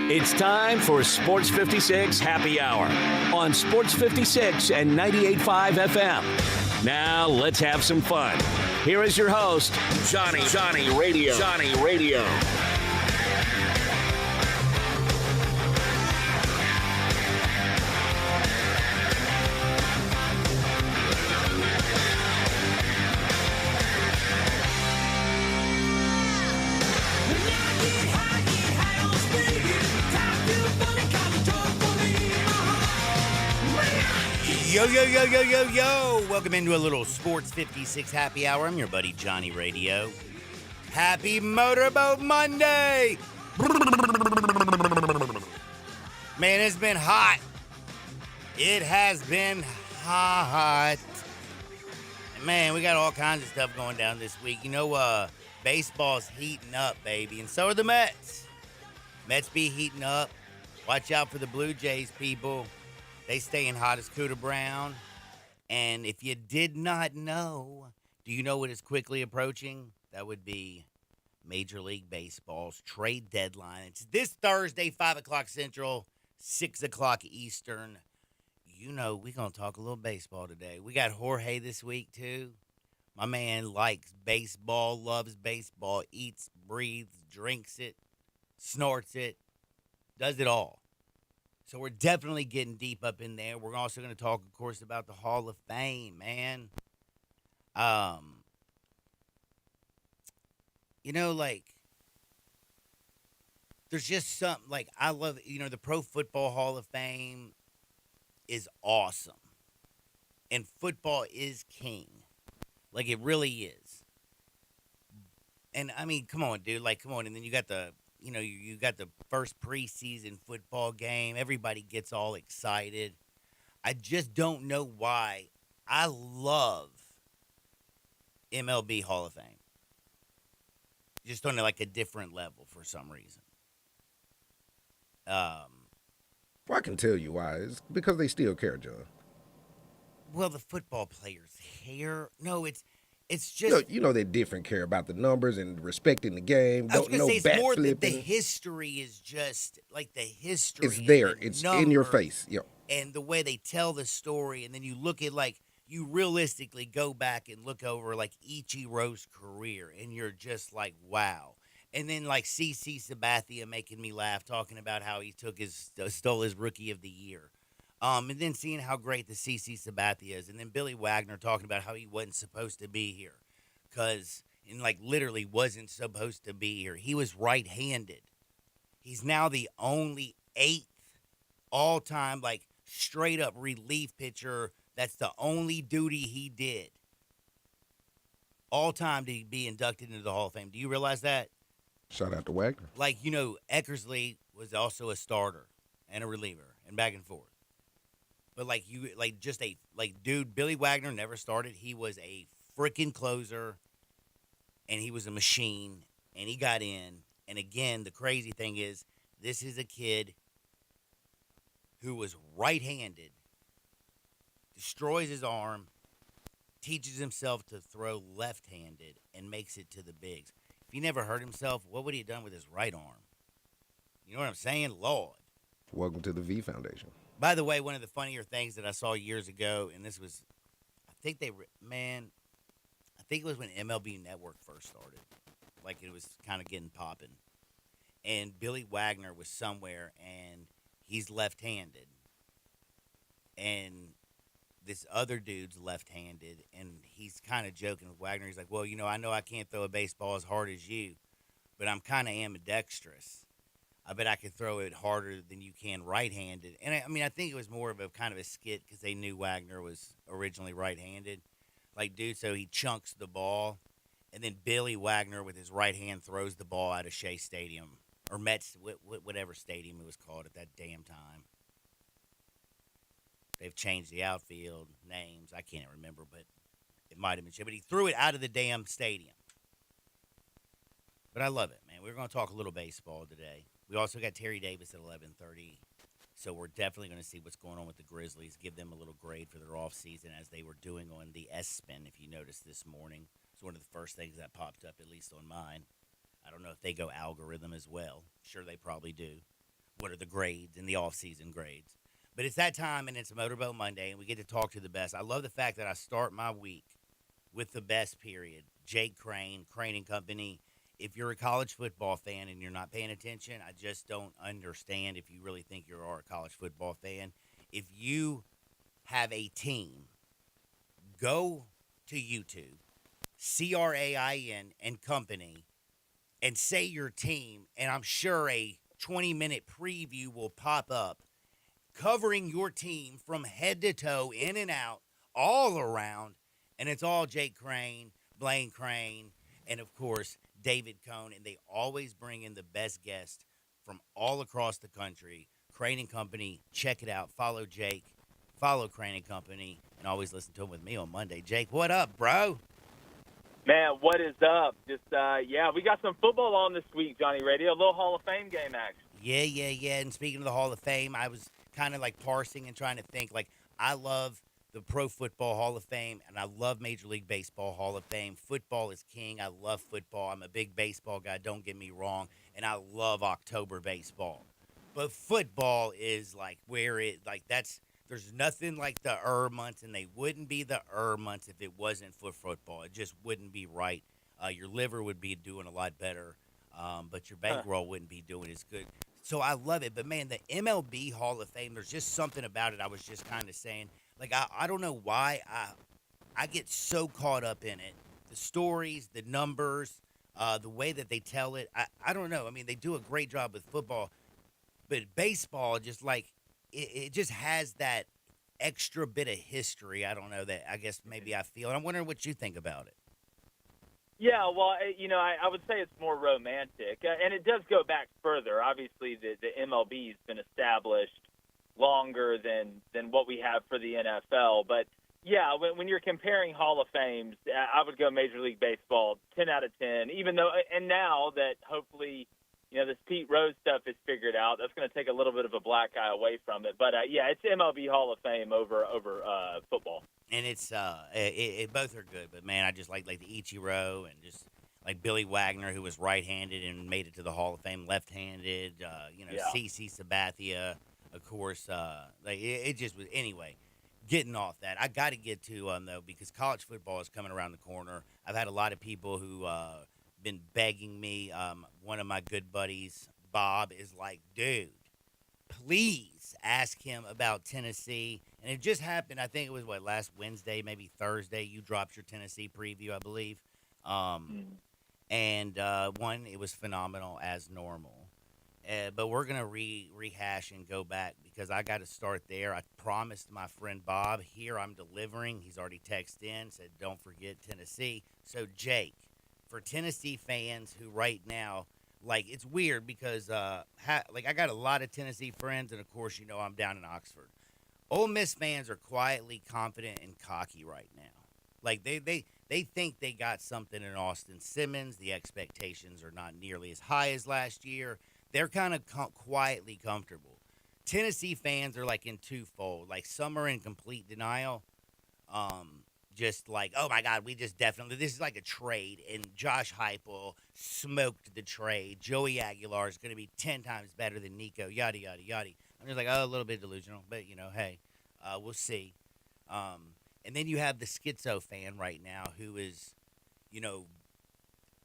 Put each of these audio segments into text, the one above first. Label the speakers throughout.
Speaker 1: It's time for Sports 56 Happy Hour on Sports 56 and 98.5 FM. Now let's have some fun. Here is your host, Johnny Radio.
Speaker 2: Yo. Welcome into a little Sports 56 Happy Hour. I'm your buddy, Johnny Radio. Happy Motorboat Monday! Man, it's been hot. It has been hot. Man, we got all kinds of stuff going down this week. You know, baseball's heating up, baby, and so are the Mets. Mets be heating up. Watch out for the Blue Jays, people. They staying hot as Cooter Brown. And if you did not know, do you know what is quickly approaching? That would be Major League Baseball's trade deadline. It's this Thursday, 5 o'clock Central, 6 o'clock Eastern. You know, we're going to talk a little baseball today. We got Jorge this week, too. My man likes baseball, loves baseball, eats, breathes, drinks it, snorts it, does it all. So we're definitely getting deep up in there. We're also going to talk, of course, about the Hall of Fame, man. You know, like, there's just something, like, I love, you know, the Pro Football Hall of Fame is awesome. And football is king. Like, it really is. And, I mean, come on, dude. Like, come on. And then you got the... You know, you got the first preseason football game. Everybody gets all excited. I just don't know why. I love MLB Hall of Fame. Just on like a different level for some reason.
Speaker 3: Well, I can tell you why. It's because they still care, John.
Speaker 2: Well, the football players care. No, it's just...
Speaker 3: You know they different care about the numbers and respecting the game.
Speaker 2: I was going to say, it's more that the
Speaker 3: flipping.
Speaker 2: history is just, like, the history.
Speaker 3: It's there.
Speaker 2: The
Speaker 3: it's
Speaker 2: numbers,
Speaker 3: in your face. Yep.
Speaker 2: And the way they tell the story, and then you look at, like, you realistically go back and look over, like, Ichiro's career, and you're just like, wow. And then, like, CC Sabathia making me laugh, talking about how he stole his Rookie of the Year. And then seeing how great the CC Sabathia is. And then Billy Wagner talking about how he wasn't supposed to be here. And like literally wasn't supposed to be here. He was right-handed. He's now the only 8th all-time, like, straight-up relief pitcher. That's the only duty he did all-time to be inducted into the Hall of Fame. Do you realize that?
Speaker 3: Shout out to Wagner.
Speaker 2: Like, you know, Eckersley was also a starter and a reliever and back and forth. But, like, dude, Billy Wagner never started. He was a freaking closer, and he was a machine, and he got in. And, again, the crazy thing is this is a kid who was right-handed, destroys his arm, teaches himself to throw left-handed, and makes it to the bigs. If he never hurt himself, what would he have done with his right arm? You know what I'm saying? Lord.
Speaker 3: Welcome to the V Foundation.
Speaker 2: By the way, one of the funnier things that I saw years ago, and this was, I think it was when MLB Network first started. Like, it was kind of getting popping. And Billy Wagner was somewhere, and he's left-handed. And this other dude's left-handed, and he's kind of joking with Wagner. He's like, well, you know I can't throw a baseball as hard as you, but I'm kind of ambidextrous. I bet I could throw it harder than you can right-handed. And, I think it was more of a kind of a skit because they knew Wagner was originally right-handed. Like, dude, so he chunks the ball, and then Billy Wagner with his right hand throws the ball out of Shea Stadium, or Mets, whatever stadium it was called at that damn time. They've changed the outfield names. I can't remember, but it might have been Shea. But he threw it out of the damn stadium. But I love it, man. We're going to talk a little baseball today. We also got Terry Davis at 11:30. So we're definitely going to see what's going on with the Grizzlies, give them a little grade for their offseason as they were doing on the S-Spin, if you noticed this morning. It's one of the first things that popped up, at least on mine. I don't know if they go algorithm as well. Sure, they probably do. what are the grades and the off-season grades. But it's that time, and it's Motorboat Monday, and we get to talk to the best. I love the fact that I start my week with the best period. Jake Crane, Crane and Company. If you're a college football fan and you're not paying attention, I just don't understand if you really think you are a college football fan. If you have a team, go to YouTube, CRAIN and Company, and say your team, and I'm sure a 20-minute preview will pop up covering your team from head to toe, in and out, all around, and it's all Jake Crane, Blaine Crane, and, of course, David Cohn, and they always bring in the best guests from all across the country. Crane and Company, check it out. Follow Jake, follow Crane and Company, and always listen to him with me on Monday. Jake, what up, bro?
Speaker 4: Man, what is up? Just, we got some football on this week, Johnny Radio. A little Hall of Fame game action.
Speaker 2: Yeah. And speaking of the Hall of Fame, I was kind of like parsing and trying to think. Like, I love the Pro Football Hall of Fame, and I love Major League Baseball Hall of Fame. Football is king. I love football. I'm a big baseball guy, don't get me wrong, and I love October baseball. But football is like where it, like, there's nothing like the months, and they wouldn't be the months if it wasn't for football. It just wouldn't be right. Your liver would be doing a lot better, but your bankroll wouldn't be doing as good. So I love it. But, man, the MLB Hall of Fame, there's just something about it I was just kind of saying. Like, I don't know why I get so caught up in it. The stories, the numbers, the way that they tell it. I don't know. I mean, they do a great job with football. But baseball, just like, it just has that extra bit of history. I don't know, that I guess maybe I feel. And I'm wondering what you think about it.
Speaker 4: Yeah, well, I would say it's more romantic. And it does go back further. Obviously, the MLB's been established longer than what we have for the NFL. But, yeah, when you're comparing Hall of Fames, I would go Major League Baseball 10 out of 10, even though – and now that hopefully – this Pete Rose stuff is figured out. That's going to take a little bit of a black eye away from it. But, it's MLB Hall of Fame over football.
Speaker 2: And it's it both are good. But, man, I just like the Ichiro and just like Billy Wagner, who was right-handed and made it to the Hall of Fame left-handed. CC Sabathia, of course. It just was – anyway, getting off that. I got to get to, though, because college football is coming around the corner. I've had a lot of people who been begging me. One of my good buddies, Bob, is like, dude, please ask him about Tennessee. And it just happened, I think it was, last Wednesday, maybe Thursday, you dropped your Tennessee preview, I believe. And it was phenomenal as normal. But we're going to rehash and go back because I got to start there. I promised my friend Bob, here I'm delivering. He's already texted in, said don't forget Tennessee. So, Jake, for Tennessee fans who right now, like, it's weird because, I got a lot of Tennessee friends, and, of course, I'm down in Oxford. Ole Miss fans are quietly confident and cocky right now. Like, they think they got something in Austin Simmons. The expectations are not nearly as high as last year. They're kind of quietly comfortable. Tennessee fans are, like, in twofold. Like, some are in complete denial. Just like, oh, my God, this is like a trade, and Josh Heupel smoked the trade. Joey Aguilar is going to be 10 times better than Nico, yada, yada, yada. I'm just like, a little bit delusional, but, hey, we'll see. And then you have the schizo fan right now who is,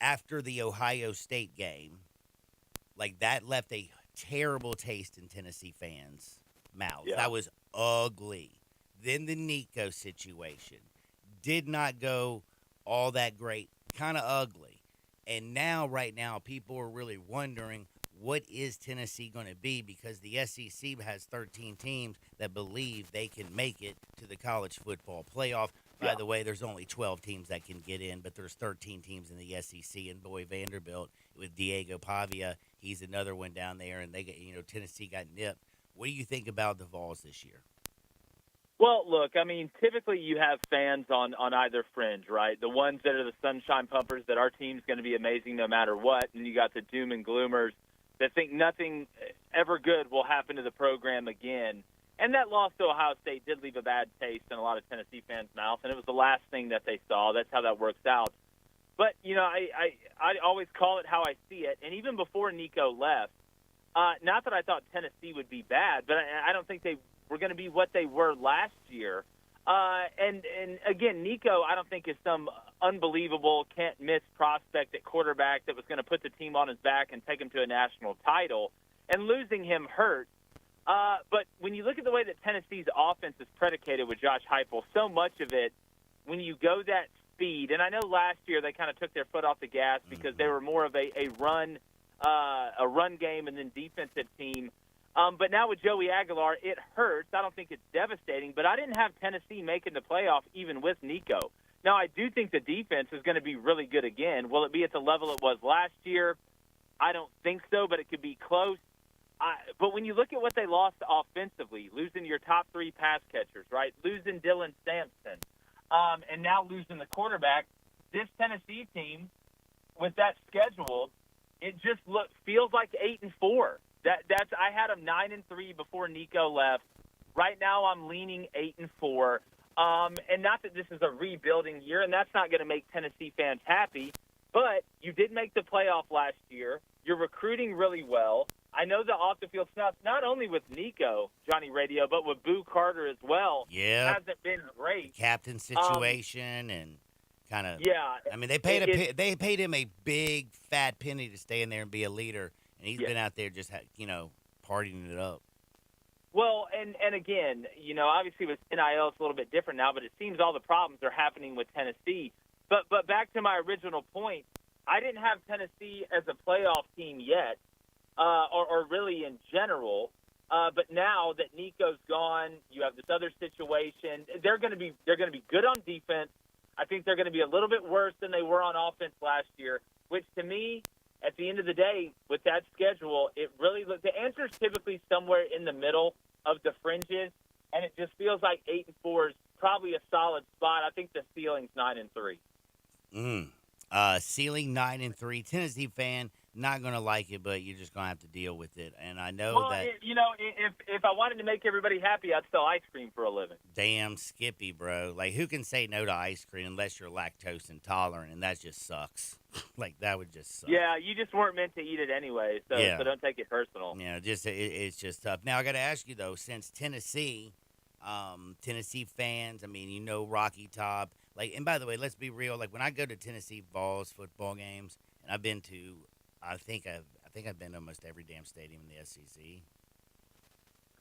Speaker 2: after the Ohio State game, like, that left a terrible taste in Tennessee fans' mouths. Yeah. That was ugly. Then the Nico situation did not go all that great, kind of ugly. And right now, people are really wondering, what is Tennessee going to be? Because the SEC has 13 teams that believe they can make it to the college football playoff. By the way, there's only 12 teams that can get in, but there's 13 teams in the SEC. And boy, Vanderbilt with Diego Pavia, he's another one down there. And they get, Tennessee got nipped. What do you think about the Vols this year?
Speaker 4: Well, look, I mean, typically you have fans on either fringe, right? The ones that are the sunshine pumpers, that our team's going to be amazing no matter what, and you got the doom and gloomers that think nothing ever good will happen to the program again. And that loss to Ohio State did leave a bad taste in a lot of Tennessee fans' mouths, and it was the last thing that they saw. That's how that works out. But, I always call it how I see it. And even before Nico left, Not that I thought Tennessee would be bad, but I don't think they were going to be what they were last year. And again, Nico, I don't think is some unbelievable can't-miss prospect at quarterback that was going to put the team on his back and take him to a national title. And losing him hurt. But when you look at the way that Tennessee's offense is predicated with Josh Heupel, so much of it, when you go that speed, and I know last year they kind of took their foot off the gas because they were more of a run game and then defensive team. But now with Joey Aguilar, it hurts. I don't think it's devastating, but I didn't have Tennessee making the playoff even with Nico. Now, I do think the defense is going to be really good again. Will it be at the level it was last year? I don't think so, but it could be close. But when you look at what they lost offensively, losing your top three pass catchers, right, losing Dylan Sampson, and now losing the quarterback, this Tennessee team, with that schedule, it just feels like 8-4. That's I had them 9-3 before Nico left. Right now, I'm leaning 8-4. And not that this is a rebuilding year, and that's not going to make Tennessee fans happy. But you did make the playoff last year. You're recruiting really well. I know the off-the-field stuff, not only with Nico, Johnny Radio, but with Boo Carter as well, hasn't been great.
Speaker 2: The captain situation and kind of.
Speaker 4: Yeah.
Speaker 2: I mean, they paid him a big fat penny to stay in there and be a leader, and he's been out there just partying it up.
Speaker 4: Well, and again, obviously with NIL it's a little bit different now, but it seems all the problems are happening with Tennessee. But back to my original point, I didn't have Tennessee as a playoff team yet, or really in general. But now that Nico's gone, you have this other situation. They're going to be good on defense. I think they're going to be a little bit worse than they were on offense last year, which to me, at the end of the day, with that schedule, it really the answer is typically somewhere in the middle of the fringes, and it just feels like 8-4 is probably a solid spot. I think the ceiling's 9-3.
Speaker 2: Ceiling 9-3. Tennessee fan, not going to like it, but you're just going to have to deal with it. And I know that.
Speaker 4: If I wanted to make everybody happy, I'd sell ice cream for a living.
Speaker 2: Damn Skippy, bro. Like, who can say no to ice cream unless you're lactose intolerant? And that just sucks. Like, that would just suck.
Speaker 4: Yeah, you just weren't meant to eat it anyway, so don't take it personal.
Speaker 2: Yeah, it's just tough. Now, I got to ask you, though, since Tennessee fans, I mean, Rocky Top. Like, and by the way, let's be real. Like, when I go to Tennessee Vols football games, and I've been to, I think I've been to almost every damn stadium in the SEC. I'm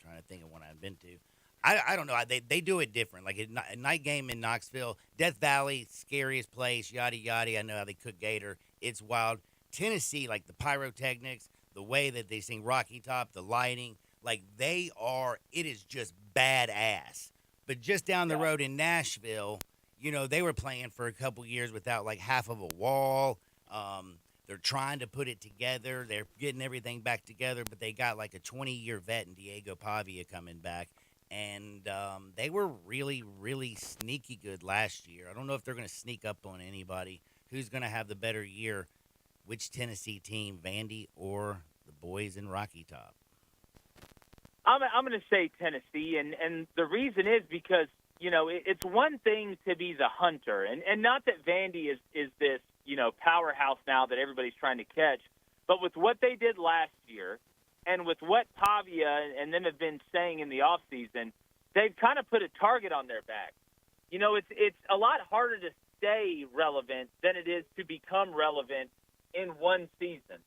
Speaker 2: trying to think of one I've been to. I don't know. They do it different. Like a night game in Knoxville, Death Valley, scariest place, yada yada. I know how they cook gator. It's wild. Tennessee, like the pyrotechnics, the way that they sing Rocky Top, the lighting, like it is just badass. But just down the road in Nashville, they were playing for a couple years without like half of a wall. They're trying to put it together. They're getting everything back together, but they got like a 20-year vet in Diego Pavia coming back. And they were really, really sneaky good last year. I don't know if they're going to sneak up on anybody. Who's going to have the better year? Which Tennessee team, Vandy or the boys in Rocky Top?
Speaker 4: I'm going to say Tennessee, and the reason is because, it's one thing to be the hunter, and not that Vandy is this, powerhouse now that everybody's trying to catch, but with what they did last year and with what Pavia and them have been saying in the offseason, they've kind of put a target on their back. It's a lot harder to stay relevant than it is to become relevant in one season.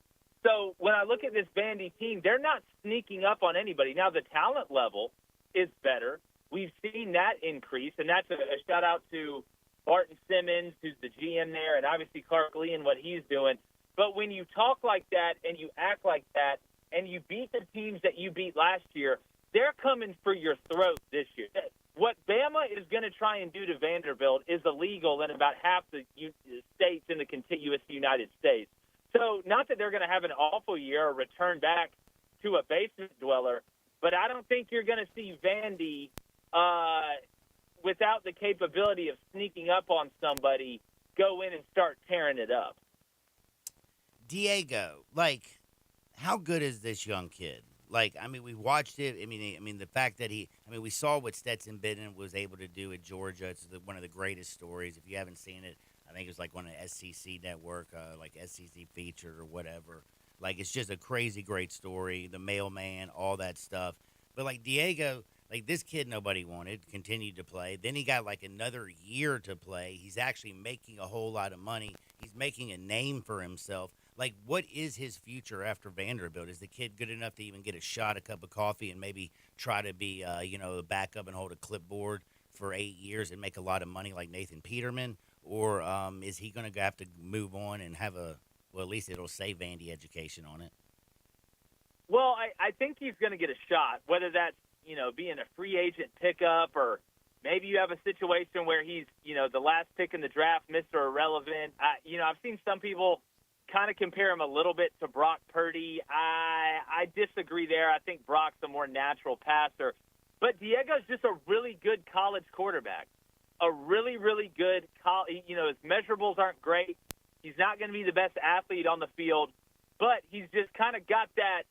Speaker 4: So when I look at this Vandy team, they're not sneaking up on anybody. Now, the talent level is better. We've seen that increase, and that's a shout-out to Barton Simmons, who's the GM there, and obviously Clark Lee and what he's doing. But when you talk like that and you act like that and you beat the teams that you beat last year, they're coming for your throat this year. What Bama is going to try and do to Vanderbilt is illegal in about half the states in the contiguous United States. So not that they're going to have an awful year or return back to a basement dweller, but I don't think you're going to see Vandy without the capability of sneaking up on somebody go in and start tearing it up.
Speaker 2: Diego, like, how good is this young kid? Like, I mean, we watched it. I mean, the fact that we saw what Stetson Bennett was able to do at Georgia. It's one of the greatest stories. If you haven't seen it, I think it was like one of the SEC network, like SEC featured or whatever. Like, it's just a crazy great story. The mailman, all that stuff. But, like, Diego, like, this kid nobody wanted, continued to play. Then he got, like, another year to play. He's actually making a whole lot of money. He's making a name for himself. Like, what is his future after Vanderbilt? Is the kid good enough to even get a shot, a cup of coffee, and maybe try to be, a backup and hold a clipboard for 8 years and make a lot of money like Nathan Peterman? Or is he going to have to move on and have at least it'll say Vandy education on it?
Speaker 4: Well, I think he's going to get a shot, whether that's, being a free agent pickup, or maybe you have a situation where he's, the last pick in the draft, Mr. Irrelevant. I've seen some people kind of compare him a little bit to Brock Purdy. I disagree there. I think Brock's a more natural passer. But Diego's just a really good college quarterback, a really, really good his measurables aren't great. He's not going to be the best athlete on the field, but he's just kind of got that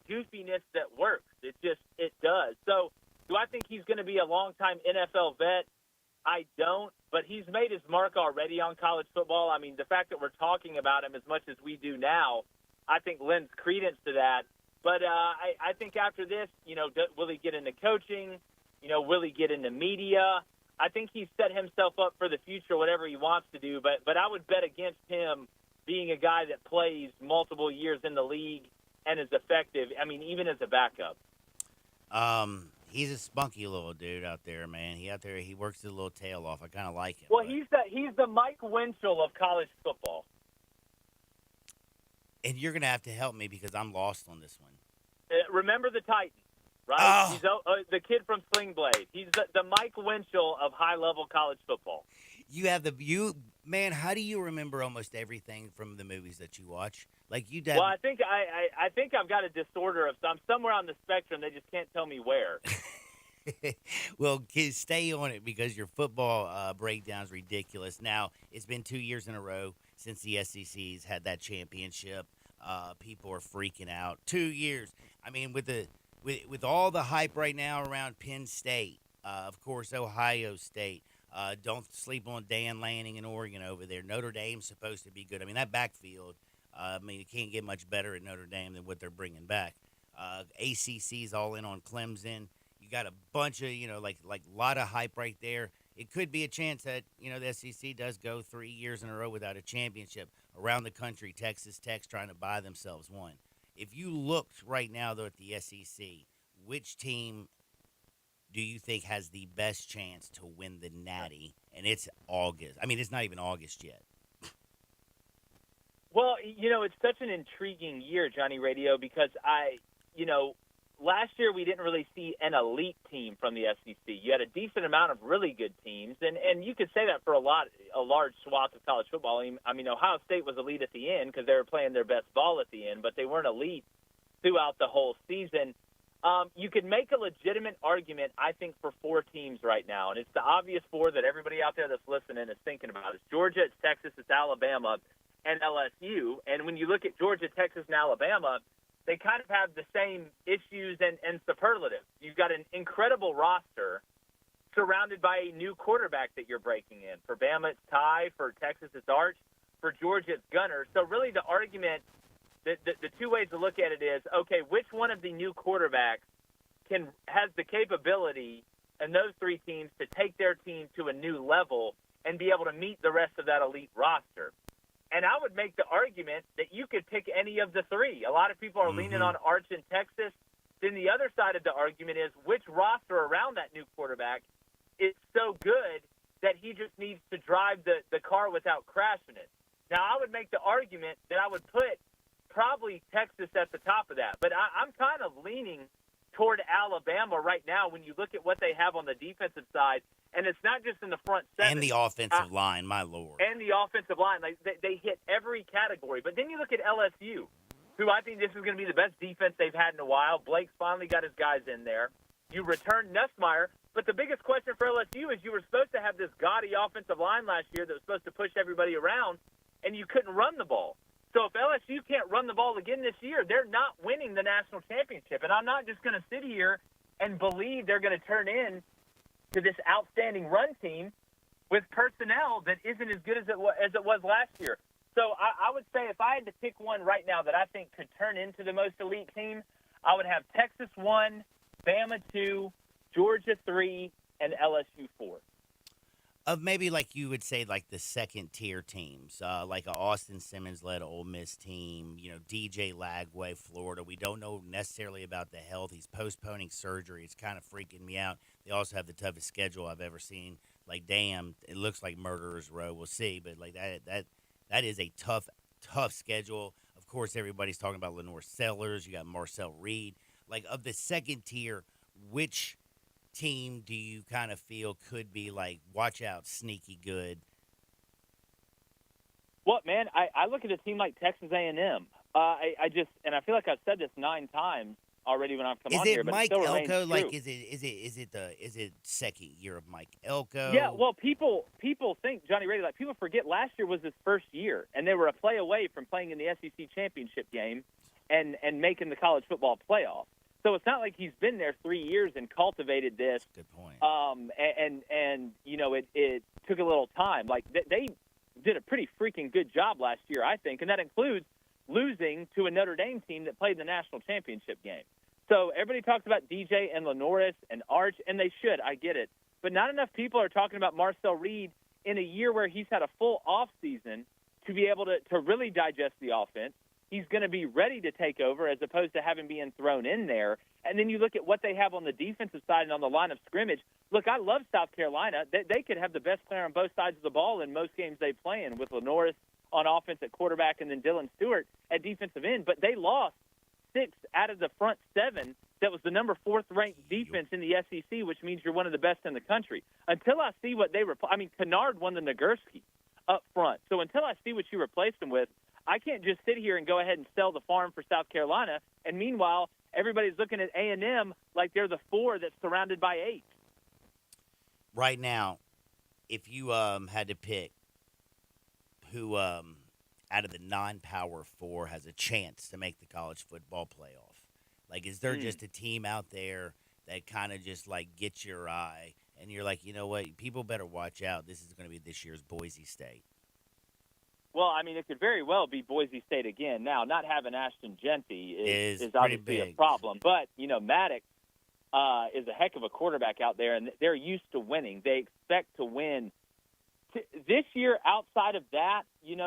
Speaker 4: goofiness that works. It does. So do I think he's going to be a long-time NFL vet? I don't, but he's made his mark already on college football. I mean, the fact that we're talking about him as much as we do now, I think lends credence to that. But I think after this, will he get into coaching? Will he get into media? I think he's set himself up for the future, whatever he wants to do. But I would bet against him being a guy that plays multiple years in the league and is effective. I mean, even as a backup.
Speaker 2: He's a spunky little dude out there, man. He works his little tail off. I kind of like him.
Speaker 4: Well, he's the Mike Winchell of college football.
Speaker 2: And you're going to have to help me because I'm lost on this one.
Speaker 4: Remember the Titans, right?
Speaker 2: Oh.
Speaker 4: He's the kid from Sling Blade. He's the Mike Winchell of high-level college football.
Speaker 2: Man, how do you remember almost everything from the movies that you watch? Like you.
Speaker 4: Well, I think I've got a disorder of some somewhere on the spectrum. They just can't tell me where.
Speaker 2: Well, stay on it because your football breakdown is ridiculous. Now, it's been 2 years in a row since the SEC's had that championship. People are freaking out. 2 years. I mean, with all the hype right now around Penn State, of course, Ohio State. Don't sleep on Dan Lanning in Oregon over there. Notre Dame's supposed to be good. I mean, that backfield, it can't get much better at Notre Dame than what they're bringing back. ACC's all in on Clemson. You got a bunch of, like a lot of hype right there. It could be a chance that, the SEC does go 3 years in a row without a championship. Around the country, Texas Tech's trying to buy themselves one. If you looked right now, though, at the SEC, which team do you think has the best chance to win the Natty? And it's August. I mean, it's not even August yet.
Speaker 4: Well, it's such an intriguing year, Johnny Radio, because last year we didn't really see an elite team from the SEC. You had a decent amount of really good teams, and you could say that for a large swath of college football. I mean, Ohio State was elite at the end because they were playing their best ball at the end, but they weren't elite throughout the whole season. You could make a legitimate argument, I think, for 4 teams right now, and it's the obvious 4 that everybody out there that's listening is thinking about. It's Georgia, it's Texas, it's Alabama, and LSU. And when you look at Georgia, Texas, and Alabama, they kind of have the same issues and superlatives. You've got an incredible roster surrounded by a new quarterback that you're breaking in. For Bama, it's Ty. For Texas, it's Arch. For Georgia, it's Gunner. So really the argument, the 2 ways to look at it is, okay, which one of the new quarterbacks has the capability in those 3 teams to take their team to a new level and be able to meet the rest of that elite roster? And I would make the argument that you could pick any of the 3. A lot of people are leaning on Arch in Texas. Then the other side of the argument is which roster around that new quarterback is so good that he just needs to drive the car without crashing it. Now, I would make the argument that I would put probably Texas at the top of that. But I'm kind of leaning toward Alabama right now when you look at what they have on the defensive side. And it's not just in the front 7.
Speaker 2: And the offensive line, my Lord.
Speaker 4: And the offensive line. They hit every category. But then you look at LSU, who I think this is going to be the best defense they've had in a while. Blake's finally got his guys in there. You return Nussmeier. But the biggest question for LSU is you were supposed to have this gaudy offensive line last year that was supposed to push everybody around, and you couldn't run the ball. So if LSU can't run the ball again this year, they're not winning the national championship. And I'm not just going to sit here and believe they're going to turn in to this outstanding run team with personnel that isn't as good as it was last year. So I would say if I had to pick one right now that I think could turn into the most elite team, I would have Texas 1, Bama 2, Georgia 3, and LSU 4.
Speaker 2: Of maybe like you would say like the second tier teams, like a Austin Simmons led Ole Miss team, DJ Lagway, Florida. We don't know necessarily about the health. He's postponing surgery. It's kind of freaking me out. They also have the toughest schedule I've ever seen. Like, damn, it looks like murderer's row. We'll see, but like that is a tough schedule. Of course, everybody's talking about Lenore Sellers. You got Marcel Reed. Like, of the second tier, which team do you kind of feel could be like, watch out, sneaky good?
Speaker 4: What, man? I look at a team like Texas A&M. I just, and I feel like I've said this 9 times already when I've come on here, but
Speaker 2: Mike
Speaker 4: it still remains
Speaker 2: Elko?
Speaker 4: true.
Speaker 2: Like, is it second year of Mike Elko?
Speaker 4: Yeah, well, people think, Johnny Rady, like, people forget last year was his first year, and they were a play away from playing in the SEC championship game and making the college football playoff. So it's not like he's been there 3 years and cultivated this.
Speaker 2: Good point.
Speaker 4: And it took a little time. Like, they did a pretty freaking good job last year, I think, and that includes losing to a Notre Dame team that played in the national championship game. So everybody talks about DJ and Lenoris and Arch, and they should. I get it. But not enough people are talking about Marcel Reed in a year where he's had a full off season to be able to really digest the offense. He's going to be ready to take over as opposed to having being thrown in there. And then you look at what they have on the defensive side and on the line of scrimmage. Look, I love South Carolina. They could have the best player on both sides of the ball in most games they play in, with Lenoris on offense at quarterback and then Dylan Stewart at defensive end. But they lost 6 out of the front 7. That was the number 4th ranked defense in the SEC, which means you're one of the best in the country. Until I see what they I mean, Kennard won the Nagurski up front. So until I see what you replaced him with, I can't just sit here and go ahead and sell the farm for South Carolina. And meanwhile, everybody's looking at A&M like they're the 4 that's surrounded by 8.
Speaker 2: Right now, if you had to pick who out of the non-power 4 has a chance to make the college football playoff, like, is there just a team out there that kind of just like gets your eye and you're like, you know what, people better watch out. This is going to be this year's Boise State.
Speaker 4: Well, I mean, it could very well be Boise State again. Now, not having Ashton Genty is obviously a problem. But, Maddox is a heck of a quarterback out there, and they're used to winning. They expect to win. This year, outside of that,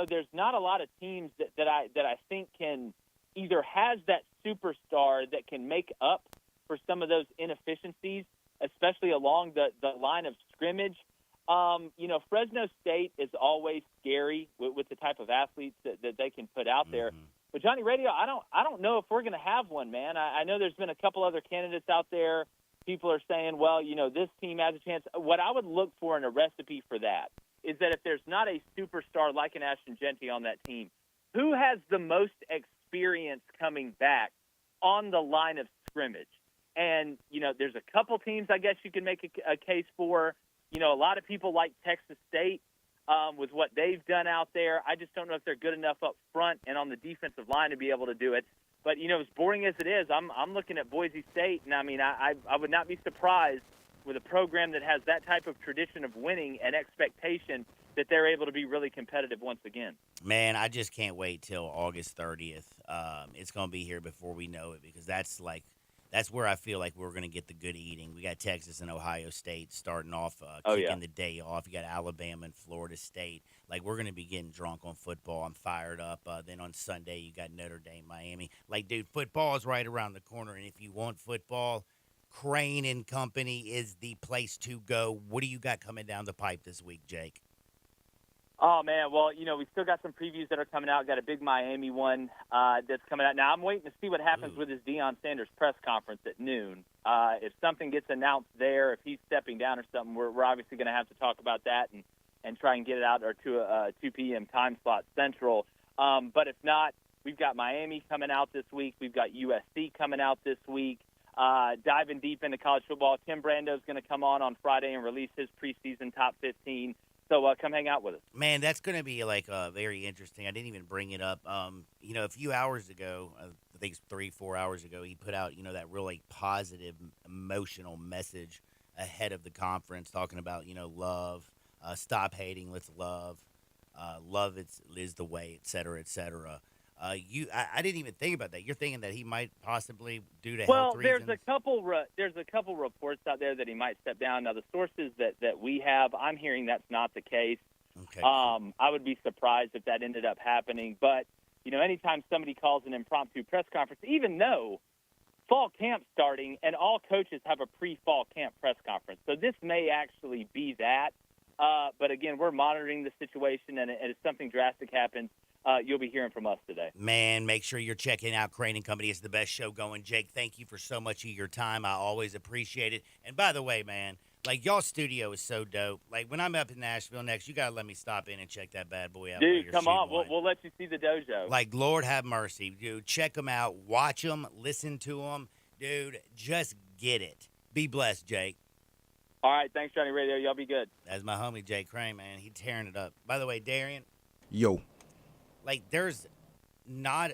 Speaker 4: there's not a lot of teams that I think can either has that superstar that can make up for some of those inefficiencies, especially along the line of scrimmage. Fresno State is always scary with the type of athletes that they can put out there. But Johnny Radio, I don't know if we're going to have one, man. I know there's been a couple other candidates out there. People are saying, well, this team has a chance. What I would look for in a recipe for that is that if there's not a superstar like an Ashton Genty on that team, who has the most experience coming back on the line of scrimmage? And, there's a couple teams I guess you can make a case for. A lot of people like Texas State with what they've done out there. I just don't know if they're good enough up front and on the defensive line to be able to do it. But, as boring as it is, I'm looking at Boise State, and, I mean, I would not be surprised with a program that has that type of tradition of winning and expectation that they're able to be really competitive once again.
Speaker 2: Man, I just can't wait till August 30th. It's going to be here before we know it, because that's where I feel like we're going to get the good eating. We got Texas and Ohio State starting off, kicking the day off. You got Alabama and Florida State. Like, we're going to be getting drunk on football. I'm fired up. Then on Sunday, you got Notre Dame, Miami. Like, dude, football is right around the corner. And if you want football, Crane and Company is the place to go. What do you got coming down the pipe this week, Jake?
Speaker 4: Oh, man, well, we still got some previews that are coming out. Got a big Miami one that's coming out. Now, I'm waiting to see what happens with his Deion Sanders press conference at noon. If something gets announced there, if he's stepping down or something, we're obviously going to have to talk about that and try and get it out or to a 2 p.m. time slot central. But if not, we've got Miami coming out this week. We've got USC coming out this week. Diving deep into college football, Tim Brando's going to come on Friday and release his preseason top 15. So come hang out with us.
Speaker 2: Man, that's going to be very interesting. I didn't even bring it up. A few hours ago, I think it's 3-4 hours ago, he put out, that really positive, emotional message ahead of the conference talking about, love, stop hating, let's love. love is the way, et cetera, et cetera. I didn't even think about that. You're thinking that he might possibly, due to health reasons?
Speaker 4: There's a couple reports out there that he might step down. Now, the sources that we have, I'm hearing that's not the case.
Speaker 2: Okay.
Speaker 4: I would be surprised if that ended up happening. But, anytime somebody calls an impromptu press conference, even though fall camp's starting and all coaches have a pre-fall camp press conference. So this may actually be that. But, again, we're monitoring the situation, and if something drastic happens, you'll be hearing from us today.
Speaker 2: Man, make sure you're checking out Crane & Company. It's the best show going. Jake, thank you for so much of your time. I always appreciate it. And by the way, man, y'all studio is so dope. When I'm up in Nashville next, you got to let me stop in and check that bad boy out.
Speaker 4: Dude, come on. We'll let you see the dojo.
Speaker 2: Lord have mercy. Dude, check them out. Watch them. Listen to them. Dude, just get it. Be blessed, Jake.
Speaker 4: All right. Thanks, Johnny Radio. Y'all be good.
Speaker 2: That's my homie, Jake Crane, man. He's tearing it up. By the way, Darian.
Speaker 3: Yo.
Speaker 2: There's not,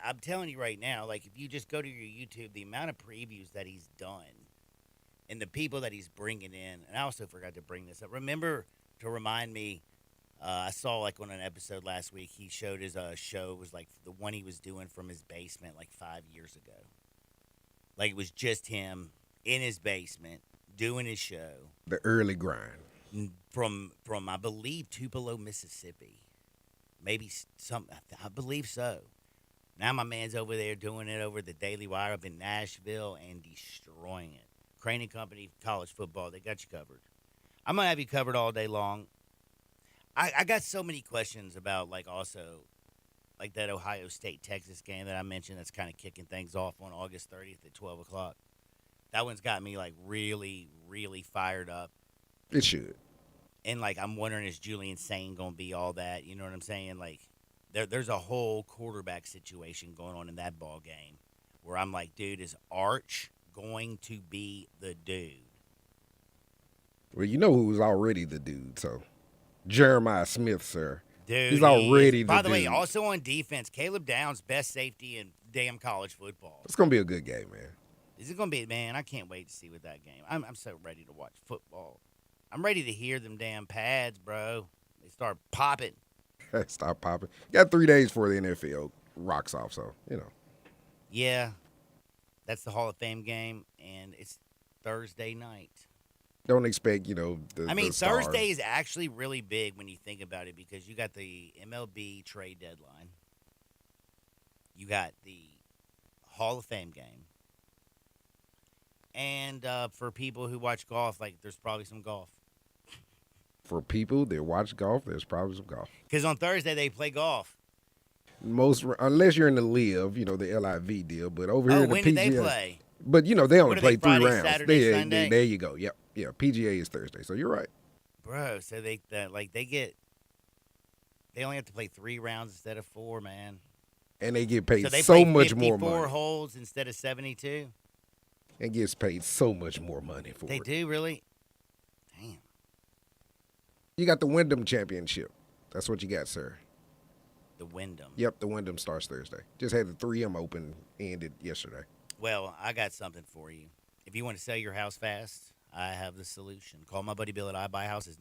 Speaker 2: I'm telling you right now, if you just go to your YouTube, the amount of previews that he's done and the people that he's bringing in, and I also forgot to bring this up. Remember to remind me, I saw, on an episode last week, he showed his show. It was, the one he was doing from his basement, 5 years ago. It was just him in his basement doing his show.
Speaker 3: The early grind.
Speaker 2: From I believe, Tupelo, Mississippi. Maybe I believe so. Now my man's over there doing it over the Daily Wire up in Nashville and destroying it. Crane & Company, college football, they got you covered. I'm going to have you covered all day long. I got so many questions about, also, that Ohio State-Texas game that I mentioned that's kind of kicking things off on August 30th at 12 o'clock. That one's got me, really, really fired up.
Speaker 3: It should.
Speaker 2: And, I'm wondering, is Julian Sain going to be all that? You know what I'm saying? There's a whole quarterback situation going on in that ball game where I'm dude, is Arch going to be the dude?
Speaker 3: Well, you know who's already the dude, so Jeremiah Smith, sir.
Speaker 2: Dude,
Speaker 3: he's already the dude.
Speaker 2: By the way, also on defense, Caleb Downs, best safety in damn college football.
Speaker 3: It's going to be a good game, man.
Speaker 2: Is it going to be, man? I can't wait to see what that game. I'm so ready to watch football. I'm ready to hear them damn pads, bro. They start popping.
Speaker 3: Stop popping. Got 3 days before the NFL rocks off, so,
Speaker 2: Yeah, that's the Hall of Fame game, and it's Thursday night.
Speaker 3: Don't expect,
Speaker 2: the Thursday is actually really big when you think about it because you got the MLB trade deadline. You got the Hall of Fame game. And for people who watch golf, there's probably some golf.
Speaker 3: For people that watch golf, there's probably some golf.
Speaker 2: Because on Thursday, they play golf.
Speaker 3: Unless you're in the LIV, the LIV deal. But over here in the PGA.
Speaker 2: When did they play?
Speaker 3: But, they only play 3
Speaker 2: Friday,
Speaker 3: rounds.
Speaker 2: Saturday, Sunday?
Speaker 3: There you go. Yep. Yeah, PGA is Thursday, so you're right.
Speaker 2: Bro, so they only have to play 3 rounds instead of 4, man.
Speaker 3: And they get paid
Speaker 2: so they
Speaker 3: so
Speaker 2: play
Speaker 3: much more money.
Speaker 2: 54 holes instead of 72?
Speaker 3: And gets paid so much more money for
Speaker 2: They
Speaker 3: it.
Speaker 2: do, really? Damn.
Speaker 3: You got the Wyndham Championship. That's what you got, sir.
Speaker 2: The Wyndham.
Speaker 3: Yep, the Wyndham starts Thursday. Just had the 3M Open ended yesterday.
Speaker 2: Well, I got something for you. If you want to sell your house fast, I have the solution. Call my buddy Bill at iBuyHouses,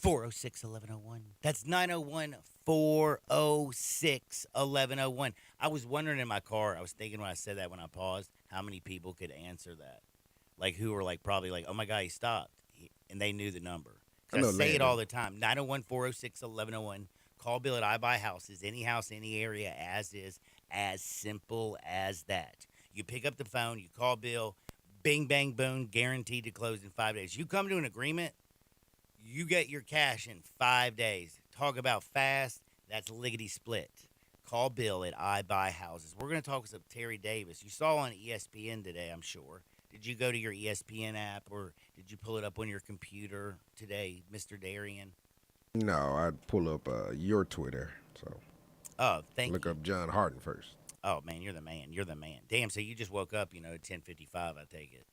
Speaker 2: 901-406-1101. That's 901-406-1101. I was wondering in my car, I was thinking when I said that when I paused, how many people could answer that. Who were probably oh my God, he stopped. And they knew the number. I say it all the time. 901-406-1101. Call Bill at iBuyHouses. Any house, any area, as is. As simple as that. You pick up the phone, you call Bill, bing, bang, boom, guaranteed to close in 5 days. You come to an agreement, you get your cash in 5 days. Talk about fast, that's lickety split. Call Bill at iBuyHouses. We're going to talk with Terry Davis. You saw on ESPN today, I'm sure. Did you go to your ESPN app or did you pull it up on your computer today, Mr. Darian?
Speaker 3: No, I'd pull up your Twitter. So,
Speaker 2: thank you.
Speaker 3: Look up John Harden first.
Speaker 2: Oh, man, you're the man. You're the man. Damn, so you just woke up, at 10:55, I take it.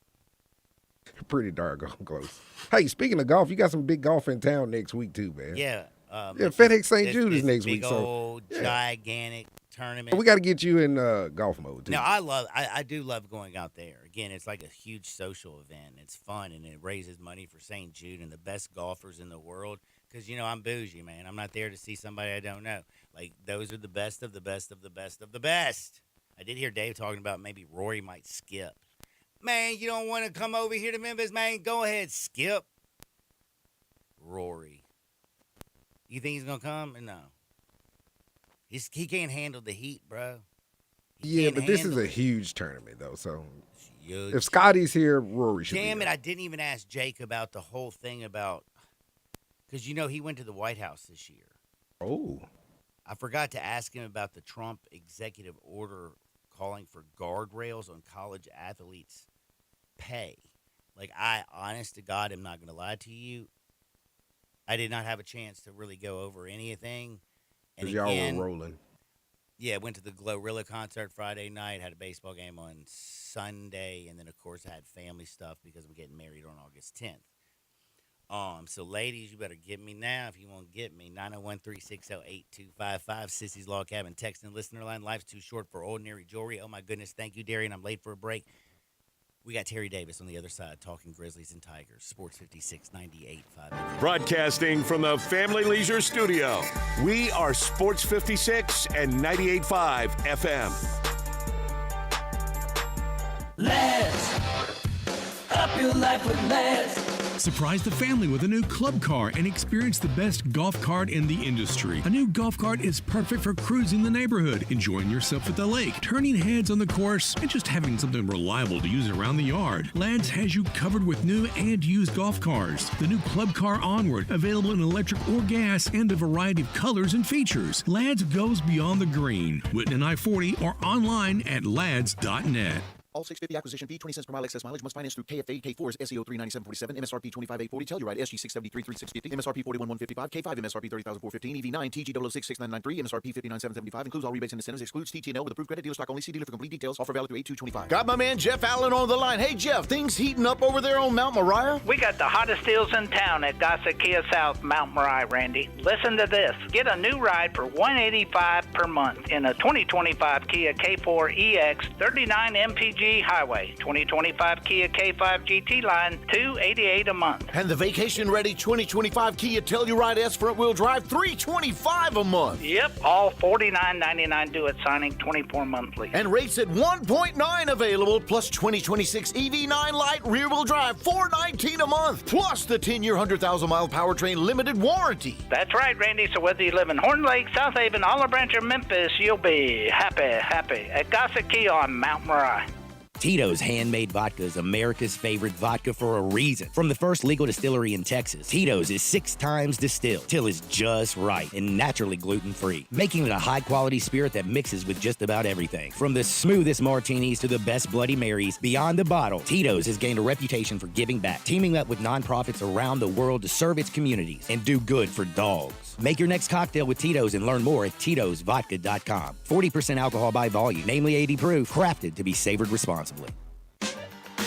Speaker 3: Pretty darn close. Hey, speaking of golf, you got some big golf in town next week, too, man.
Speaker 2: Yeah.
Speaker 3: FedEx St. Jude is next week.
Speaker 2: Big old, gigantic tournament.
Speaker 3: We got to get you in golf mode, too.
Speaker 2: Now, I do love going out there. Again, it's like a huge social event. It's fun, and it raises money for St. Jude and the best golfers in the world. because, I'm bougie, man. I'm not there to see somebody I don't know. Like, those are the best of the best of the best of the best. I did hear Dave talking about maybe Rory might skip. Man, you don't want to come over here to Memphis, man? Go ahead, skip. Rory. You think he's going to come? No. He can't handle the heat, bro.
Speaker 3: Yeah, but this is a huge tournament, though, so
Speaker 2: huge.
Speaker 3: If Scotty's here, Rory should be
Speaker 2: Damn it,
Speaker 3: here.
Speaker 2: I didn't even ask Jake about the whole thing about, because, he went to the White House this year.
Speaker 3: Oh.
Speaker 2: I forgot to ask him about the Trump executive order calling for guardrails on college athletes' pay. Like, I, honest to God, am not going to lie to you, I did not have a chance to really go over anything. And
Speaker 3: Because y'all were rolling.
Speaker 2: Yeah, went to the Glorilla concert Friday night, had a baseball game on Sunday, and then, of course, I had family stuff because I'm getting married on August 10th. So, ladies, you better get me now if you want to get me. 901-360-8255, Sissy's Log Cabin, text and listener line. Life's too short for ordinary jewelry. Oh, my goodness. Thank you, Darian. I'm late for a break. We got Terry Davis on the other side talking Grizzlies and Tigers. Sports 56, 98.5.
Speaker 1: Broadcasting from the Family Leisure Studio, we are Sports 56 and 98.5 FM.
Speaker 5: Let's up your life with Let's.
Speaker 6: Surprise the family with a new club car and experience the best golf cart in the industry. A new golf cart is perfect for cruising the neighborhood, enjoying yourself at the lake, turning heads on the course, and just having something reliable to use around the yard. Ladd's has you covered with new and used golf cars. The new Club Car Onward, available in electric or gas and a variety of colors and features. Ladd's goes beyond the green. Whitten and I-40 or online at lads.net.
Speaker 7: All 650 acquisition fee, 20 cents per mile excess mileage, must finance through KFA, K4's SEO 39747, MSRP 25840, Telluride SG 673 3650, MSRP 41155, K5 MSRP 30415, EV9 TG 0066993, MSRP 59775, includes all rebates and incentives, excludes TTNL with approved credit, dealer stock only, see dealer for complete details, offer valid through 8225.
Speaker 8: Got my man Jeff Allen on the line. Hey Jeff, things heating up over there on Mount Moriah?
Speaker 9: We got the hottest deals in town at Gossett Kia South, Mount Moriah, Randy. Listen to this. Get a new ride for $185 per month in a 2025 Kia K4 EX 39 MPG Highway. 2025 Kia K5 GT line, $288 a month.
Speaker 8: And the vacation-ready 2025 Kia Telluride S front-wheel drive, $325 a month.
Speaker 9: Yep, all $49.99 due at signing, 24 monthly.
Speaker 8: And rates at 1.9 available, plus 2026 EV9 Lite rear-wheel drive, $419 a month, plus the 10-year, 100,000-mile powertrain limited warranty.
Speaker 9: That's right, Randy. So whether you live in Horn Lake, South Haven, Olive Branch, or Memphis, you'll be happy at Gossett Kia on Mount Moriah.
Speaker 10: Tito's Handmade Vodka is America's favorite vodka for a reason. From the first legal distillery in Texas, Tito's is 6 times distilled till it's just right and naturally gluten-free, making it a high-quality spirit that mixes with just about everything. From the smoothest martinis to the best Bloody Marys, beyond the bottle, Tito's has gained a reputation for giving back, teaming up with nonprofits around the world to serve its communities and do good for dogs. Make your next cocktail with Tito's and learn more at Tito'sVodka.com. 40% alcohol by volume, namely 80 proof, crafted to be savored responsibly.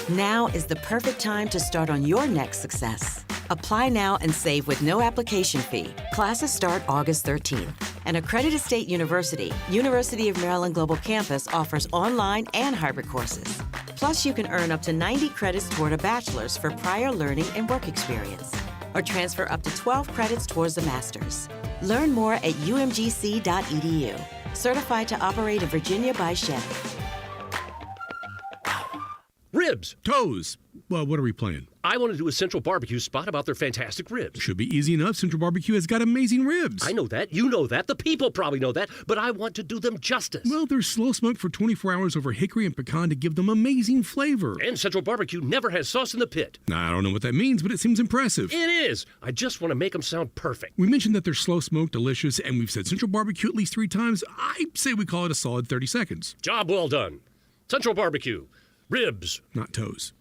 Speaker 11: Now is the perfect time to start on your next success. Apply now and save with no application fee. Classes start August 13th. An accredited state university, University of Maryland Global Campus, offers online and hybrid courses. Plus, you can earn up to 90 credits toward a bachelor's for prior learning and work experience, or transfer up to 12 credits towards a master's. Learn more at umgc.edu. Certified to operate in Virginia by Chef.
Speaker 12: Ribs.
Speaker 6: Toes. Well, what are we playing?
Speaker 12: I want to do a Central Barbecue spot about their fantastic ribs.
Speaker 6: Should be easy enough. Central Barbecue has got amazing ribs.
Speaker 12: I know that. You know that. The people probably know that. But I want to do them justice.
Speaker 6: Well, they're slow smoked for 24 hours over hickory and pecan to give them amazing flavor.
Speaker 12: And Central Barbecue never has sauce in the pit.
Speaker 6: Now, I don't know what that means, but it seems impressive.
Speaker 12: It is. I just want to make them sound perfect.
Speaker 6: We mentioned that they're slow smoked, delicious, and we've said Central Barbecue at least 3 times. I say we call it a solid 30 seconds.
Speaker 12: Job well done. Central Barbecue. Ribs.
Speaker 6: Not toes.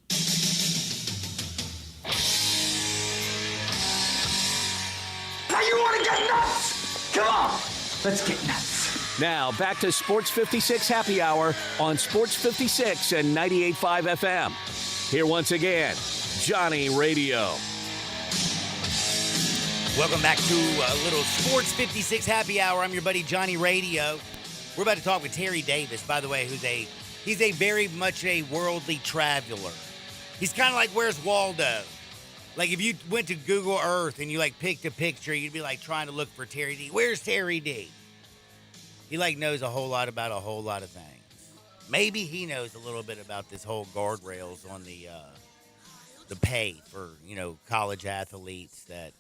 Speaker 5: Now you want to get nuts? Come on, let's get nuts.
Speaker 1: Now, back to Sports 56 Happy Hour on Sports 56 and 98.5 FM. Here once again, Johnny Radio.
Speaker 2: Welcome back to a little Sports 56 Happy Hour. I'm your buddy Johnny Radio. We're about to talk with Terry Davis, by the way, he's a very much a worldly traveler. He's kind of like Where's Waldo? Like if you went to Google Earth and you like picked a picture, you'd be like trying to look for Terry D. Where's Terry D? He like knows a whole lot about a whole lot of things. Maybe he knows a little bit about this whole guardrails on the pay for, college athletes that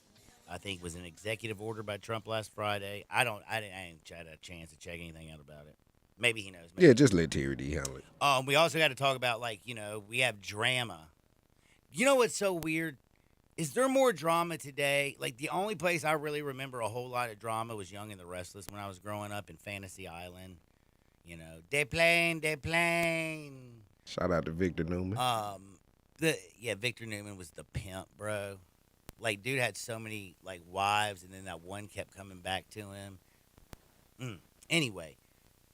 Speaker 2: I think was an executive order by Trump last Friday. I ain't had a chance to check anything out about it. Maybe he knows. Maybe.
Speaker 3: Yeah, just let Terry D handle it.
Speaker 2: We also got to talk about we have drama. You know what's so weird? Is there more drama today? Like, the only place I really remember a whole lot of drama was Young and the Restless when I was growing up in Fantasy Island. They playing.
Speaker 3: Shout out to Victor Newman.
Speaker 2: Victor Newman was the pimp, bro. Like, dude had so many, wives, and then that one kept coming back to him. Anyway,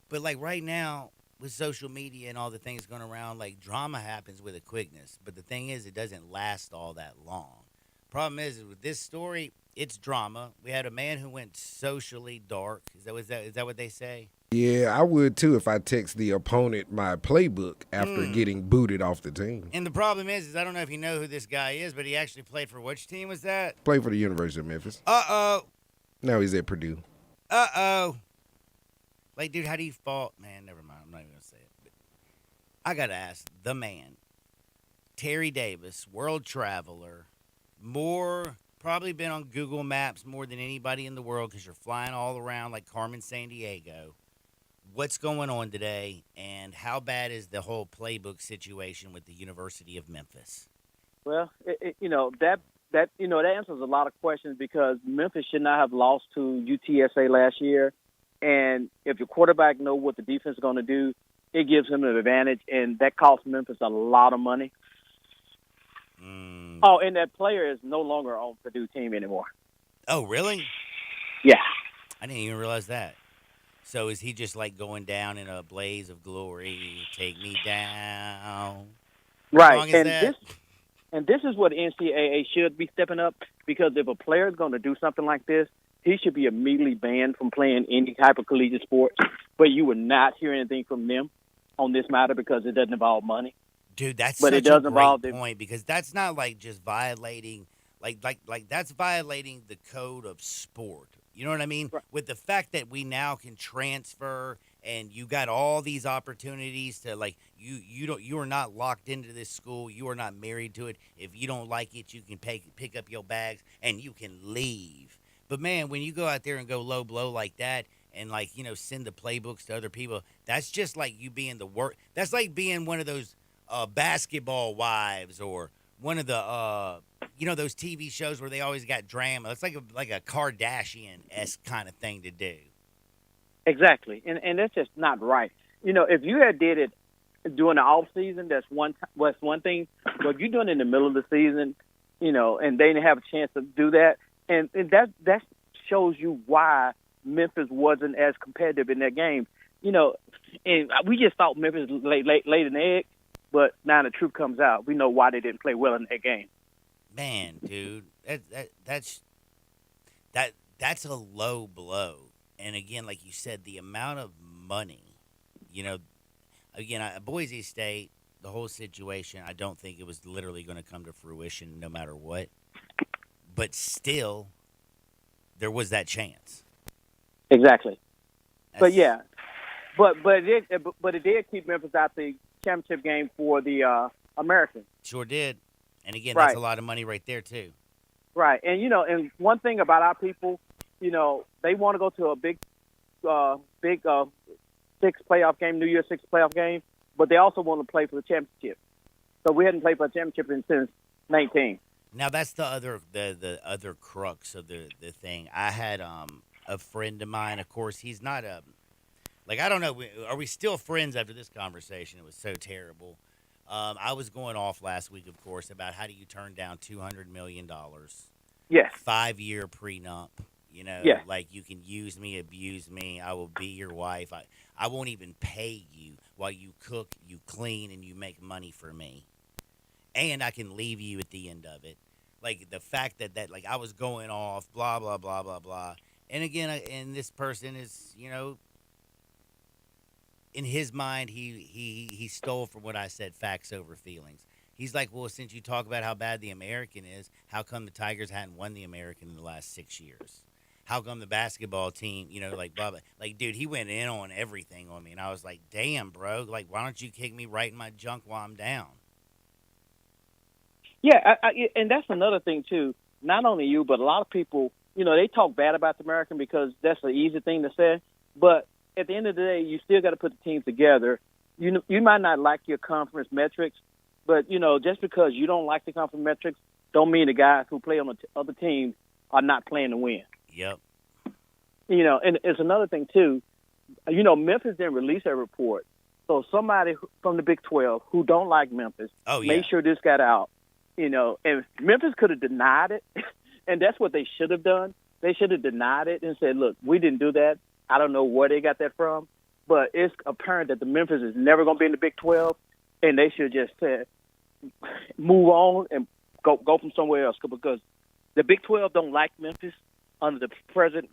Speaker 2: but, right now, with social media and all the things going around, drama happens with a quickness. But the thing is, it doesn't last all that long. Problem is with this story, it's drama. We had a man who went socially dark. Is that what they say?
Speaker 3: Yeah, I would too if I text the opponent my playbook after getting booted off the team.
Speaker 2: And the problem is I don't know if you know who this guy is, but he actually played for which team was that?
Speaker 3: Played for the University of Memphis.
Speaker 2: Uh-oh.
Speaker 3: Now he's at Purdue.
Speaker 2: Uh-oh. Dude, how do you fall? Man, never mind. I'm not even going to say it. But I got to ask the man, Terry Davis, world traveler, probably been on Google Maps more than anybody in the world because you're flying all around like Carmen Sandiego. What's going on today, and how bad is the whole playbook situation with the University of Memphis?
Speaker 13: Well, that answers a lot of questions because Memphis should not have lost to UTSA last year. And if your quarterback knows what the defense is going to do, it gives him an advantage, and that costs Memphis a lot of money. Oh, and that player is no longer on Purdue team anymore.
Speaker 2: Oh, really?
Speaker 13: Yeah.
Speaker 2: I didn't even realize that. So is he just going down in a blaze of glory? Take me down.
Speaker 13: Right. This is what NCAA should be stepping up, because if a player is going to do something like this, he should be immediately banned from playing any type of collegiate sports. But you would not hear anything from them on this matter because it doesn't involve money.
Speaker 2: Dude, that's such a great point, because that's not just violating, that's violating the code of sport. You know what I mean?
Speaker 13: Right.
Speaker 2: With the fact that we now can transfer and you got all these opportunities to you are not locked into this school. You are not married to it. If you don't like it, you can pick up your bags and you can leave. But man, when you go out there and go low blow like that and send the playbooks to other people, that's just like you being the work. That's like being one of those basketball wives or one of the those TV shows where they always got drama. It's like a Kardashian-esque kind of thing to do.
Speaker 13: Exactly, and that's just not right. If you had did it during the off season, that's one thing. But if you're doing it in the middle of the season, and they didn't have a chance to do that, and that shows you why Memphis wasn't as competitive in that game. And we just thought Memphis laid an egg, but now the truth comes out. We know why they didn't play well in that game.
Speaker 2: Man, dude, that's a low blow. And again, like you said, the amount of money, Boise State, the whole situation, I don't think it was literally going to come to fruition no matter what. But still, there was that chance.
Speaker 13: Exactly. But yeah, but it did keep Memphis out the championship game for the Americans.
Speaker 2: Sure did. And again,
Speaker 13: right.
Speaker 2: That's a lot of money right there too.
Speaker 13: Right. And and one thing about our people, they want to go to a big six playoff game, New Year's Six playoff game, but they also want to play for the championship. So we hadn't played for a championship since 19.
Speaker 2: Now that's the other crux of the thing. I had a friend of mine. Of course, he's not I don't know. Are we still friends after this conversation? It was so terrible. I was going off last week, of course, about how do you turn down $200 million?
Speaker 13: Yes.
Speaker 2: 5-year prenup.
Speaker 13: Yes.
Speaker 2: You can use me, abuse me. I will be your wife. I won't even pay you while you cook, you clean, and you make money for me. And I can leave you at the end of it. The fact that I was going off, blah, blah, blah, blah, blah. And again, and this person is, in his mind, he stole from what I said, facts over feelings. He's like, well, since you talk about how bad the American is, how come the Tigers hadn't won the American in the last 6 years? How come the basketball team, like Bubba, like, dude, he went in on everything on me. And I was like, damn, bro, like, why don't you kick me right in my junk while I'm down?
Speaker 13: Yeah, and that's another thing, too. Not only you, but a lot of people, they talk bad about the American because that's the easy thing to say. But at the end of the day, you still got to put the team together. You might not like your conference metrics, but, just because you don't like the conference metrics don't mean the guys who play on the other teams are not playing to win.
Speaker 2: Yep.
Speaker 13: And it's another thing, too. Memphis didn't release a report. So somebody from the Big 12 who don't like Memphis made sure this got out. And Memphis could have denied it, and that's what they should have done. They should have denied it and said, look, we didn't do that. I don't know where they got that from, but it's apparent that the Memphis is never going to be in the Big 12, and they should just move on and go from somewhere else because the Big 12 don't like Memphis under the present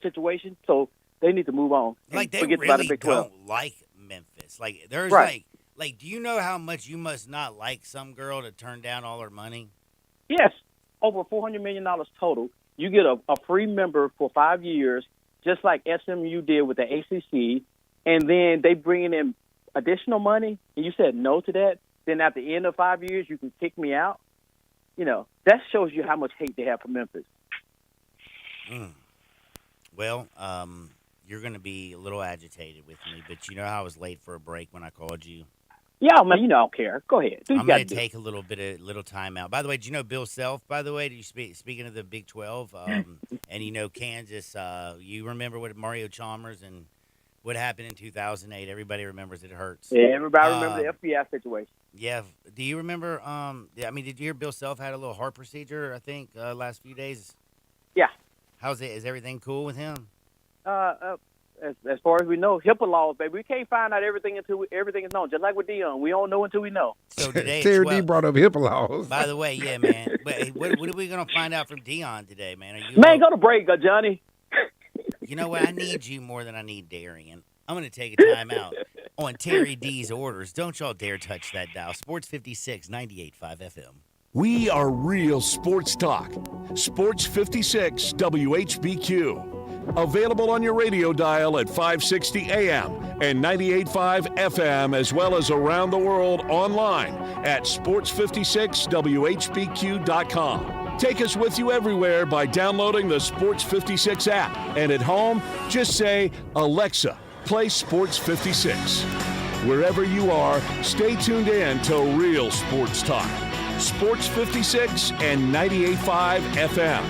Speaker 13: situation, so they need to move on.
Speaker 2: Like, they
Speaker 13: forget
Speaker 2: really
Speaker 13: about the Big 12.
Speaker 2: don't like Memphis. Like, there's
Speaker 13: right.
Speaker 2: Like, do you know how much you must not like some girl to turn down all her money?
Speaker 13: Yes, over $400 million total. You get a free member for 5 years, just like SMU did with the ACC, and then they bring in additional money, and you said no to that. Then at the end of 5 years, you can kick me out. That shows you how much hate they have for Memphis.
Speaker 2: Well, you're going to be a little agitated with me, but you know how I was late for a break when I called you?
Speaker 13: Yeah, man, I don't care. Go ahead.
Speaker 2: I'm going to take a little time out. By the way, do you know Bill Self, by the way? Did you speaking of the Big 12, and Kansas, you remember what Mario Chalmers and what happened in 2008? Everybody remembers it hurts.
Speaker 13: Yeah, everybody remembers the FBI situation.
Speaker 2: Yeah. Do you remember, did you hear Bill Self had a little heart procedure, I think, last few days?
Speaker 13: Yeah.
Speaker 2: How's it? Is everything cool with him?
Speaker 13: As far as we know, HIPAA laws, baby. We can't find out everything until everything is known. Just like with Dion, we don't know until we know.
Speaker 2: So today,
Speaker 3: Terry D brought up HIPAA laws.
Speaker 2: By the way, yeah, man. But what are we gonna find out from Dion today, man?
Speaker 13: Go to break, Johnny.
Speaker 2: You know what? I need you more than I need Darian. I'm gonna take a time out on Terry D's orders. Don't y'all dare touch that dial. Sports 56, 98.5 FM.
Speaker 1: We are real sports talk. Sports 56 WHBQ. Available on your radio dial at 560 AM and 98.5 FM, as well as around the world online at sports56whbq.com. Take us with you everywhere by downloading the Sports 56 app. And at home, just say, Alexa, play Sports 56. Wherever you are, stay tuned in to real sports talk. Sports 56 and 98.5 FM.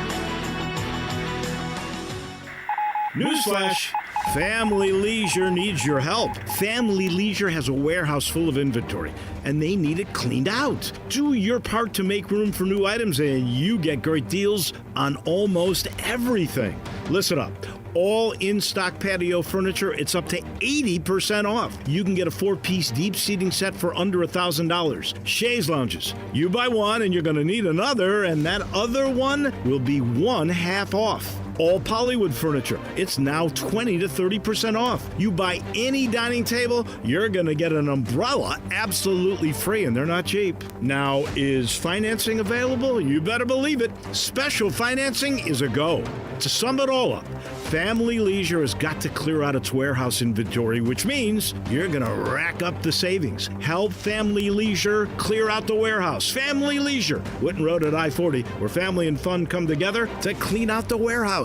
Speaker 14: Newsflash! Family Leisure needs your help. Family Leisure has a warehouse full of inventory, and they need it cleaned out. Do your part to make room for new items, and you get great deals on almost everything. Listen up. All in-stock patio furniture, it's up to 80% off. You can get a 4-piece deep seating set for under $1,000. Chaise lounges. You buy one and you're going to need another, and that other one will be one half off. All Pollywood furniture, it's now 20 to 30% off. You buy any dining table, you're going to get an umbrella absolutely free, and they're not cheap. Now, is financing available? You better believe it. Special financing is a go. To sum it all up, Family Leisure has got to clear out its warehouse inventory, which means you're going to rack up the savings. Help Family Leisure clear out the warehouse. Family Leisure, Whitten Road at I-40, where family and fun come together to clean out the warehouse.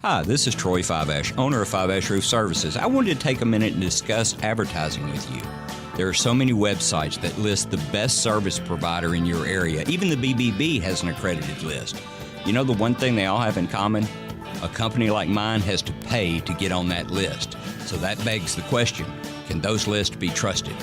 Speaker 15: Hi, this is Troy Five-Ash, owner of Five-Ash Roof Services. I wanted to take a minute and discuss advertising with you. There are so many websites that list the best service provider in your area. Even the BBB has an accredited list. You know the one thing they all have in common? A company like mine has to pay to get on that list. So that begs the question, can those lists be trusted?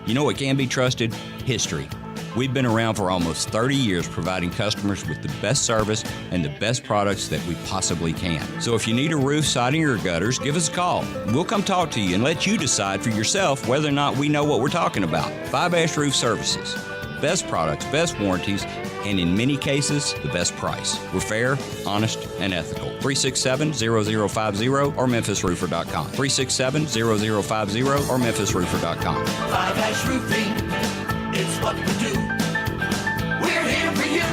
Speaker 15: You know what can be trusted? History. We've been around for almost 30 years providing customers with the best service and the best products that we possibly can. So if you need a roof, siding, or gutters, give us a call. We'll come talk to you and let you decide for yourself whether or not we know what we're talking about. Five-Ash Roof Services. best products, best warranties, and in many cases, the best price. We're fair, honest, and ethical. 367-0050 or memphisroofer.com. 367-0050 or memphisroofer.com.
Speaker 5: 5 Roofing, it's what we do. We're here for you.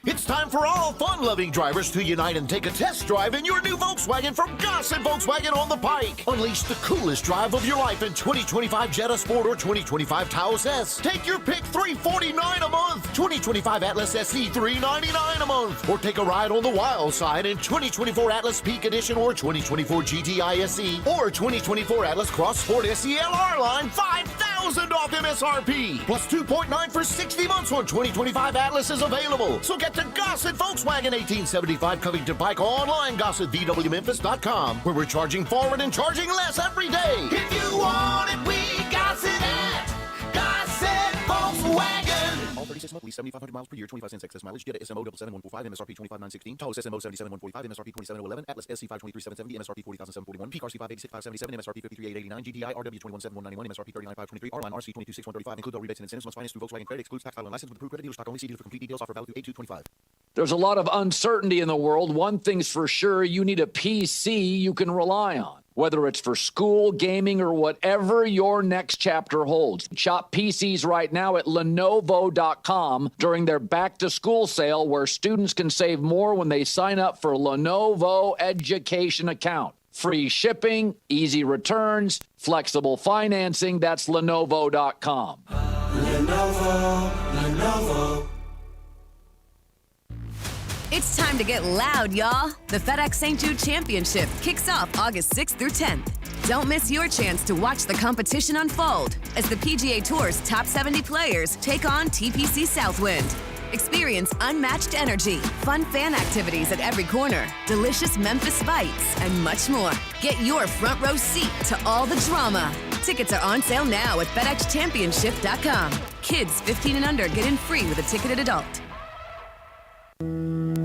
Speaker 8: It's time for all fun-loving drivers to unite and take a test drive in your new Volkswagen from Gossett Volkswagen on the Pike. Unleash the coolest drive of your life in 2025 Jetta Sport or 2025 Taos S. Take your pick, $349 a month. 2025 Atlas SE, $399 a month. Or take a ride on the wild side in 2024 Atlas Peak Edition or 2024 GTI SE or 2024 Atlas Cross Sport SE LR line, $5,000 off MSRP. Plus 2.9 for 60 months on 2025 Atlas is available. So get to Gossett Volkswagen 1875 Covington Pike online, GossettVWMemphis.com, where we're charging forward and charging less every day.
Speaker 5: If you want it, we got it at Gossett Volkswagen.
Speaker 7: All 36 monthly, 7,500 miles per year, 25 cents excess mileage. Jetta SMO 77145, MSRP 25,916. Taos SMO 77145, MSRP 27,011. Atlas SC 523,770, MSRP 40,741. PCAR C586,577, MSRP 53,889. GTI RW 21,791, MSRP 39,523. R-Line RC 22,635. Includes all rebates and incentives. Must finance through Volkswagen Credit. Excludes tax, title, and license with approved credit dealer stock only. See dealer for complete details. Offer valid through 8/2/25.
Speaker 16: There's a lot of uncertainty in the world. One thing's for sure, you need a PC you can rely on. Whether it's for school, gaming, or whatever your next chapter holds. Shop PCs right now at Lenovo.com during their back-to-school sale where students can save more when they sign up for Lenovo Education account. Free shipping, easy returns, flexible financing. That's Lenovo.com.
Speaker 5: Lenovo.
Speaker 17: It's time to get loud, y'all. The FedEx St. Jude Championship kicks off August 6th through 10th. Don't miss your chance to watch the competition unfold as the PGA Tour's top 70 players take on TPC Southwind. Experience unmatched energy, fun fan activities at every corner, delicious Memphis bites, and much more. Get your front row seat to all the drama. Tickets are on sale now at FedExChampionship.com. Kids 15 and under get in free with a ticketed adult.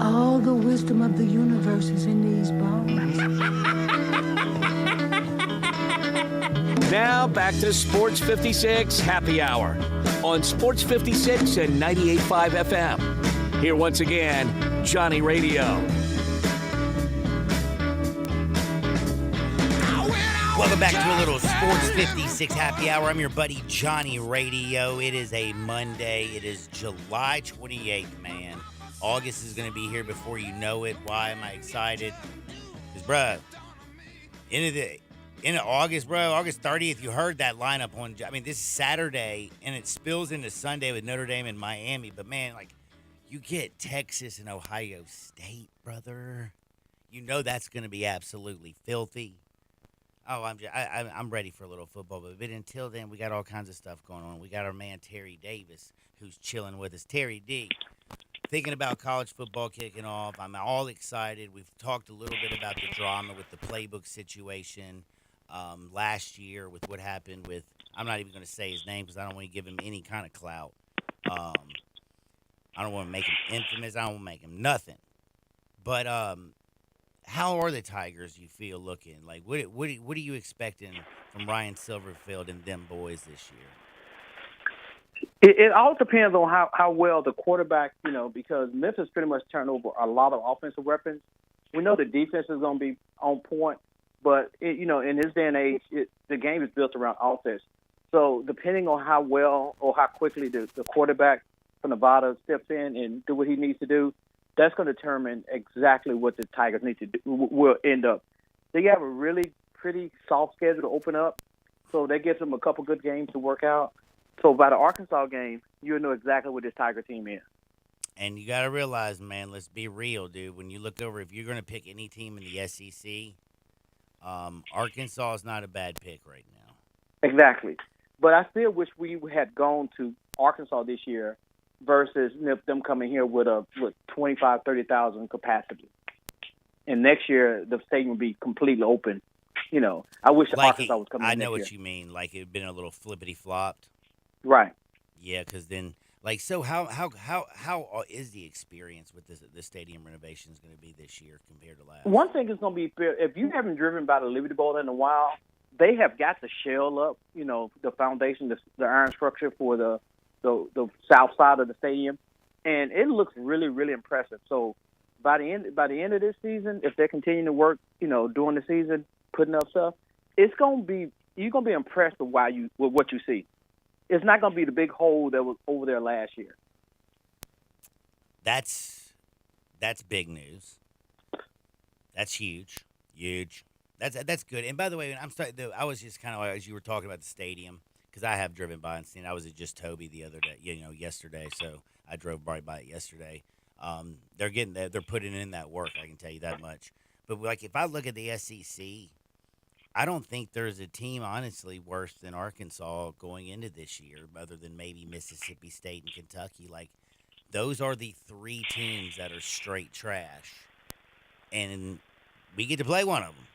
Speaker 18: All the wisdom of the universe is in these bones.
Speaker 1: Now back to Sports 56 Happy Hour on Sports 56 and 98.5 FM. Here once again, Johnny Radio.
Speaker 2: Welcome back to a little Sports 56 Happy Hour. I'm your buddy Johnny Radio. It is a Monday. It is July 28th, man. August is going to be here before you know it. Why am I excited? Because, bruh, end of August, bro, August 30th, you heard that lineup on, this is Saturday, and it spills into Sunday with Notre Dame and Miami. But, man, you get Texas and Ohio State, brother. You know that's going to be absolutely filthy. Oh, I'm ready for a little football. But until then, we got all kinds of stuff going on. We got our man Terry Davis, who's chilling with us. Terry D., thinking about college football kicking off. I'm all excited. We've talked a little bit about the drama with the playbook situation last year with what happened with, I'm not even going to say his name because I don't want to give him any kind of clout. I don't want to make him infamous. I don't want to make him nothing. But how are the Tigers, you feel, looking? What are you expecting from Ryan Silverfield and them boys this year?
Speaker 13: It all depends on how well the quarterback, because Memphis pretty much turned over a lot of offensive weapons. We know the defense is going to be on point, but, in this day and age, the game is built around offense. So depending on how well or how quickly the quarterback from Nevada steps in and do what he needs to do, that's going to determine exactly what the Tigers need to do, will end up. They have a really pretty soft schedule to open up, so that gives them a couple good games to work out. So by the Arkansas game, you'll know exactly what this Tiger team is.
Speaker 2: And you got to realize, man, let's be real, dude. When you look over, if you're going to pick any team in the SEC, Arkansas is not a bad pick right now.
Speaker 13: Exactly. But I still wish we had gone to Arkansas this year versus them coming here with 25,000, 30,000 capacity. And next year, the stadium would be completely open. I wish Arkansas was coming in
Speaker 2: I know
Speaker 13: next
Speaker 2: what
Speaker 13: year.
Speaker 2: you mean. It had been a little flippity-flopped.
Speaker 13: Right.
Speaker 2: Yeah, because then, so how is the experience with the stadium renovations going to be this year compared to last?
Speaker 13: One thing is going to be, if you haven't driven by the Liberty Bowl in a while, they have got the shell up, the foundation, the iron structure for the the south side of the stadium, and it looks really, really impressive. So by the end of this season, if they're continuing to work, during the season, putting up stuff, you're gonna be impressed with what you see. It's not gonna be the big hole that was over there last year.
Speaker 2: That's big news. That's huge. That's good. And by the way, I was just kind of as you were talking about the stadium, because I have driven by and seen. I was at just Toby the other day, yesterday. So I drove right by it yesterday. They're putting in that work. I can tell you that much. But like, if I look at the SEC, I don't think there's a team, honestly, worse than Arkansas going into this year, other than maybe Mississippi State and Kentucky. Like, those are the three teams that are straight trash, and we get to play one of them.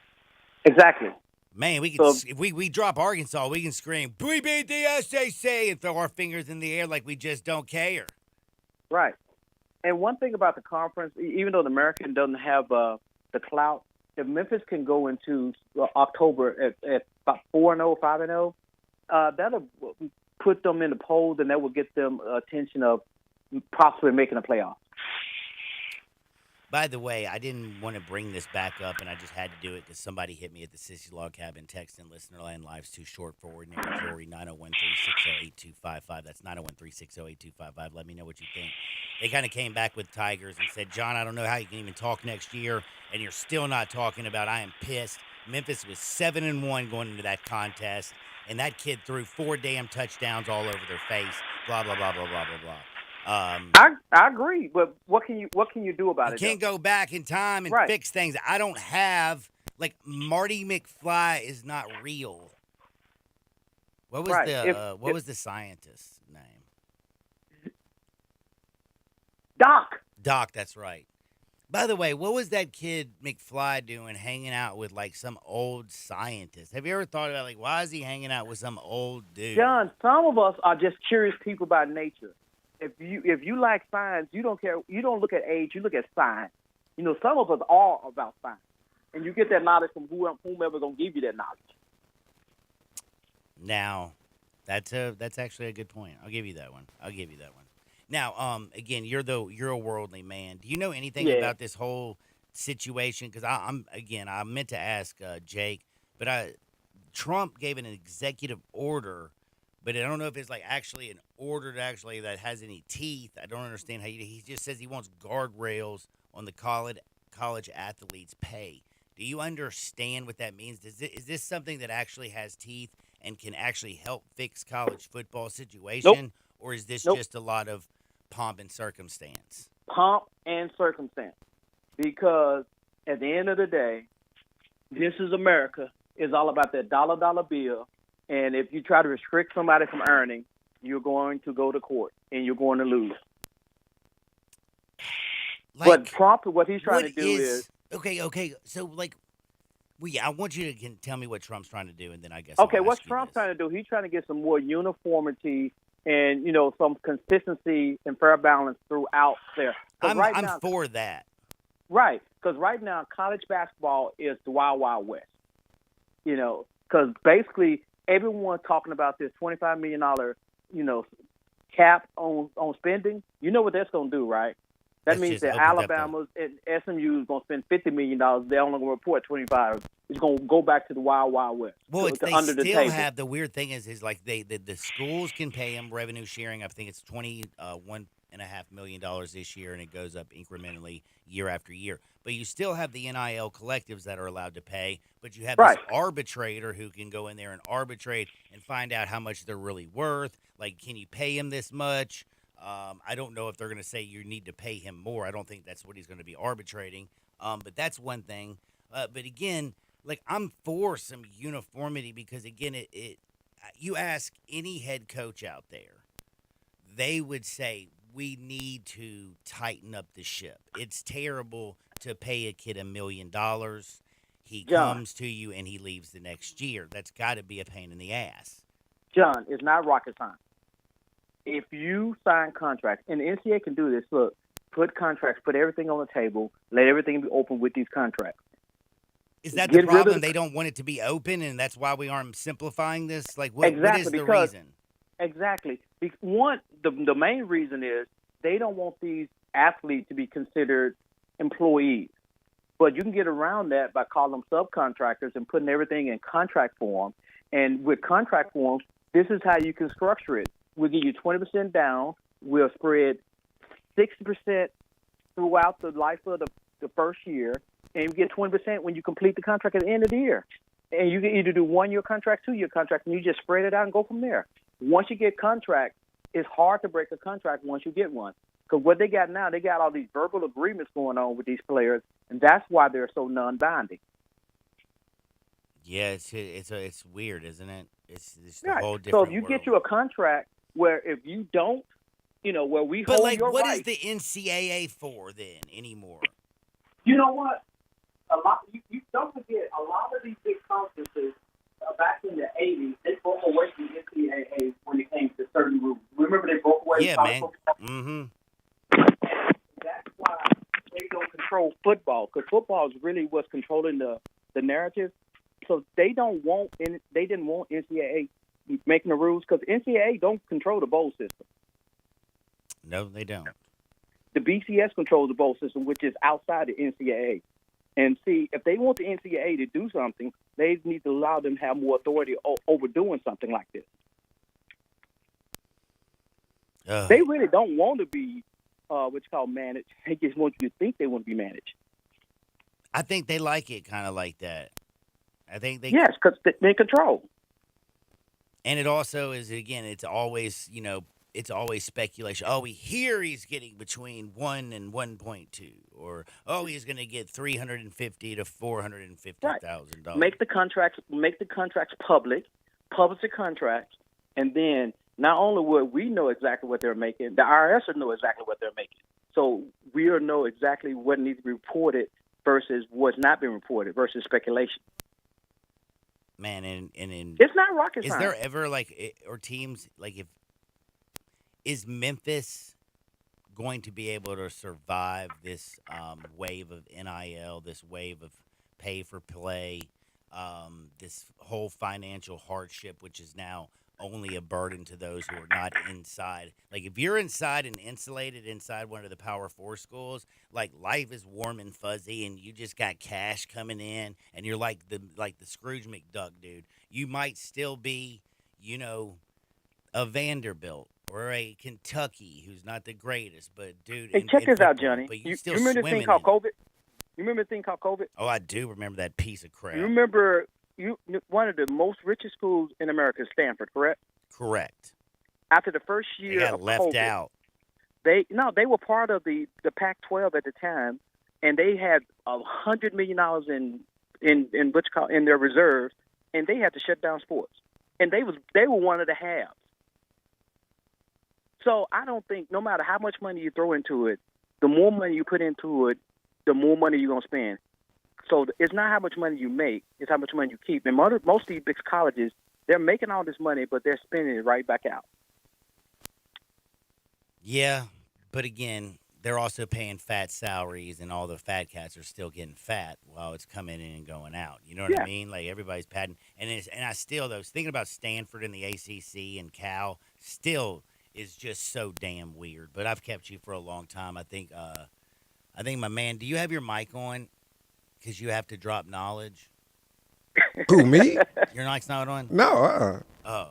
Speaker 13: Exactly.
Speaker 2: Man, if we drop Arkansas, we can scream, "We beat the SEC," and throw our fingers in the air like we just don't care.
Speaker 13: Right. And one thing about the conference, even though the American doesn't have the clout, if Memphis can go into October at about 4-0, 5-0, that'll put them in the polls, and that will get them attention of possibly making a playoff.
Speaker 2: By the way, I didn't want to bring this back up, and I just had to do it because somebody hit me at the Sissy Log Cabin text and listener line. Life's too short for ordinary Jory. 901-360-8255. That's 901-360-8255. Let me know what you think. They kind of came back with Tigers and said, John, I don't know how you can even talk next year, and you're still not talking about I am pissed. Memphis was 7-1 going into that contest, and that kid threw 4 damn touchdowns all over their face. Blah, blah, blah, blah, blah, blah, blah.
Speaker 13: I agree, but what can you do about it?
Speaker 2: You can't go back in time and fix things. I don't have Marty McFly is not real. What was was the scientist's name? Doc, that's right. By the way, what was that kid McFly doing hanging out with some old scientist? Have you ever thought about why is he hanging out with some old dude?
Speaker 13: John, some of us are just curious people by nature. If you like science, you don't care. You don't look at age. You look at science. Some of us are about science, and you get that knowledge from whomever gonna give you that knowledge.
Speaker 2: Now, that's actually a good point. I'll give you that one. Now, again, you're a worldly man. Do you know anything about this whole situation? Because I meant to ask Jake, but Trump gave an executive order. But I don't know if it's actually an order that has any teeth. I don't understand how he just says he wants guardrails on the college athletes' pay. Do you understand what that means? Is this something that actually has teeth and can actually help fix college football situation?
Speaker 13: Nope.
Speaker 2: Or is this just a lot of pomp and circumstance?
Speaker 13: Pomp and circumstance. Because at the end of the day, this is America. It's all about that dollar bill. And if you try to restrict somebody from earning, you're going to go to court and you're going to lose. But Trump, what he's trying to do is
Speaker 2: okay. So, I want you to tell me what Trump's trying to do, and then I guess.
Speaker 13: Okay, what Trump's trying to do? He's trying to get some more uniformity and some consistency and fair balance throughout there.
Speaker 2: I'm for that.
Speaker 13: Right, because right now college basketball is the Wild Wild West. Because basically everyone's talking about this $25 million, cap on spending. You know what that's going to do, right? That means that Alabama and SMU is going to spend $50 million. They're only going to report 25. It's going to go back to the Wild Wild West.
Speaker 2: Well, they still have the weird thing is the schools can pay them revenue sharing. I think it's $21.5 million this year, and it goes up incrementally year after year. But you still have the NIL collectives that are allowed to pay, but you have this arbitrator who can go in there and arbitrate and find out how much they're really worth. Can you pay him this much? I don't know if they're going to say you need to pay him more. I don't think that's what he's going to be arbitrating. But that's one thing. But again, I'm for some uniformity because, again, you ask any head coach out there, they would say, we need to tighten up the ship. It's terrible to pay a kid $1 million. He comes to you and he leaves the next year. That's got to be a pain in the ass.
Speaker 13: John, it's not rocket science. If you sign contracts, and the NCAA can do this, look, put contracts, put everything on the table, let everything be open with these contracts.
Speaker 2: Is that the problem? They don't want it to be open, and that's why we aren't simplifying this? What is the reason?
Speaker 13: Exactly. One, the main reason is they don't want these athletes to be considered employees. But you can get around that by calling them subcontractors and putting everything in contract form. And with contract forms, this is how you can structure it. We'll give you 20% down. We'll spread 60% throughout the life of the first year, and you get 20% when you complete the contract at the end of the year. And you can either do 1-year contract, 2-year contract, and you just spread it out and go from there. Once you get contract, it's hard to break a contract once you get one. Because what they got now, they got all these verbal agreements going on with these players, and that's why they're so non-binding.
Speaker 2: Yeah, it's weird, isn't it? It's a
Speaker 13: Right.
Speaker 2: whole different
Speaker 13: So if you
Speaker 2: world.
Speaker 13: get you a contract where if you don't, where we
Speaker 2: But
Speaker 13: hold
Speaker 2: like,
Speaker 13: your
Speaker 2: what
Speaker 13: rights.
Speaker 2: is the NCAA for then anymore?
Speaker 13: You know what? A lot. You don't forget, a lot of these big conferences back in the '80s, they broke away from the NCAA when it came to certain rules. Remember, they broke away.
Speaker 2: Yeah,
Speaker 13: from
Speaker 2: man.
Speaker 13: football?
Speaker 2: Mm-hmm.
Speaker 13: That's why they don't control football, because football is really what's controlling the narrative. So they didn't want NCAA making the rules, because NCAA don't control the bowl system.
Speaker 2: No, they don't.
Speaker 13: The BCS controls the bowl system, which is outside the NCAA. And see, if they want the NCAA to do something, they need to allow them to have more authority over doing something like this. They really don't want to be what's called managed. They just want you to think they want to be managed.
Speaker 2: I think they like it kind of like that. I think they
Speaker 13: Yes, because they control.
Speaker 2: And it also is, again, it's always speculation. Oh, we hear he's getting between 1 and 1.2, or he's going to get $350,000 to $450,000.
Speaker 13: Make the contracts public, publish the contracts, and then not only will we know exactly what they're making, the IRS will know exactly what they're making. So we'll know exactly what needs to be reported versus what's not being reported versus speculation.
Speaker 2: Man, and
Speaker 13: it's not rocket science.
Speaker 2: Is there ever or teams is Memphis going to be able to survive this wave of NIL, this wave of pay for play, this whole financial hardship, which is now only a burden to those who are not inside? Like, if you're inside and insulated inside one of the Power 4 schools, like, life is warm and fuzzy, and you just got cash coming in, and you're like the Scrooge McDuck dude. You might still be, a Vanderbilt or a Kentucky, who's not the greatest, but dude.
Speaker 13: Hey, check this out, Johnny.
Speaker 2: But
Speaker 13: you
Speaker 2: still
Speaker 13: remember the thing called COVID? You remember the thing called COVID?
Speaker 2: Oh, I do remember that piece of crap.
Speaker 13: You remember one of the most richest schools in America is Stanford, correct?
Speaker 2: Correct.
Speaker 13: After the first year
Speaker 2: they got
Speaker 13: of
Speaker 2: left
Speaker 13: COVID,
Speaker 2: out.
Speaker 13: They were part of the Pac-12 at the time, and they had $100 million in their reserves, and they had to shut down sports. And they were one of the halves. So I don't think, no matter how much money you throw into it, the more money you put into it, the more money you're going to spend. So it's not how much money you make, it's how much money you keep. And most of these big colleges, they're making all this money, but they're spending it right back out.
Speaker 2: Yeah, but again, they're also paying fat salaries, and all the fat cats are still getting fat while it's coming in and going out. You know what I mean? Like, everybody's padding. And I still, though, thinking about Stanford and the ACC and Cal, still is just so damn weird. But I've kept you for a long time. I think my man, do you have your mic on? Because you have to drop knowledge.
Speaker 3: Who, me?
Speaker 2: Your mic's not on?
Speaker 3: No,
Speaker 2: Oh.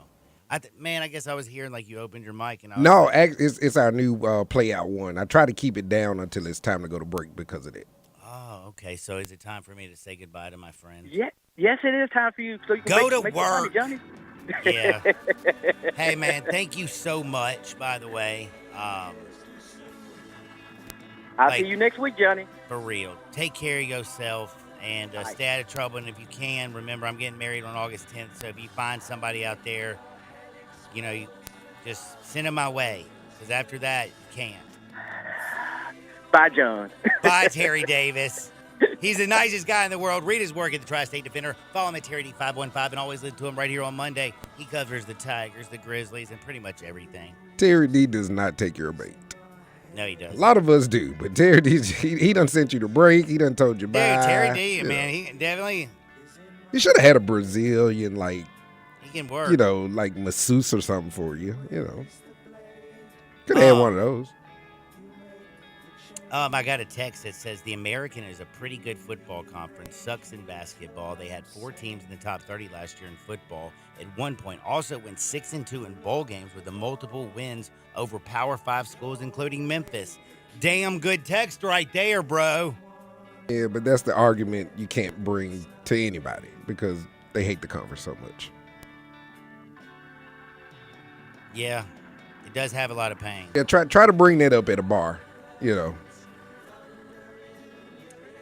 Speaker 2: Man, I guess I was hearing like you opened your mic. And
Speaker 3: No, it's our new play out one. I try to keep it down until it's time to go to break because of that.
Speaker 2: Oh, okay. So is it time for me to say goodbye to my friend?
Speaker 13: Yeah. Yes, it is time for you. So you can
Speaker 2: Go to
Speaker 13: make
Speaker 2: work.
Speaker 13: Your money, Johnny.
Speaker 2: Yeah. Hey, man, thank you so much, by the way.
Speaker 13: I'll see you next week, Johnny.
Speaker 2: For real. Take care of yourself and stay out of trouble. And if you can, remember, I'm getting married on August 10th. So if you find somebody out there, you just send them my way. Because after that, you can't.
Speaker 13: Bye, John.
Speaker 2: Bye, Terry Davis. He's the nicest guy in the world. Read his work at the Tri-State Defender. Follow him at TerryD515 and always listen to him right here on Monday. He covers the Tigers, the Grizzlies, and pretty much everything.
Speaker 3: Terry D does not take your bait.
Speaker 2: No, he doesn't.
Speaker 3: A lot of us do, but Terry D, he done sent you the break. He done told you bye.
Speaker 2: Terry D, man, he definitely.
Speaker 3: He should have had a Brazilian,
Speaker 2: can work.
Speaker 3: You know, like masseuse or something for you. You know, could have had one of those.
Speaker 2: I got a text that says the American is a pretty good football conference. Sucks in basketball. They had 4 teams in the top 30 last year in football. At one point, also went 6-2 in bowl games with the multiple wins over Power 5 schools, including Memphis. Damn good text right there, bro.
Speaker 3: Yeah, but that's the argument you can't bring to anybody because they hate the conference so much.
Speaker 2: Yeah, it does have a lot of pain.
Speaker 3: Yeah, try to bring that up at a bar, you know.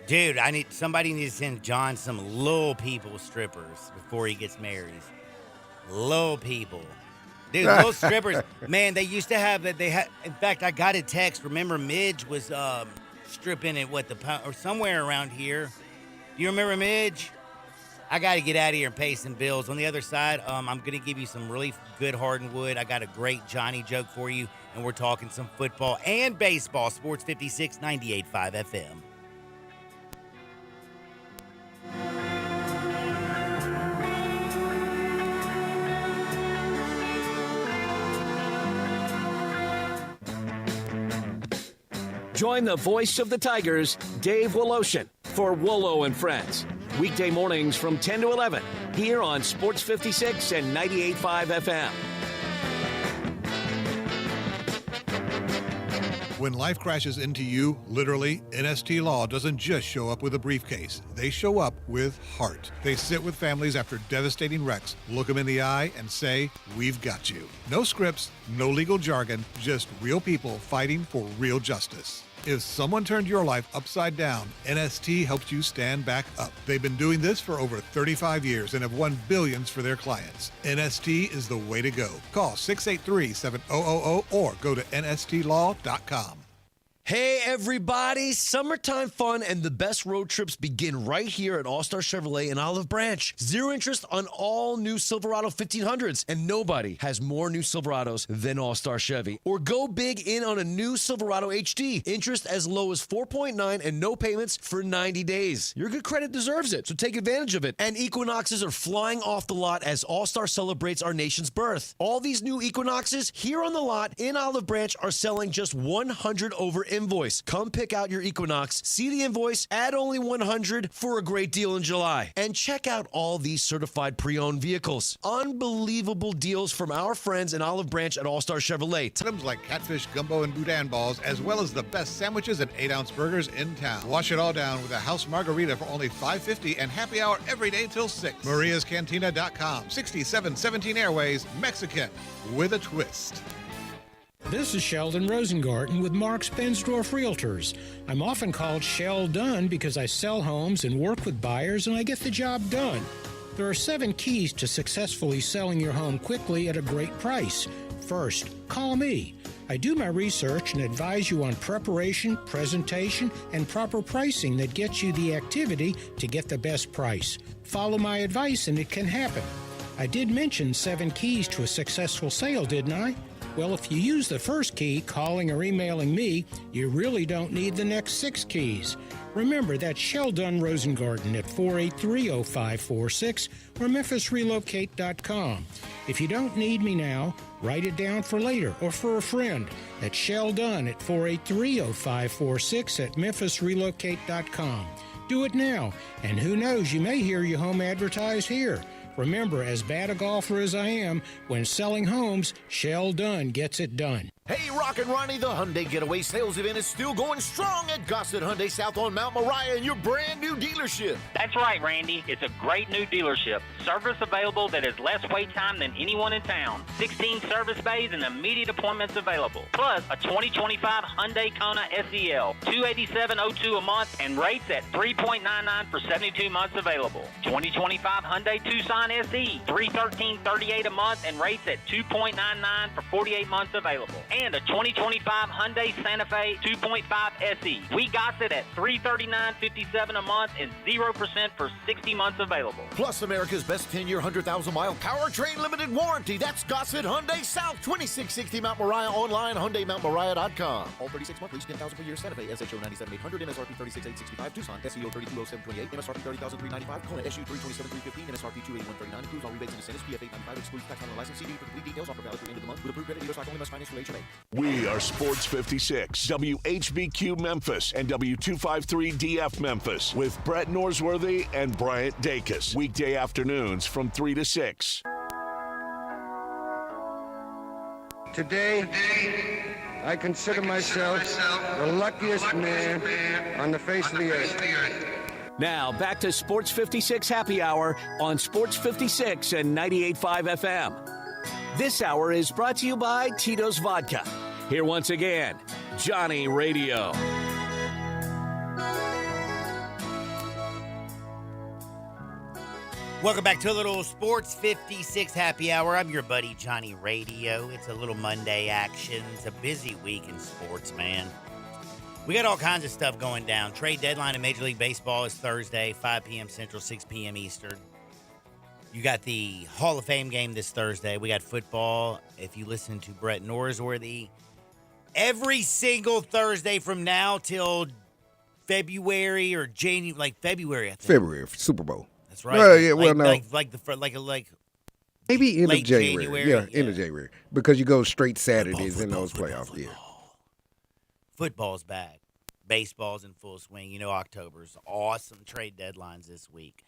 Speaker 2: Dude, somebody needs to send John some Lil People strippers before he gets married. Lil People. Dude, Lil strippers, man, they used to have that. In fact, I got a text. Remember Midge was stripping at or somewhere around here. Do you remember Midge? I got to get out of here and pay some bills. On the other side, I'm going to give you some really good hardwood. I got a great Johnny joke for you, and we're talking some football and baseball. Sports 56, 98.5 FM.
Speaker 1: Join the voice of the Tigers, Dave Woloshin, for Wolo and Friends. Weekday mornings from 10 to 11 here on Sports 56 and 98.5 FM.
Speaker 19: When life crashes into you, literally, NST Law doesn't just show up with a briefcase. They show up with heart. They sit with families after devastating wrecks, look them in the eye, and say, "We've got you." No scripts, no legal jargon, just real people fighting for real justice. If someone turned your life upside down, NST helps you stand back up. They've been doing this for over 35 years and have won billions for their clients. NST is the way to go. Call 683-7000 or go to nstlaw.com.
Speaker 20: Hey everybody, summertime fun and the best road trips begin right here at All-Star Chevrolet in Olive Branch. 0 interest on all new Silverado 1500s, and nobody has more new Silverados than All-Star Chevy. Or go big in on a new Silverado HD. Interest as low as 4.9 and no payments for 90 days. Your good credit deserves it, so take advantage of it. And Equinoxes are flying off the lot as All-Star celebrates our nation's birth. All these new Equinoxes here on the lot in Olive Branch are selling just 100 over invoice. Come pick out your Equinox, see the invoice, add only 100 for a great deal in July. And check out all these certified pre-owned vehicles. Unbelievable deals from our friends in Olive Branch at All-Star Chevrolet.
Speaker 19: Items like catfish, gumbo, and boudin balls, as well as the best sandwiches and 8-ounce burgers in town. Wash it all down with a house margarita for only $5.50 and happy hour every day till 6. MariaScantina.com, 6717 Airways, Mexican with a twist.
Speaker 21: This is Sheldon Rosengarten with Mark Spensdorf Realtors. I'm often called Shell Done because I sell homes and work with buyers and I get the job done. There are 7 keys to successfully selling your home quickly at a great price. First, call me. I do my research and advise you on preparation, presentation, and proper pricing that gets you the activity to get the best price. Follow my advice and it can happen. I did mention 7 keys to a successful sale, didn't I? Well, if you use the first key, calling or emailing me, you really don't need the next 6 keys. Remember, that's Sheldon Rosengarten at 483-0546 or MemphisRelocate.com. If you don't need me now, write it down for later or for a friend. That's Sheldon at 483-0546 at MemphisRelocate.com. Do it now, and who knows, you may hear your home advertised here. Remember, as bad a golfer as I am, when selling homes, Shell Done gets it done.
Speaker 8: Hey, Rockin' Ronnie, the Hyundai Getaway sales event is still going strong at Gossett Hyundai South on Mount Moriah in your brand new dealership.
Speaker 22: That's right, Randy. It's a great new dealership. Service available that is less wait time than anyone in town. 16 service bays and immediate appointments available. Plus, a 2025 Hyundai Kona SEL, $287.02 a month, and rates at 3.99 for 72 months available. 2025 Hyundai Tucson SE, $313.38 a month, and rates at 2.99 for 48 months available. and a 2025 Hyundai Santa Fe 2.5 SE. We got it at $339.57 a month and 0% for 60 months available.
Speaker 8: Plus America's best 10-year, 100,000-mile powertrain limited warranty. That's Gossett Hyundai South, 2660 Mount Moriah. Online, HyundaiMountMoriah.com. All 36 monthly, $10,000 per year. Santa Fe, SHO 97,800, MSRP 36,865. Tucson, SEO 320728, MSRP 30,395. Kona, SU 327,315, MSRP 281,39. Includes all rebates and incentives. PF 895 excludes tax on the license. CD for complete details. Offer valid through the end of the month. With approved credit, dealer stock only. Must finance through HMA.
Speaker 1: We are Sports 56, WHBQ Memphis, and W253DF Memphis, with Brett Norsworthy and Bryant Dacus. Weekday afternoons from 3 to 6.
Speaker 4: Today, I consider myself the luckiest man on the face of the earth.
Speaker 1: Now, back to Sports 56 Happy Hour on Sports 56 and 98.5 FM. This hour is brought to you by Tito's Vodka. Here once again, Johnny Radio.
Speaker 2: Welcome back to a little Sports 56 Happy Hour. I'm your buddy Johnny Radio. It's a little Monday action. It's a busy week in sports, man. We got all kinds of stuff going down. Trade deadline in Major League Baseball is Thursday, 5 p.m. Central, 6 p.m. Eastern. You got the Hall of Fame game this Thursday. We got football. If you listen to Brett Norsworthy, every single Thursday from now till February or January, like February, I think.
Speaker 3: February, Super Bowl.
Speaker 2: That's right.
Speaker 3: Yeah, well, no.
Speaker 2: Late
Speaker 3: Maybe end of January.
Speaker 2: January.
Speaker 3: Yeah, end of January. Because you go straight Saturdays in those playoffs. Yeah.
Speaker 2: Football's back. Baseball's in full swing. You know, October's awesome trade deadlines this week.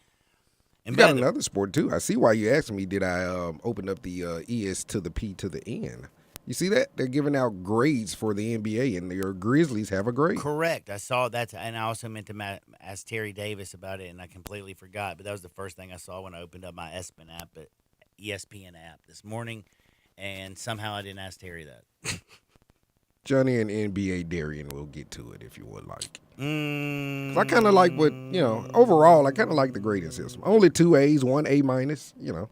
Speaker 2: And
Speaker 3: you got another sport, too. I see why you asked me, did I open up the ES to the P to the N? You see that? They're giving out grades for the NBA, and your Grizzlies have a grade.
Speaker 2: Correct. I saw that, and I also meant to ask Terry Davis about it, and I completely forgot. But that was the first thing I saw when I opened up my ESPN app this morning, and somehow I didn't ask Terry that.
Speaker 3: Johnny and NBA Darian will get to it if you would like. I kind of like what, overall, I kind of like the grading system. Only 2 A's, 1 A minus,
Speaker 2: You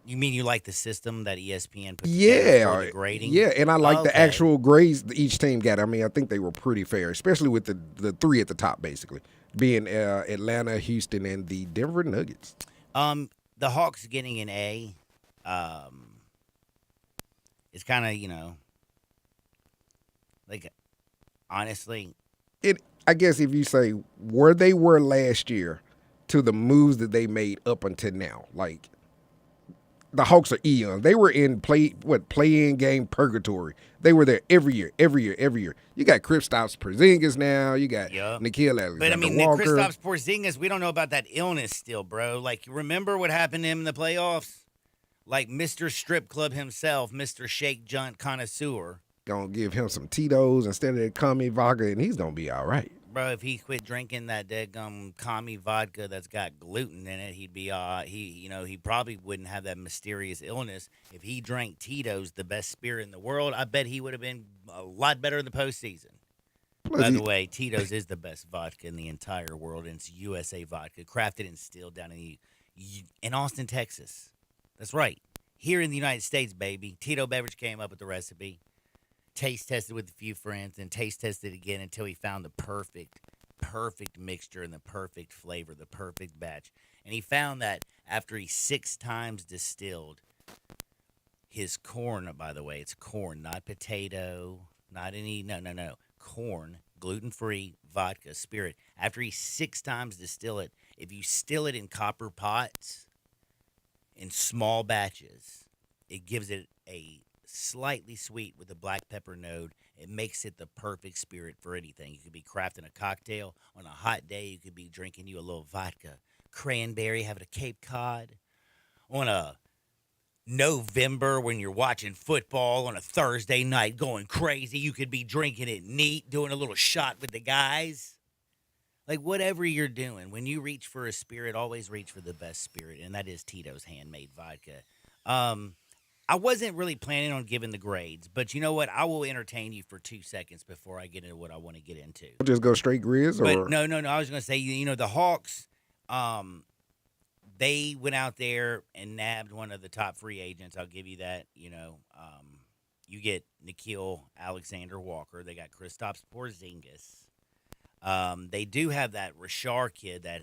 Speaker 2: mean you like the system that ESPN put together for the grading?
Speaker 3: Yeah, and I like the actual grades that each team got. I mean, I think they were pretty fair, especially with the three at the top, basically, being Atlanta, Houston, and the Denver Nuggets.
Speaker 2: The Hawks getting an A is kind of, like, honestly.
Speaker 3: I guess if you say where they were last year to the moves that they made up until now, like, the Hawks are eons. They were in play-in game purgatory. They were there every year. You got Kristaps Porzingis now. You got Nickeil Alexander-Walker.
Speaker 2: But, I mean, Kristaps Porzingis, we don't know about that illness still, bro. Like, remember what happened to him in the playoffs? Like, Mr. Strip Club himself, Mr. Shake Junt Connoisseur.
Speaker 3: Gonna give him some Tito's instead of the Kami vodka, and he's gonna be all right.
Speaker 2: Bro, if he quit drinking that daggum Kami vodka that's got gluten in it, he'd be he probably wouldn't have that mysterious illness. If he drank Tito's, the best spirit in the world, I bet he would have been a lot better in the postseason. By the way, Tito's is the best vodka in the entire world, and it's USA vodka, crafted and distilled down in Austin, Texas. That's right. Here in the United States, baby. Tito Beverage came up with the recipe. Taste tested with a few friends, and taste tested again until he found the perfect mixture and the perfect flavor, the perfect batch. And he found that after he 6 times distilled his corn, by the way, it's corn, not potato, not any, no, corn, gluten-free vodka, spirit. After he 6 times distill it, if you still it in copper pots in small batches, it gives it a slightly sweet with a black pepper note. It makes it the perfect spirit for anything. You could be crafting a cocktail on a hot day. You could be drinking you a little vodka, cranberry, having a Cape Cod. On a November when you're watching football on a Thursday night going crazy, you could be drinking it neat, doing a little shot with the guys. Like, whatever you're doing, when you reach for a spirit, always reach for the best spirit, and that is Tito's handmade vodka. I wasn't really planning on giving the grades, but you know what? I will entertain you for 2 seconds before I get into what I want to get into.
Speaker 3: Just go straight Grizz?
Speaker 2: But no. I was going to say, the Hawks, they went out there and nabbed one of the top free agents. I'll give you that. You get Nikhil Alexander Walker. They got Kristaps Porzingis. They do have that Rashard kid that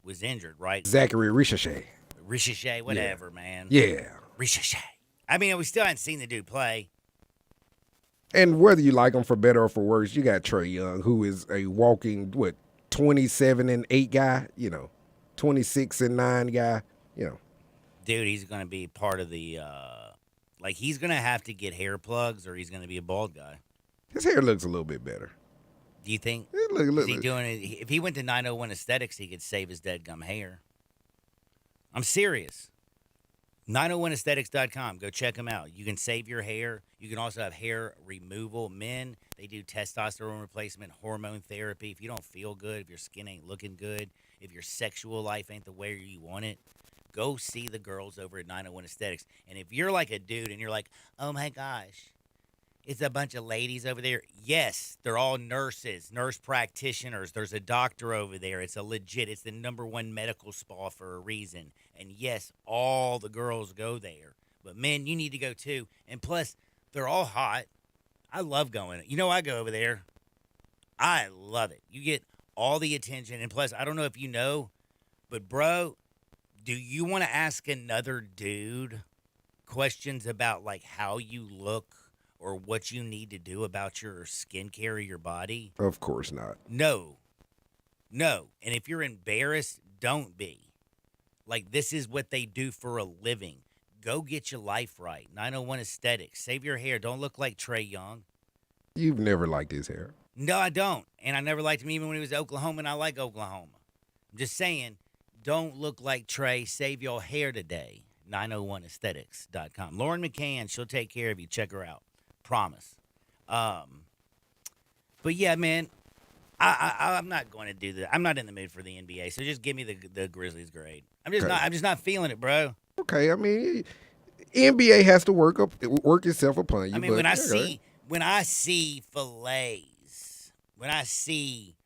Speaker 2: was injured, right?
Speaker 3: Zachary Ricochet.
Speaker 2: Ricochet, whatever, man.
Speaker 3: Yeah.
Speaker 2: Ricochet. I mean, we still haven't seen the dude play.
Speaker 3: And whether you like him for better or for worse, you got Trae Young, who is a walking, 27-8 guy, 26-9 guy,
Speaker 2: Dude, he's going to be part of the, he's going to have to get hair plugs or he's going to be a bald guy.
Speaker 3: His hair looks a little bit better.
Speaker 2: Do you think?
Speaker 3: Look.
Speaker 2: Is he doing it? If he went to 901 Aesthetics, he could save his dead gum hair. I'm serious. 901aesthetics.com. Go check them out. You can save your hair. You can also have hair removal. Men, they do testosterone replacement, hormone therapy. If you don't feel good, if your skin ain't looking good, if your sexual life ain't the way you want it, go see the girls over at 901 Aesthetics. And if you're like a dude and you're like, oh my gosh, it's a bunch of ladies over there. Yes, they're all nurses, nurse practitioners. There's a doctor over there. It's it's the #1 medical spa for a reason. And yes, all the girls go there. But men, you need to go too. And plus, they're all hot. I love going. I go over there. I love it. You get all the attention. And plus, I don't know if you know, but bro, do you want to ask another dude questions about like how you look or what you need to do about your skincare or your body?
Speaker 3: Of course not.
Speaker 2: No. And if you're embarrassed, don't be. Like, this is what they do for a living. Go get your life right. 901 Aesthetics. Save your hair. Don't look like Trae Young.
Speaker 3: You've never liked his hair.
Speaker 2: No, I don't. And I never liked him even when he was Oklahoma, and I like Oklahoma. I'm just saying, don't look like Trae. Save your hair today. 901aesthetics.com. Lauren McCann, she'll take care of you. Check her out. Promise. But yeah, man, I'm not going to do that. I'm not in the mood for the NBA, so just give me the Grizzlies grade. I'm just not feeling it, bro.
Speaker 3: Okay, I mean, NBA has to work itself upon you.
Speaker 2: I mean, when I see fillets, when I see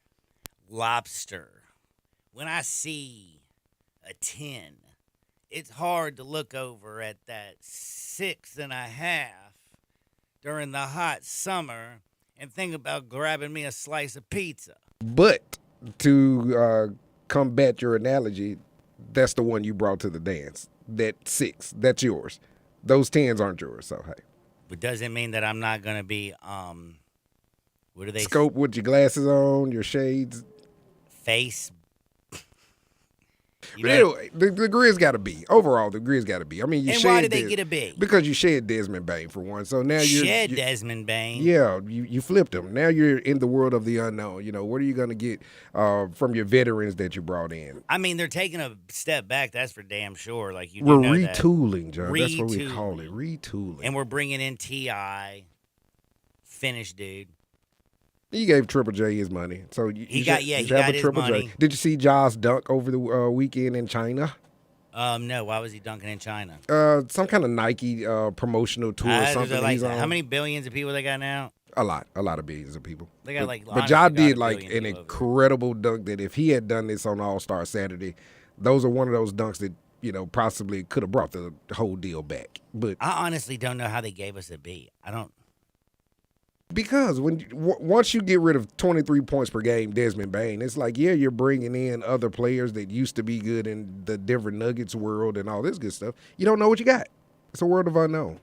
Speaker 2: lobster, when I see a 10, it's hard to look over at that 6.5 during the hot summer and think about grabbing me a slice of pizza.
Speaker 3: But to combat your analogy, that's the one you brought to the dance. That 6, that's yours. Those 10s aren't yours, so hey.
Speaker 2: But doesn't mean that I'm not going to be, what do they
Speaker 3: scope with your glasses on, your shades.
Speaker 2: Face.
Speaker 3: But anyway, the Grizz got a B. Overall, the Grizz got a B. I mean,
Speaker 2: and why did they get a B?
Speaker 3: Because you shed Desmond Bain for one. So now you're
Speaker 2: Desmond Bain.
Speaker 3: Yeah, you flipped him. Now you're in the world of the unknown. What are you going to get from your veterans that you brought in?
Speaker 2: I mean, they're taking a step back. That's for damn sure. Like
Speaker 3: we're retooling, John. That's what we call it, retooling.
Speaker 2: And we're bringing in T.I. Finished, dude.
Speaker 3: He gave Triple J his money, so he got
Speaker 2: his money.
Speaker 3: Did you see Jaws dunk over the weekend in China?
Speaker 2: No. Why was he dunking in China?
Speaker 3: Some kind of Nike promotional tour or something.
Speaker 2: Like how many billions of people they got now?
Speaker 3: A lot of billions of people.
Speaker 2: They got
Speaker 3: but Ja did like an incredible dunk that if he had done this on All-Star Saturday, those are one of those dunks that possibly could have brought the whole deal back. But
Speaker 2: I honestly don't know how they gave us a B. I don't.
Speaker 3: Because once you get rid of 23 points per game, Desmond Bain, it's like, yeah, you're bringing in other players that used to be good in the Denver Nuggets world and all this good stuff. You don't know what you got. It's a world of unknown.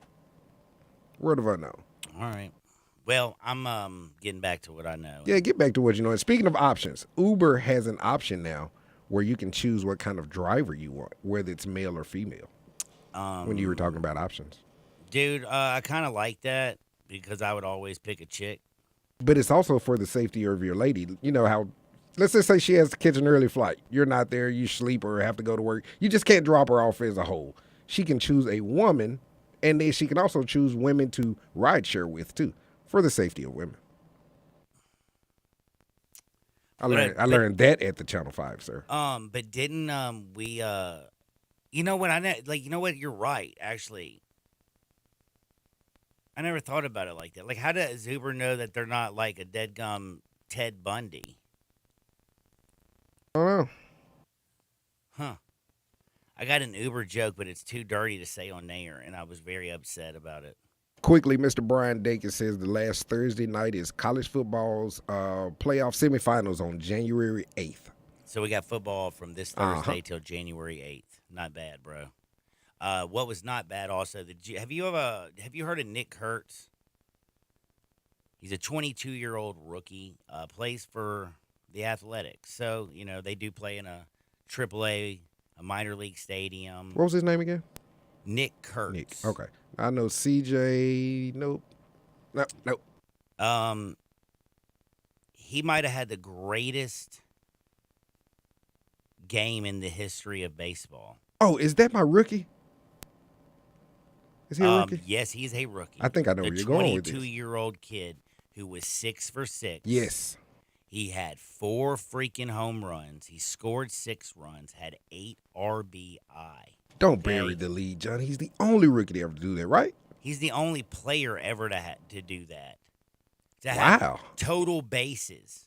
Speaker 3: World of unknown.
Speaker 2: All right. Well, I'm getting back to what I know.
Speaker 3: Yeah, get back to what you know. And speaking of options, Uber has an option now where you can choose what kind of driver you want, whether it's male or female, when you were talking about options.
Speaker 2: Dude, I kind of like that. Because I would always pick a chick.
Speaker 3: But it's also for the safety of your lady. You know how, let's just say she has to catch an early flight. You're not there, you sleep or have to go to work. You just can't drop her off as a whole. She can choose a woman, and then she can also choose women to ride share with, too, for the safety of women. I learned that at the Channel 5, sir.
Speaker 2: But didn't we, you know what, you're right, actually. I never thought about it like that. Like, how does Uber know that they're not like a deadgum Ted Bundy?
Speaker 3: I don't know.
Speaker 2: Huh. I got an Uber joke, but it's too dirty to say on air, and I was very upset about it.
Speaker 3: Quickly, Mr. Brian Dakin says the last Thursday night is college football's playoff semifinals on January 8th.
Speaker 2: So we got football from this Thursday till January 8th. Not bad, bro. What was not bad also, have you heard of Nick Kurtz? He's a 22-year-old rookie, plays for the Athletics. So, they do play in a AAA, a minor league stadium.
Speaker 3: What was his name again?
Speaker 2: Nick Kurtz.
Speaker 3: Nick. Okay. I know CJ. Nope.
Speaker 2: He might have had the greatest game in the history of baseball.
Speaker 3: Oh, is that my rookie? Is he a rookie?
Speaker 2: Yes, he's a rookie.
Speaker 3: I think I know where you're going with this.
Speaker 2: A 22-year-old kid who was 6 for 6.
Speaker 3: Yes.
Speaker 2: He had 4 freaking home runs. He scored 6 runs, had 8 RBI.
Speaker 3: Don't bury the lead, John. He's the only rookie to ever do that, right?
Speaker 2: He's the only player ever to do that. To
Speaker 3: Wow.
Speaker 2: have total bases.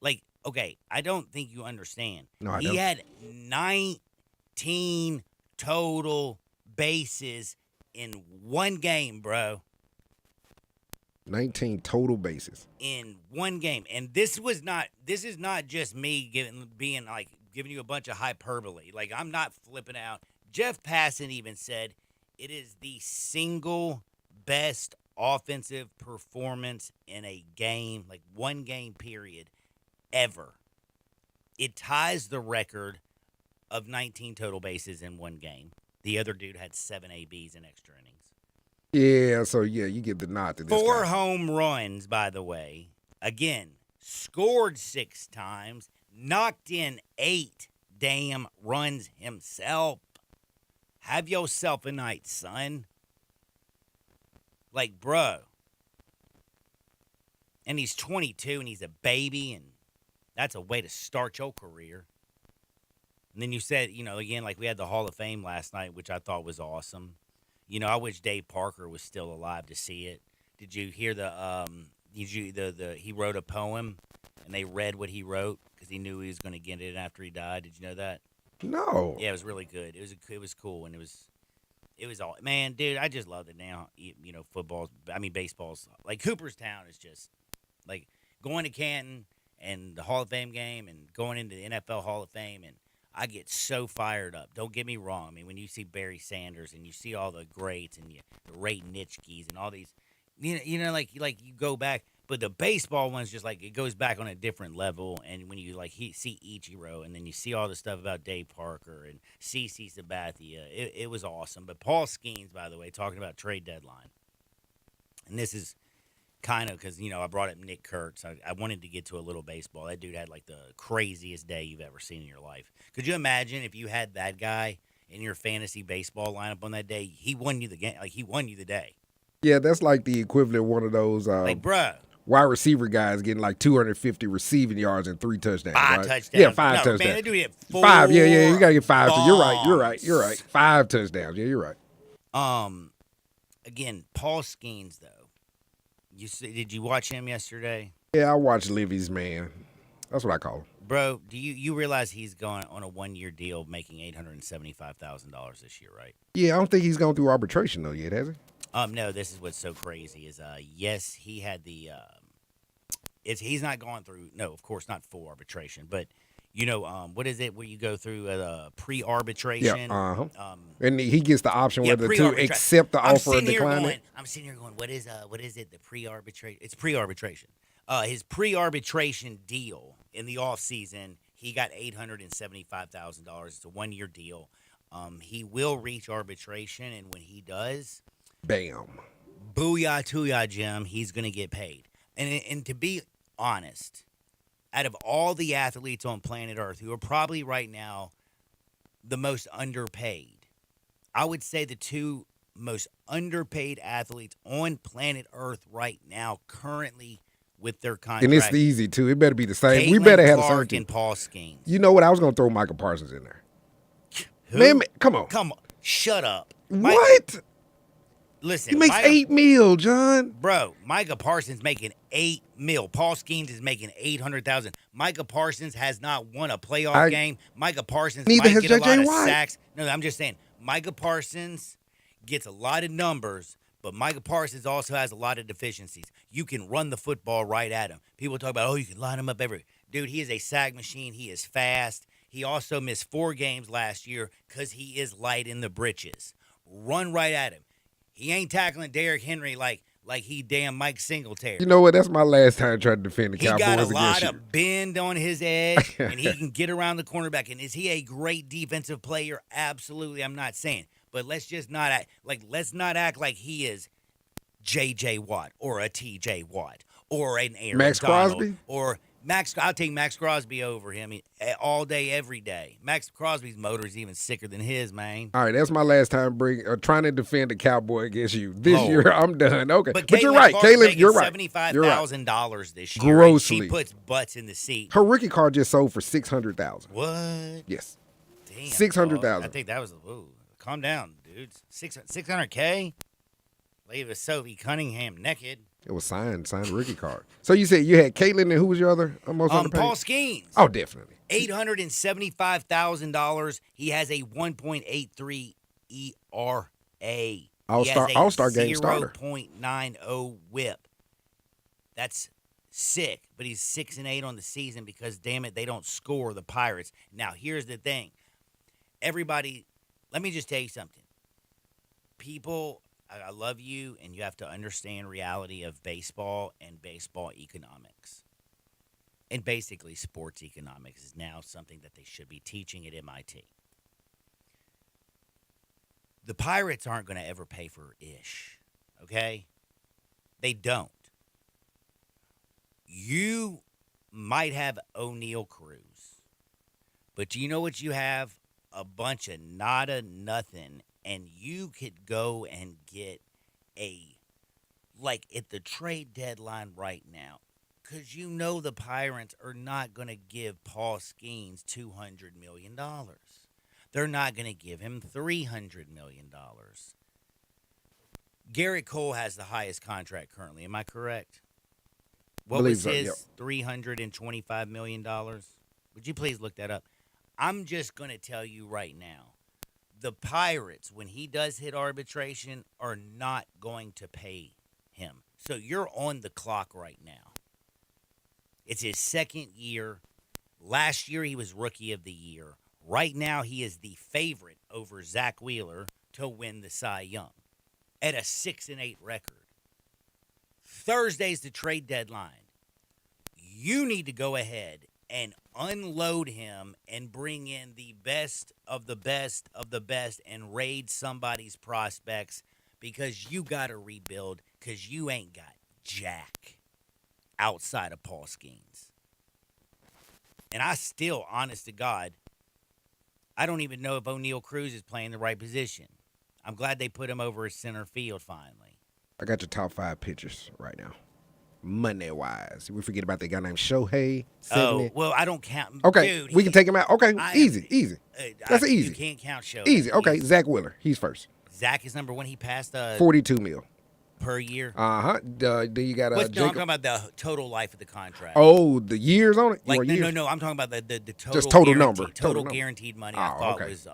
Speaker 2: Like, okay, I don't think you understand.
Speaker 3: No, I
Speaker 2: he
Speaker 3: don't.
Speaker 2: had 19 total bases in one game, bro.
Speaker 3: 19 total bases.
Speaker 2: In one game. And this is not just me giving you a bunch of hyperbole. Like, I'm not flipping out. Jeff Passan even said it is the single best offensive performance in a game, like one game period, ever. It ties the record of 19 total bases in one game. The other dude had 7 ABs in extra innings.
Speaker 3: Yeah, so you give the nod to this
Speaker 2: 4
Speaker 3: guy.
Speaker 2: home runs, by the way. Again, scored 6 times, knocked in 8 damn runs himself. Have yourself a night, son. Like, bro. And he's 22 and he's a baby, and that's a way to start your career. And then you said, again, like we had the Hall of Fame last night, which I thought was awesome. I wish Dave Parker was still alive to see it. Did you hear he wrote a poem and they read what he wrote because he knew he was going to get it after he died? Did you know that?
Speaker 3: No.
Speaker 2: Yeah, it was really good. It was cool, and it was all, man, dude, I just love it now. Baseball's like Cooperstown is just like going to Canton and the Hall of Fame game and going into the NFL Hall of Fame, and I get so fired up. Don't get me wrong. I mean, when you see Barry Sanders and you see all the greats and the Ray Nitschkes and all these, like you go back. But the baseball one's just like it goes back on a different level. And when you see Ichiro, and then you see all the stuff about Dave Parker and CeCe Sabathia, it was awesome. But Paul Skeens, by the way, talking about trade deadline, and this is kind of because I brought up Nick Kurtz. I wanted to get to a little baseball. That dude had like the craziest day you've ever seen in your life. Could you imagine if you had that guy in your fantasy baseball lineup on that day? He won you the game. Like he won you the day.
Speaker 3: Yeah, that's like the equivalent of one of those
Speaker 2: bruh.
Speaker 3: wide receiver guys getting like 250 receiving yards and 3 touchdowns.
Speaker 2: 5
Speaker 3: right?
Speaker 2: touchdowns.
Speaker 3: Yeah, 5 touchdowns.
Speaker 2: Man, they do it 4
Speaker 3: 5. Yeah. You gotta get 5. So you're right. 5 touchdowns. Yeah, you're right.
Speaker 2: Again, Paul Skeens though. Did you watch him yesterday?
Speaker 3: Yeah, I watched Livy's man. That's what I call him.
Speaker 2: Bro, do you realize he's going on a 1-year deal making $875,000 this year, right?
Speaker 3: Yeah, I don't think he's gone through arbitration though yet, has he?
Speaker 2: No, this is what's so crazy is yes, he had the he's not gone through, no, of course not full arbitration, but what is it where you go through pre-arbitration?
Speaker 3: Yeah, and he gets the option whether to accept the offer or decline it.
Speaker 2: I'm sitting here going, what is it, the pre-arbitration? It's pre-arbitration. His pre-arbitration deal in the offseason, he got $875,000. It's a 1-year deal. He will reach arbitration, and when he does,
Speaker 3: bam,
Speaker 2: booyah to ya, Jim, he's going to get paid. And to be honest, out of all the athletes on planet Earth who are probably right now the most underpaid, I would say the 2 most underpaid athletes on planet Earth right now currently with their contract.
Speaker 3: And it's easy, too. It better be the same.
Speaker 2: Caitlin
Speaker 3: We better have a
Speaker 2: Clark
Speaker 3: certain
Speaker 2: and Paul Skeens.
Speaker 3: You know what? I was going to throw Michael Parsons in there.
Speaker 2: Who?
Speaker 3: Man, come on.
Speaker 2: Come on. Shut up.
Speaker 3: What?
Speaker 2: Listen.
Speaker 3: He makes $8 million, John.
Speaker 2: Bro, Micah Parsons making $8 million. Paul Skeens is making $800,000. Micah Parsons has not won a playoff game. Micah Parsons
Speaker 3: neither
Speaker 2: might
Speaker 3: has
Speaker 2: get a lot
Speaker 3: J.J.
Speaker 2: of
Speaker 3: Watt.
Speaker 2: sacks. No, I'm just saying. Micah Parsons gets a lot of numbers, But Micah Parsons also has a lot of deficiencies. You can run the football right at him. People talk about, you can line him up every. Dude, he is a sack machine. He is fast. He also missed 4 games last year because he is light in the britches. Run right at him. He ain't tackling Derrick Henry like he damn Mike Singletary.
Speaker 3: You know what? That's my last time trying to defend the
Speaker 2: He
Speaker 3: Cowboys
Speaker 2: got a
Speaker 3: against
Speaker 2: lot
Speaker 3: you.
Speaker 2: of bend on his edge, and he can get around the cornerback. And is he a great defensive player? Absolutely, I'm not saying. But let's just not act like he is J.J. Watt or a T.J. Watt or an Aaron
Speaker 3: Max
Speaker 2: Donald
Speaker 3: Crosby?
Speaker 2: or Max. I'll take Max Crosby over him all day, every day. Max Crosby's motor is even sicker than his, man.
Speaker 3: All right, that's my last time trying to defend the Cowboy against you. This
Speaker 2: Lord.
Speaker 3: year, I'm done. Okay,
Speaker 2: But
Speaker 3: you're right, Kaylin. You're right.
Speaker 2: $75,000 this year.
Speaker 3: Grossly.
Speaker 2: And she puts butts in the seat.
Speaker 3: Her rookie card just sold for $600,000.
Speaker 2: What?
Speaker 3: Yes.
Speaker 2: Damn.
Speaker 3: $600,000.
Speaker 2: I think that was. Ooh, calm down, dudes. $600K. Leave a Sophie Cunningham naked.
Speaker 3: It was signed rookie card. So you said you had Caitlin, and who was your other most underpaid?
Speaker 2: Paul Skeens.
Speaker 3: Oh, definitely.
Speaker 2: $875,000. He has a 1.83 ERA.
Speaker 3: All-star game starter.
Speaker 2: 0.90 WHIP. That's sick, but he's 6-8 on the season because, damn it, they don't score the Pirates. Now, here's the thing. Everybody, let me just tell you something. People, I love you, and you have to understand reality of baseball and baseball economics. And basically, sports economics is now something that they should be teaching at MIT. The Pirates aren't going to ever pay for Ish, okay? They don't. You might have O'Neal Cruz, but you know what you have? A bunch of nada nothing. And you could go and get at the trade deadline right now, because you know the Pirates are not going to give Paul Skeens $200 million. They're not going to give him $300 million. Garrett Cole has the highest contract currently. Am I correct? What was his $325 million? Would you please look that up? I'm just going to tell you right now. The Pirates, when he does hit arbitration, are not going to pay him. So you're on the clock right now. It's his second year. Last year, he was Rookie of the Year. Right now, he is the favorite over Zach Wheeler to win the Cy Young at a 6-8 record. Thursday's the trade deadline. You need to go ahead and unload him and bring in the best of the best of the best and raid somebody's prospects, because you got to rebuild, because you ain't got jack outside of Paul Skeens. And I still, honest to God, I don't even know if O'Neal Cruz is playing the right position. I'm glad they put him over at center field finally.
Speaker 3: I got your top 5 pitchers right now. Money-wise. We forget about that guy named Shohei. 70.
Speaker 2: Oh, well, I don't count.
Speaker 3: Okay,
Speaker 2: Dude,
Speaker 3: we can take him out. Okay, easy. That's easy.
Speaker 2: You can't count Shohei.
Speaker 3: Easy. Okay, Zach Wheeler. He's first.
Speaker 2: Zach is number 1. He passed
Speaker 3: $42 million
Speaker 2: per year.
Speaker 3: Uh-huh. Then you got
Speaker 2: No, I'm
Speaker 3: Jacob.
Speaker 2: talking about the total life of the contract.
Speaker 3: Oh, the years on it?
Speaker 2: No. I'm talking about the total.
Speaker 3: Just total
Speaker 2: guaranteed,
Speaker 3: number.
Speaker 2: Total guaranteed money. I thought
Speaker 3: okay.
Speaker 2: was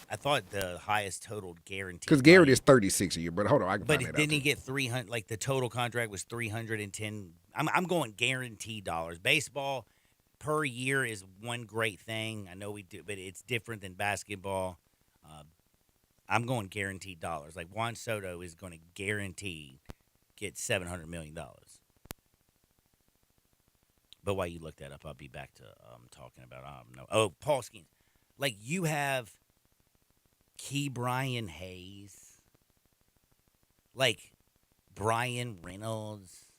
Speaker 2: I thought the highest total guaranteed.
Speaker 3: Because Garrett is 36 a year, but hold on, I can
Speaker 2: But
Speaker 3: find that
Speaker 2: didn't
Speaker 3: out
Speaker 2: he get 300? Like the total contract was 310. I'm going guaranteed dollars. Baseball per year is one great thing. I know we do, but it's different than basketball. I'm going guaranteed dollars. Like Juan Soto is going to guarantee get $700 million. But while you look that up, I'll be back to talking about Paul Skeens. Like you have Key Brian Hayes, like Brian Reynolds,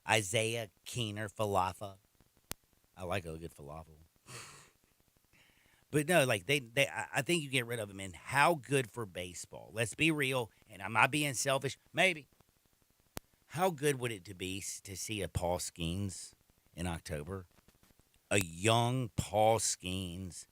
Speaker 2: Isaiah Keener Falafel. I like a good falafel. But no, like I think you get rid of him. And how good for baseball? Let's be real. And I'm not being selfish. Maybe. How good would it be to see a Paul Skeens in October? A young Paul Skeens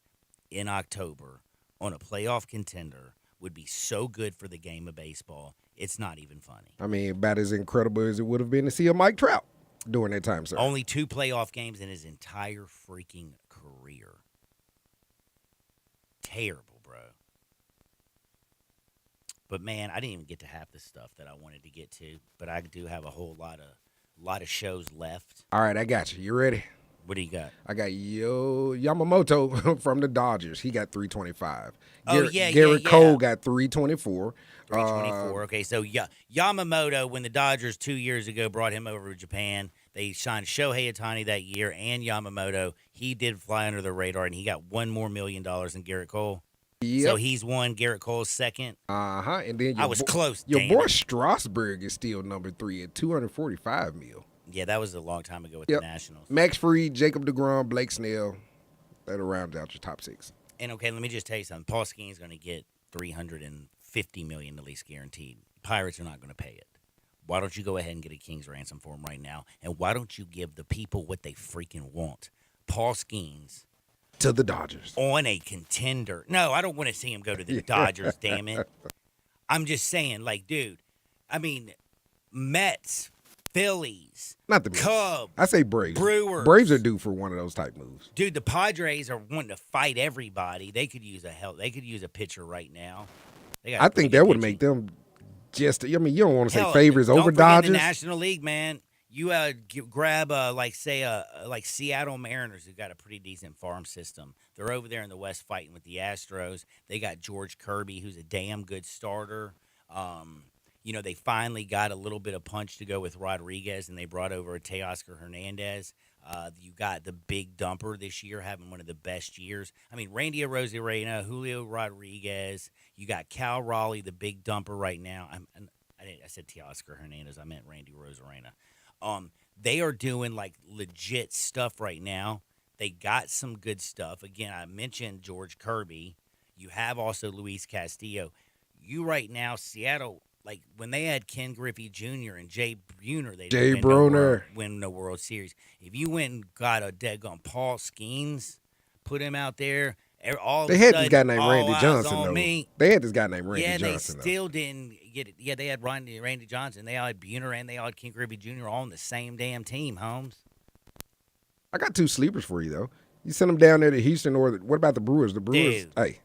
Speaker 2: in October on a playoff contender would be so good for the game of baseball. It's not even funny.
Speaker 3: I mean, about as incredible as it would have been to see a Mike Trout during that time, sir.
Speaker 2: Only 2 playoff games in his entire freaking career. Terrible, bro. But, man, I didn't even get to half the stuff that I wanted to get to. But I do have a whole lot of shows left.
Speaker 3: All right, I got you. You ready?
Speaker 2: What do you got?
Speaker 3: I got Yamamoto from the Dodgers. He got 325.
Speaker 2: Garrett
Speaker 3: Cole got 324.
Speaker 2: 324. Okay, so Yamamoto, when the Dodgers 2 years ago brought him over to Japan, they signed Shohei Ohtani that year and Yamamoto. He did fly under the radar, and he got $1 more million than Garrett Cole.
Speaker 3: Yep.
Speaker 2: So he's won. Garrett Cole's second.
Speaker 3: And then
Speaker 2: I was close.
Speaker 3: Your boy Strasburg is still number 3 at $245 million.
Speaker 2: Yeah, that was a long time ago with the Nationals.
Speaker 3: Max Fried, Jacob deGrom, Blake Snell. That'll round out your top 6.
Speaker 2: And, okay, let me just tell you something. Paul Skeens going to get $350 million at least guaranteed. Pirates are not going to pay it. Why don't you go ahead and get a king's ransom for him right now? And why don't you give the people what they freaking want? Paul Skeens.
Speaker 3: To the Dodgers.
Speaker 2: On a contender. No, I don't want to see him go to the Dodgers, damn it. I'm just saying, like, dude, I mean, Mets, Phillies,
Speaker 3: not the
Speaker 2: Cubs.
Speaker 3: I say Braves.
Speaker 2: Brewers.
Speaker 3: Braves are due for one of those type moves.
Speaker 2: Dude, the Padres are wanting to fight everybody. They could use a pitcher right now.
Speaker 3: I think that would make them you don't want to say favors over Dodgers.
Speaker 2: The National League, man. You grab like Seattle Mariners, who've got a pretty decent farm system. They're over there in the West fighting with the Astros. They got George Kirby, who's a damn good starter. They finally got a little bit of punch to go with Rodriguez, and they brought over Teoscar Hernandez. You got the big dumper this year, having one of the best years. I mean, Randy Arozarena, Julio Rodriguez. You got Cal Raleigh, the big dumper right now. I said Teoscar Hernandez. I meant Randy Arozarena. They are doing, like, legit stuff right now. They got some good stuff. Again, I mentioned George Kirby. You have also Luis Castillo. You right now, Seattle, like, when they had Ken Griffey Jr. and Jay Bruner, they didn't win the World Series. If you went and got a daggone Paul Skeens, put him out there,
Speaker 3: they had this guy named Randy Johnson, though. They had this guy named Randy Johnson,
Speaker 2: they still didn't get it. Yeah, they had Randy Johnson. They all had Buhner and they all had Ken Griffey Jr. all on the same damn team, Holmes.
Speaker 3: I got 2 sleepers for you, though. You send them down there to Houston, or what about the Brewers? The Brewers,
Speaker 2: dude,
Speaker 3: hey.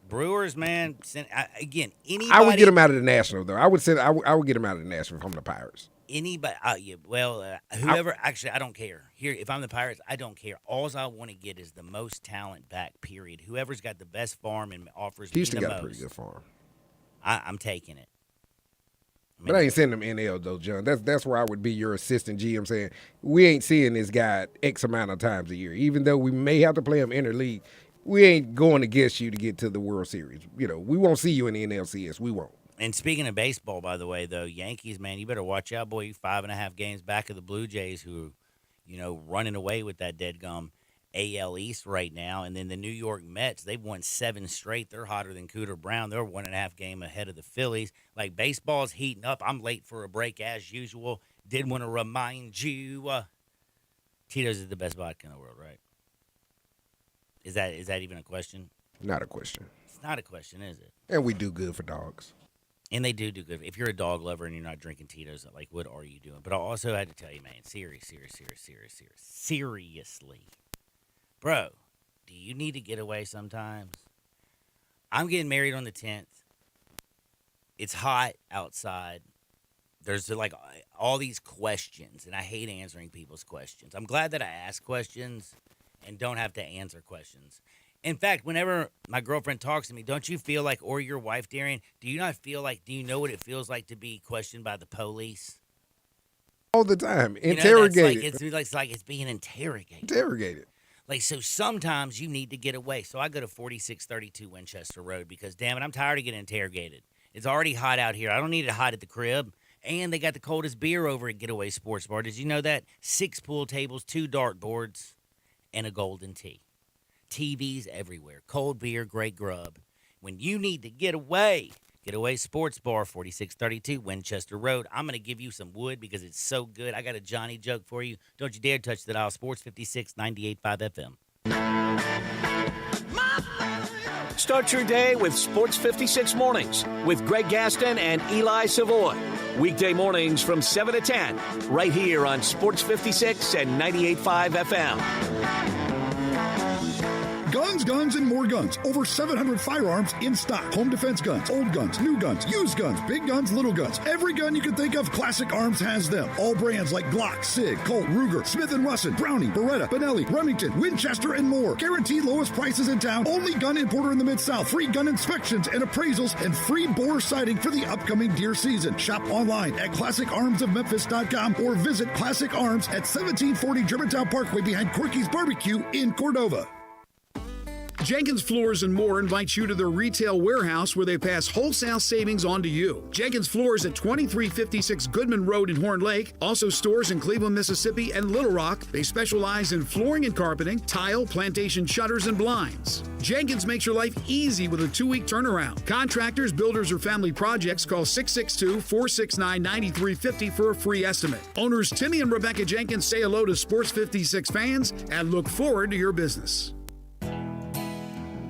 Speaker 2: Brewers, man. Anybody.
Speaker 3: I would get them out of the National, though. I would get them out of the National from the Pirates.
Speaker 2: Anybody, whoever. Actually, I don't care. Here, if I'm the Pirates, I don't care. All I want to get is the most talent back. Period. Whoever's got the best farm and offers
Speaker 3: Houston
Speaker 2: me the
Speaker 3: got
Speaker 2: most,
Speaker 3: a pretty good farm.
Speaker 2: I'm taking it.
Speaker 3: But I ain't sending them NL though, John. That's where I would be your assistant GM saying we ain't seeing this guy X amount of times a year. Even though we may have to play him interleague, we ain't going against you to get to the World Series. We won't see you in the NLCS. We won't.
Speaker 2: And speaking of baseball, by the way, though, Yankees, man, you better watch out, boy. 5.5 games back of the Blue Jays, who, running away with that deadgum AL East right now. And then the New York Mets, they've won 7 straight. They're hotter than Cooter Brown. They're 1.5 game ahead of the Phillies. Like, baseball's heating up. I'm late for a break as usual. Did want to remind you, Tito's is the best vodka in the world, right? Is that even a question?
Speaker 3: Not a question.
Speaker 2: It's not a question, is it?
Speaker 3: And we do good for dogs.
Speaker 2: And they do good. If you're a dog lover and you're not drinking Tito's, like, what are you doing? But I also had to tell you, man, seriously. Bro, do you need to get away sometimes? I'm getting married on the 10th. It's hot outside. There's, like, all these questions, and I hate answering people's questions. I'm glad that I ask questions and don't have to answer questions. In fact, whenever my girlfriend talks to me, don't you feel like, or your wife, Darian, do you know what it feels like to be questioned by the police?
Speaker 3: All the time. Interrogated.
Speaker 2: It's like it's being interrogated.
Speaker 3: Interrogated.
Speaker 2: Like, so sometimes you need to get away. So I go to 4632 Winchester Road because, damn it, I'm tired of getting interrogated. It's already hot out here. I don't need it hot at the crib. And they got the coldest beer over at Getaway Sports Bar. Did you know that? 6 pool tables, 2 dartboards, and a golden tee. TVs everywhere. Cold beer, great grub. When you need to get away, Getaway Sports Bar, 4632 Winchester Road. I'm going to give you some wood because it's so good. I got a Johnny joke for you. Don't you dare touch the dial. Sports 56, 98.5 FM.
Speaker 1: Start your day with Sports 56 Mornings with Greg Gaston and Eli Savoy. Weekday mornings from 7 to 10, right here on Sports 56 and 98.5 FM.
Speaker 9: Guns, guns, and more guns. Over 700 firearms in stock. Home defense guns, old guns, new guns, used guns, big guns, little guns. Every gun you can think of, Classic Arms has them. All brands like Glock, Sig, Colt, Ruger, Smith & Wesson, Browning, Beretta, Benelli, Remington, Winchester, and more. Guaranteed lowest prices in town. Only gun importer in the Mid-South. Free gun inspections and appraisals and free bore sighting for the upcoming deer season. Shop online at ClassicArmsOfMemphis.com or visit Classic Arms at 1740 Germantown Parkway behind Corky's Barbecue in Cordova.
Speaker 10: Jenkins Floors and More invites you to their retail warehouse where they pass wholesale savings on to you. Jenkins Floors at 2356 Goodman Road in Horn Lake. Also stores in Cleveland, Mississippi and Little Rock. They specialize in flooring and carpeting, tile, plantation shutters, and blinds. Jenkins makes your life easy with a 2-week turnaround. Contractors, builders, or family projects, call 662-469-9350 for a free estimate. Owners Timmy and Rebecca Jenkins say hello to Sports 56 fans and look forward to your business.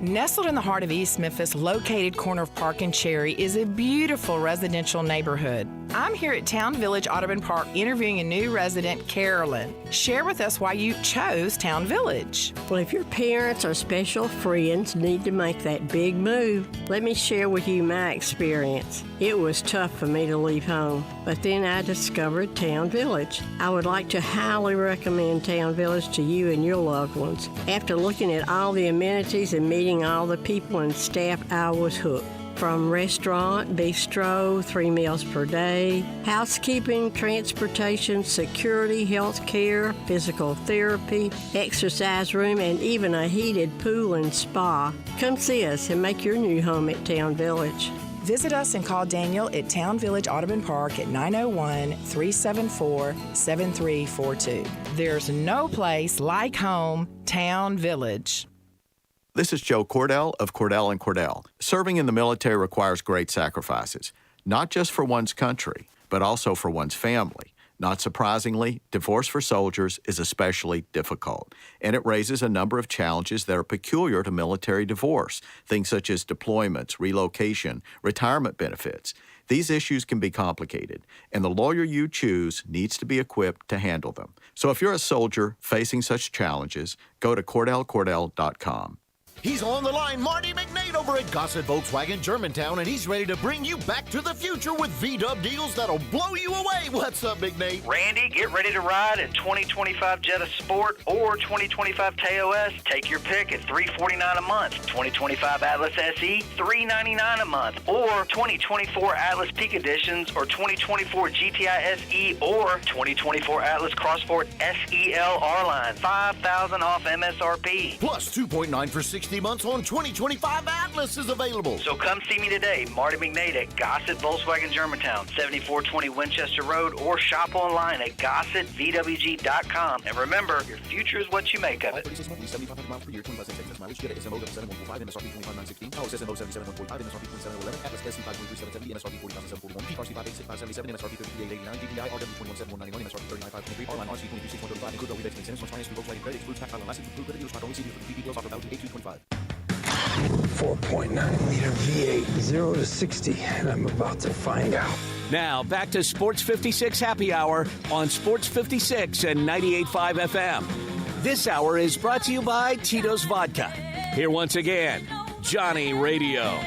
Speaker 23: Nestled in the heart of East Memphis, located corner of Park and Cherry, is a beautiful residential neighborhood. I'm here at Town Village Audubon Park interviewing a new resident, Carolyn. Share with us why you chose Town Village.
Speaker 24: Well, if your parents or special friends need to make that big move, let me share with you my experience. It was tough for me to leave home, but then I discovered Town Village. I would like to highly recommend Town Village to you and your loved ones. After looking at all the amenities and meeting all the people and staff, I was hooked. From restaurant, bistro, 3 meals per day, housekeeping, transportation, security, health care, physical therapy, exercise room, and even a heated pool and spa. Come see us and make your new home at Town Village.
Speaker 23: Visit us and call Daniel at Town Village Audubon Park at 901-374-7342. There's no place like home, Town Village.
Speaker 25: This is Joe Cordell of Cordell & Cordell. Serving in the military requires great sacrifices, not just for one's country, but also for one's family. Not surprisingly, divorce for soldiers is especially difficult, and it raises a number of challenges that are peculiar to military divorce, things such as deployments, relocation, retirement benefits. These issues can be complicated, and the lawyer you choose needs to be equipped to handle them. So if you're a soldier facing such challenges, go to CordellCordell.com.
Speaker 8: He's on the line, Marty McNate over at Gossett Volkswagen Germantown, and he's ready to bring you back to the future with V-Dub deals that'll blow you away. What's up, McNate?
Speaker 26: Randy, get ready to ride in 2025 Jetta Sport or 2025 TOS. Take your pick at $349 a month. 2025 Atlas SE, $399 a month. Or 2024 Atlas Peak Editions or 2024 GTI SE or 2024 Atlas CrossSport SEL R-Line. $5,000 off MSRP.
Speaker 8: Plus 2.9 for 60 months on 2025 Atlas is available.
Speaker 26: So come see me today, Marty McNate at Gossett Volkswagen Germantown, 7420 Winchester Road, or shop online at GossettVWG.com. And remember, your future is what you make of it.
Speaker 7: 7,500 miles per year, 25 mileage. Jetta SMO 7145, MSRP 25916. Power SMO 77,145, MSRP 2711. Atlas SC 523,770, MSRP 40,741. PRC 586,577, MSRP 5889. GTI RW 217191, MSRP 39,523. R-Line RC 226,135. Include rebate expense. Finance through Volkswagen Credit. Excludes tax on last include credit dealers. Stock only. See dealer for the details. Offer value 8225.
Speaker 27: 4.9 liter V8, 0 to 60, and I'm about to find out.
Speaker 1: Now, back to Sports 56 Happy Hour on Sports 56 and 98.5 FM. This hour is brought to you by Tito's Vodka. Here once again, Johnny Radio.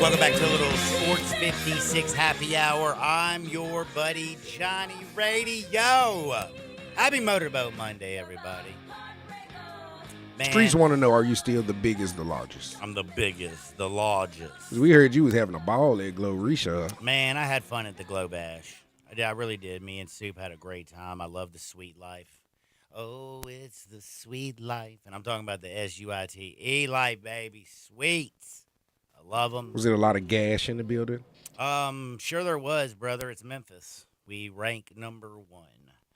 Speaker 2: Welcome back to a little Sports 56 Happy Hour. I'm your buddy, Johnny Radio. Happy Motorboat Monday, everybody. Man,
Speaker 3: Streets want to know, are you still the biggest, the largest?
Speaker 2: I'm the biggest, the largest.
Speaker 3: 'Cause we heard you was having a ball at Glow Risha.
Speaker 2: Man, I had fun at the Glow Bash. I really did. Me and Soup had a great time. I love the sweet life. Oh, it's the sweet life. And I'm talking about the SUITE life, baby. Sweets. I love them.
Speaker 3: Was there a lot of gash in the building?
Speaker 2: Sure there was, brother. It's Memphis. We rank number 1.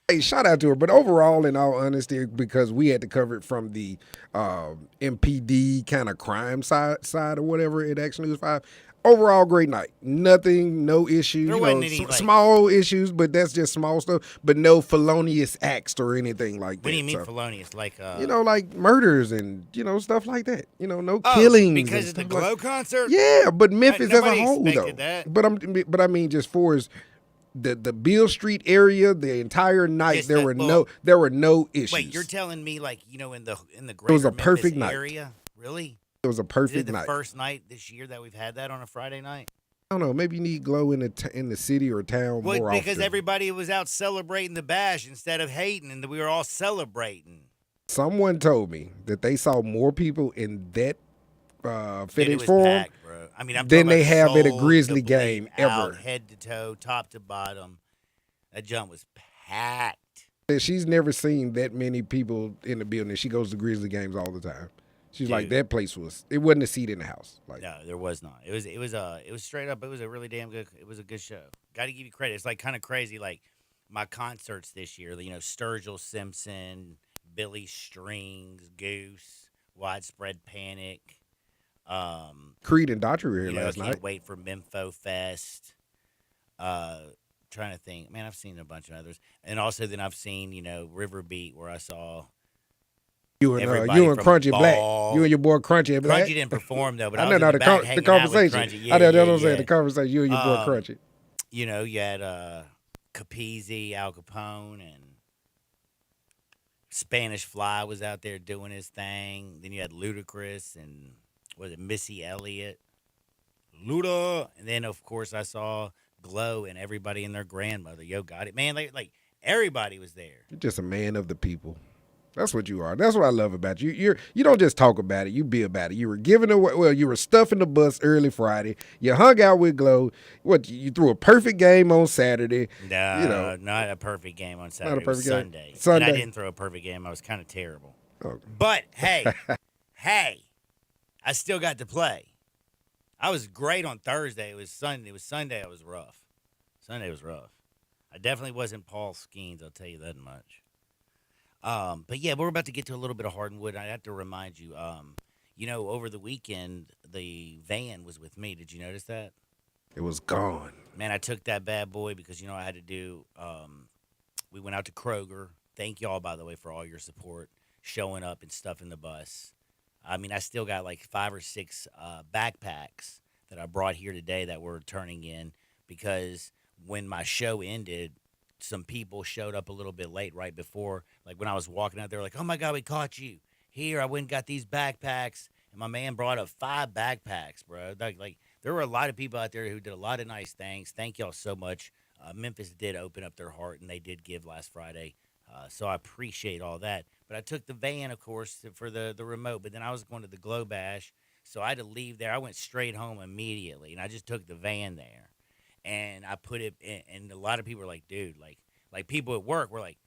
Speaker 3: Hey, shout out to her. But overall, in all honesty, because we had to cover it from the MPD kind of crime side or whatever, it actually was 5. Overall, great night. Nothing, no issues.
Speaker 2: There wasn't any,
Speaker 3: small issues, but that's just small stuff. But no felonious acts or anything like that.
Speaker 2: What do you mean felonious? Like
Speaker 3: like murders and stuff like that. No killings.
Speaker 2: Because of the Glow concert.
Speaker 3: Yeah, but Memphis as a whole, though.
Speaker 2: That.
Speaker 3: But I mean, just for as the Beale Street area, the entire night
Speaker 2: Just
Speaker 3: there
Speaker 2: that
Speaker 3: were no issues.
Speaker 2: Wait, you're telling me in the greater
Speaker 3: It was a
Speaker 2: Memphis
Speaker 3: perfect night.
Speaker 2: area? Really?
Speaker 3: It was a perfect
Speaker 2: Is it
Speaker 3: night.
Speaker 2: the first night this year that we've had that on a Friday night?
Speaker 3: I don't know. Maybe you need Glow in the city or town more often.
Speaker 2: Because everybody was out celebrating the bash instead of hating, and we were all celebrating.
Speaker 3: Someone told me that they saw more people in that FedEx
Speaker 2: It was
Speaker 3: Forum
Speaker 2: packed, bro. I mean,
Speaker 3: than they have at a Grizzly game
Speaker 2: out,
Speaker 3: ever.
Speaker 2: head to toe, top to bottom. That jump was packed.
Speaker 3: She's never seen that many people in the building. She goes to Grizzly games all the time. She's like, that place it wasn't a seat in the house.
Speaker 2: No, there was not. It was straight up. It was a really damn good. It was a good show. Got to give you credit. It's kind of crazy. Like my concerts this year. Sturgill Simpson, Billy Strings, Goose, Widespread Panic.
Speaker 3: Creed and Daughtry were here last night.
Speaker 2: Can't wait for Mempho Fest. Trying to think. Man, I've seen a bunch of others, and also then I've seen River Beat where I saw.
Speaker 3: You and Crunchy Black. You and your boy Crunchy Black.
Speaker 2: Crunchy didn't perform though, but
Speaker 3: I
Speaker 2: was
Speaker 3: know
Speaker 2: in the back
Speaker 3: the
Speaker 2: hanging out with
Speaker 3: conversation.
Speaker 2: Crunchy.
Speaker 3: I know that's what I'm
Speaker 2: yeah.
Speaker 3: saying. The conversation. You and your boy Crunchy.
Speaker 2: You had Capizzi, Al Capone, and Spanish Fly was out there doing his thing. Then you had Ludacris and was it Missy Elliott, Luda, and then of course I saw Glow and everybody and their grandmother. Yo, got it, man. Like everybody was there.
Speaker 3: You're just a man of the people. That's what you are. That's what I love about you. You don't just talk about it. You be about it. You were giving away. Well, you were stuffing the bus early Friday. You hung out with Glow. You threw a perfect game on Saturday.
Speaker 2: No, not a perfect game on Saturday.
Speaker 3: Not a perfect game.
Speaker 2: Sunday.
Speaker 3: Sunday.
Speaker 2: And I didn't throw a perfect game. I was kind of terrible.
Speaker 3: Okay.
Speaker 2: But hey, I still got to play. I was great on Thursday. It was Sunday. I was rough. Sunday was rough. I definitely wasn't Paul Skeens. I'll tell you that much. But yeah, we're about to get to a little bit of Hardwood. I have to remind you, over the weekend, the van was with me. Did you notice that?
Speaker 3: It was gone.
Speaker 2: Man, I took that bad boy because, I had to do, we went out to Kroger. Thank y'all, by the way, for all your support, showing up and stuff in the bus. I mean, I still got like 5 or 6 backpacks that I brought here today that we're turning in because when my show ended, some people showed up a little bit late right before. Like when I was walking out, they were like, oh, my God, we caught you. Here, I went and got these backpacks. And my man brought up 5 backpacks, bro. Like there were a lot of people out there who did a lot of nice things. Thank y'all so much. Memphis did open up their heart, and they did give last Friday. So I appreciate all that. But I took the van, of course, for the remote. But then I was going to the Glow Bash, so I had to leave there. I went straight home immediately, and I just took the van there. And I put it in, and a lot of people were like, dude, like people at work were like,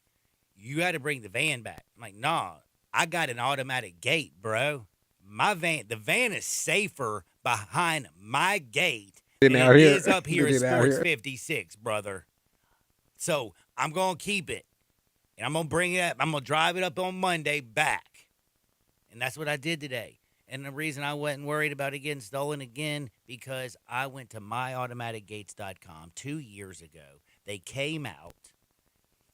Speaker 2: you got to bring the van back. I'm like, nah, I got an automatic gate, bro. The van is safer behind my gate than it is up here at Sports 56, brother. So I'm going to keep it, and I'm going to bring it up. I'm going to drive it up on Monday back. And that's what I did today. And the reason I wasn't worried about it getting stolen again, because I went to myautomaticgates.com 2 years ago. They came out.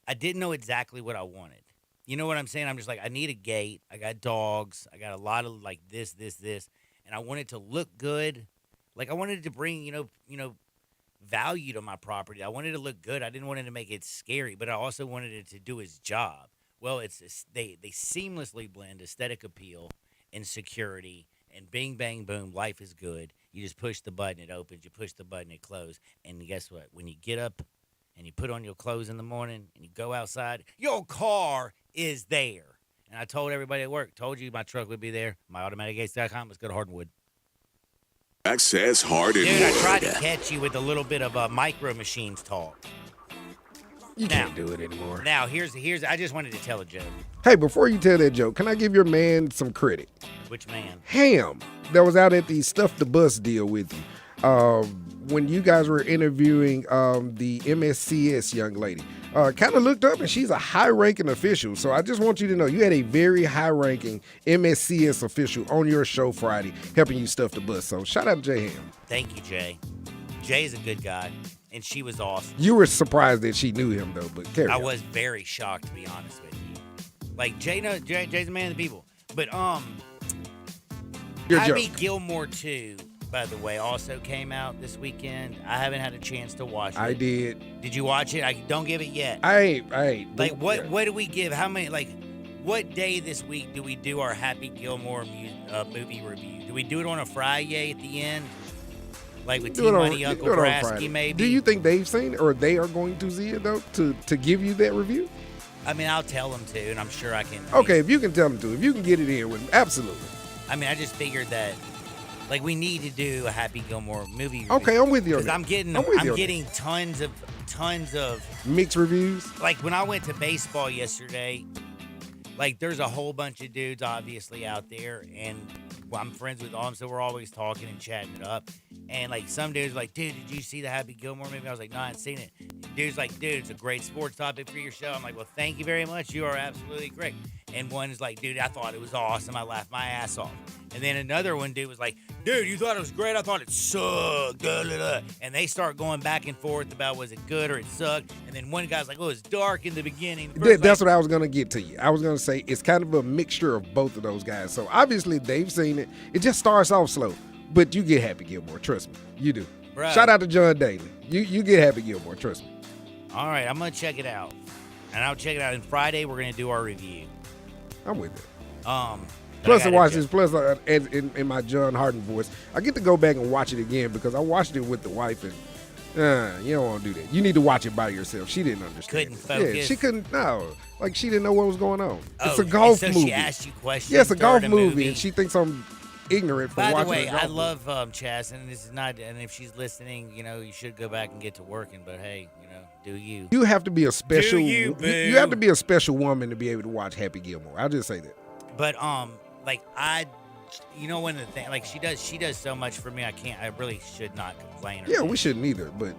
Speaker 2: I didn't know exactly what I wanted. You know what I'm saying? I'm just like, I need a gate. I got dogs. I got a lot of like this. And I wanted to look good. Like I wanted to bring, value to my property. I wanted it to look good. I didn't want it to make it scary, but I also wanted it to do its job. Well, they seamlessly blend aesthetic appeal and security, and bing, bang, boom, life is good. You just push the button, it opens. You push the button, it closes. And guess what? When you get up and you put on your clothes in the morning and you go outside, your car is there. And I told everybody at work, told you my truck would be there. MyAutomaticGates.com. Let's go to Hardwood.
Speaker 5: Access Hardwood.
Speaker 2: Dude, I tried to catch you with a little bit of Micro Machines talk.
Speaker 3: You can't do it anymore.
Speaker 2: Now, here's. I just wanted to tell a joke.
Speaker 3: Hey, before you tell that joke, can I give your man some credit?
Speaker 2: Which man?
Speaker 3: Ham, that was out at the Stuff the Bus deal with you. When you guys were interviewing the MSCS young lady, kind of looked up, and she's a high-ranking official. So I just want you to know you had a very high-ranking MSCS official on your show Friday helping you stuff the bus. So shout out to Jay Ham.
Speaker 2: Thank you, Jay. Jay's a good guy, and she was awesome.
Speaker 3: You were surprised that she knew him, though, but carry
Speaker 2: I
Speaker 3: on.
Speaker 2: was very shocked, to be honest with you. Like, Jay's a man of the people. But,
Speaker 3: Your
Speaker 2: Happy
Speaker 3: joke.
Speaker 2: Gilmore 2, by the way, also came out this weekend. I haven't had a chance to watch it.
Speaker 3: I did.
Speaker 2: Did you watch it? I don't give it yet.
Speaker 3: I ain't.
Speaker 2: Like, what do we give? How many, like, what day this week do we do our Happy Gilmore movie review? Do we do it on a Friday at the end? Like with T-Money, Uncle Brasky, maybe?
Speaker 3: Do you think they've seen it, or they are going to see it, though, to give you that review?
Speaker 2: I mean, I'll tell them to, and I'm sure I can.
Speaker 3: Okay, if you can tell them to. If you can get it in with them, absolutely.
Speaker 2: I mean, I just figured that, like, we need to do a Happy Gilmore movie review.
Speaker 3: Okay, I'm with you on
Speaker 2: Because
Speaker 3: that.
Speaker 2: I'm getting tons of
Speaker 3: mixed reviews.
Speaker 2: Like, when I went to baseball yesterday, like, there's a whole bunch of dudes, obviously, out there, and I'm friends with all of them, so we're always talking and chatting it up. And, like, some dudes like, dude, did you see the Happy Gilmore movie? I was like, no, I haven't seen it. Dude's like, dude, it's a great sports topic for your show. I'm like, well, thank you very much. You are absolutely great. And one is like, dude, I thought it was awesome. I laughed my ass off. And then another one dude was like, dude, you thought it was great. I thought it sucked. And they start going back and forth about was it good or it sucked. And then one guy's like, oh, it's dark in the beginning.
Speaker 3: That's what I was going to get to you. I was going to say it's kind of a mixture of both of those guys. So obviously they've seen it. It just starts off slow. But you get Happy Gilmore. Trust me. You do.
Speaker 2: Right.
Speaker 3: Shout out to John Daly. You get Happy Gilmore. Trust me.
Speaker 2: All right, I'm going to check it out. And I'll check it out. And Friday, we're going to do our review.
Speaker 3: I'm with it.
Speaker 2: But
Speaker 3: Plus, I
Speaker 2: gotta
Speaker 3: watch
Speaker 2: check-
Speaker 3: this. Plus, in my John Harden voice, I get to go back and watch it again because I watched it with the wife, and you don't want to do that. You need to watch it by yourself. She didn't understand.
Speaker 2: Couldn't focus.
Speaker 3: Yeah, she couldn't. No, like she didn't know what was going on. It's
Speaker 2: Oh,
Speaker 3: a golf
Speaker 2: so
Speaker 3: movie.
Speaker 2: she asked you questions
Speaker 3: Yeah, it's a golf
Speaker 2: during the
Speaker 3: movie,
Speaker 2: movie?
Speaker 3: and she thinks I'm ignorant for
Speaker 2: By
Speaker 3: watching
Speaker 2: the way,
Speaker 3: a golf
Speaker 2: I
Speaker 3: movie.
Speaker 2: love Chaz, and this is not. And if she's listening, you know, you should go back and get to working. But hey, you know, do you?
Speaker 3: You have to be a special.
Speaker 2: you, boo.
Speaker 3: you have to be a special woman to be able to watch Happy Gilmore. I'll just say that.
Speaker 2: But like you know, one of the things, like she does so much for me. I really should not complain.
Speaker 3: Yeah, we shouldn't either. But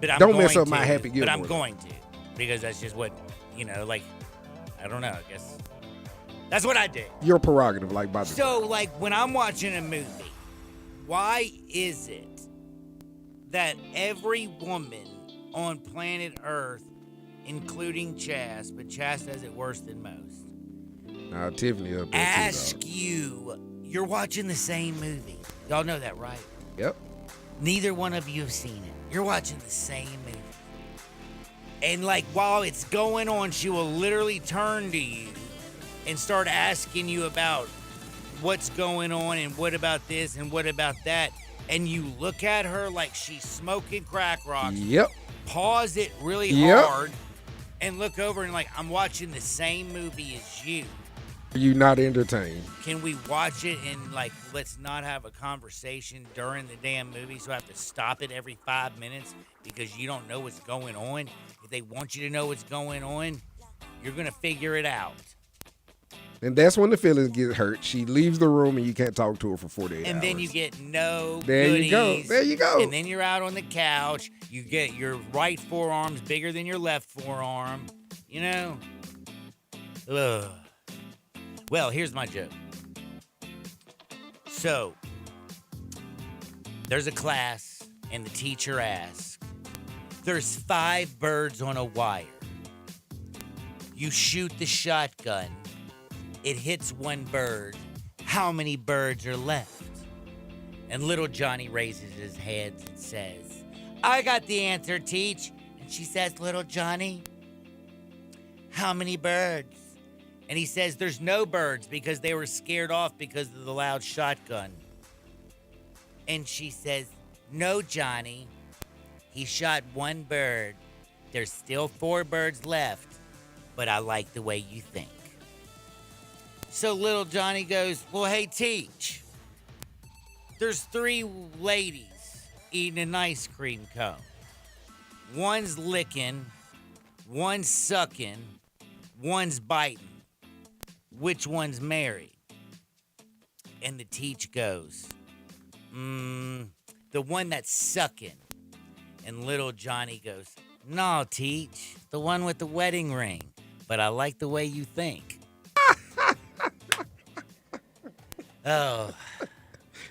Speaker 2: I'm
Speaker 3: don't mess
Speaker 2: going
Speaker 3: up my
Speaker 2: to,
Speaker 3: Happy Gilmore.
Speaker 2: But I'm going to, because that's just what, you know, like, I don't know. I guess that's what I did.
Speaker 3: Your prerogative, like by the
Speaker 2: So, like, when I'm watching a movie, why is it that every woman on planet Earth, including Chaz, but Chaz does it worse than most,
Speaker 3: Tiffany up there
Speaker 2: ask you, you're watching the same movie. Y'all know that, right?
Speaker 3: Yep.
Speaker 2: Neither one of you have seen it. You're watching the same movie. And, like, while it's going on, she will literally turn to you and start asking you about what's going on and what about this and what about that. And you look at her like she's smoking crack rocks.
Speaker 3: Yep.
Speaker 2: Pause it really
Speaker 3: Yep.
Speaker 2: hard and look over and like, I'm watching the same movie as you.
Speaker 3: You not entertained.
Speaker 2: Can we watch it and, like, let's not have a conversation during the damn movie so I have to stop it every 5 minutes because you don't know what's going on? If they want you to know what's going on, you're going to figure it out.
Speaker 3: And that's when the feelings get hurt. She leaves the room and you can't talk to her for 48 hours.
Speaker 2: And then you get no
Speaker 3: There
Speaker 2: goodies.
Speaker 3: you go. There you go.
Speaker 2: And then you're out on the couch. You get your right forearm's bigger than your left forearm. You know? Ugh. Well, here's my joke. So, there's a class, and the teacher asks, there's 5 birds on a wire. You shoot the shotgun. It hits one bird. How many birds are left? And little Johnny raises his head and says, I got the answer, Teach. And she says, little Johnny, how many birds? And he says, there's no birds because they were scared off because of the loud shotgun. And she says, no, Johnny. He shot one bird. There's still 4 birds left, but I like the way you think. So little Johnny goes, well, hey, Teach. There's 3 ladies eating an ice cream cone. One's licking, one's sucking, one's biting. Which one's married? And the Teach goes, the one that's sucking. And little Johnny goes, No, Teach. The one with the wedding ring. But I like the way you think. Oh.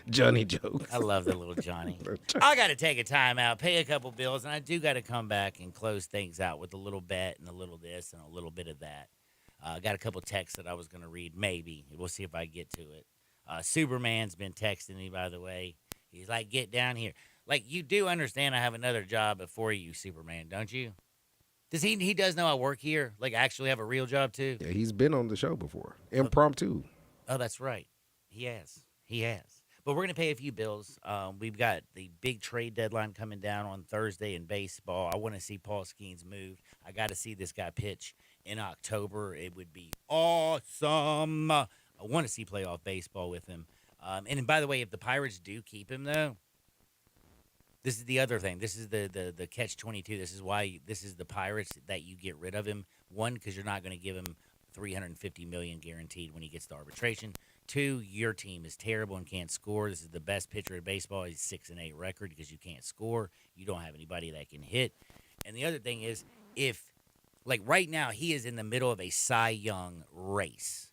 Speaker 3: Johnny jokes.
Speaker 2: I love the little Johnny. I got to take a time out, pay a couple bills, and I do got to come back and close things out with a little bet and a little this and a little bit of that. I got a couple texts that I was going to read. Maybe. We'll see if I get to it. Superman's been texting me, by the way. He's like, get down here. Like, you do understand I have another job before you, Superman, don't you? Does he does know I work here? Like, actually have a real job, too?
Speaker 3: Yeah, he's been on the show before. Impromptu.
Speaker 2: Oh, that's right. He has. But we're going to pay a few bills. We've got the big trade deadline coming down on Thursday in baseball. I want to see Paul Skeens move. I got to see this guy pitch in October. It would be awesome. I want to see playoff baseball with him. And by the way, if the Pirates do keep him, though, this is the other thing. This is the catch-22. This is why this is the Pirates that you get rid of him. One, because you're not going to give him $350 million guaranteed when he gets to arbitration. Two, your team is terrible and can't score. This is the best pitcher in baseball. He's 6-8 record because you can't score. You don't have anybody that can hit. And the other thing is, if, like right now, he is in the middle of a Cy Young race.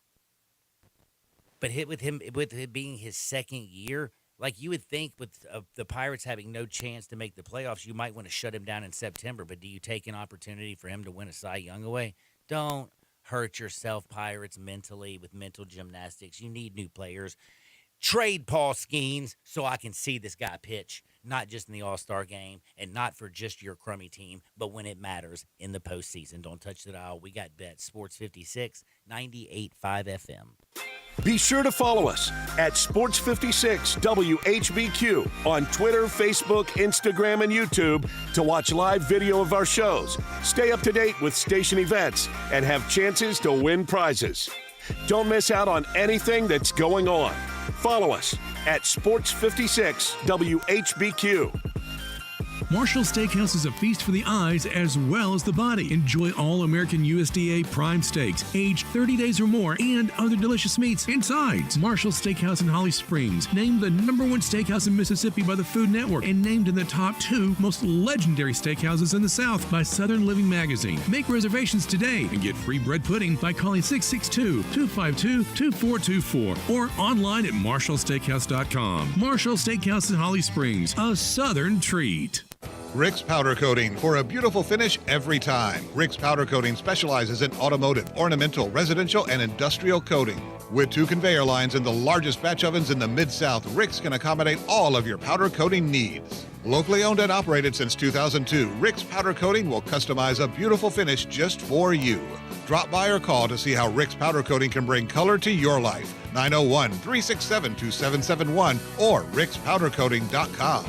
Speaker 2: But with it being his second year, like you would think with the Pirates having no chance to make the playoffs, you might want to shut him down in September. But do you take an opportunity for him to win a Cy Young away? Don't hurt yourself, Pirates, mentally with mental gymnastics. You need new players. Trade Paul Skeens so I can see this guy pitch, not just in the All-Star game and not for just your crummy team, but when it matters in the postseason. Don't touch the dial. We got bets. Sports 56, 98.5 FM.
Speaker 1: Be sure to follow us at Sports56 WHBQ on Twitter, Facebook, Instagram, and YouTube to watch live video of our shows, stay up to date with station events, and have chances to win prizes. Don't miss out on anything that's going on. Follow us at Sports56 WHBQ.
Speaker 6: Marshall Steakhouse is a feast for the eyes as well as the body. Enjoy all American USDA prime steaks, aged 30 days or more, and other delicious meats and sides. Marshall Steakhouse in Holly Springs, named the #1 steakhouse in Mississippi by the Food Network, and named in the top 2 most legendary steakhouses in the South by Southern Living Magazine. Make reservations today and get free bread pudding by calling 662-252-2424 or online at marshallsteakhouse.com. Marshall Steakhouse in Holly Springs, a Southern treat.
Speaker 19: Rick's Powder Coating for a beautiful finish every time. Rick's Powder Coating specializes in automotive, ornamental, residential, and industrial coating. With 2 conveyor lines and the largest batch ovens in the Mid-South, Rick's can accommodate all of your powder coating needs. Locally owned and operated since 2002, Rick's Powder Coating will customize a beautiful finish just for you. Drop by or call to see how Rick's Powder Coating can bring color to your life. 901-367-2771 or rickspowdercoating.com.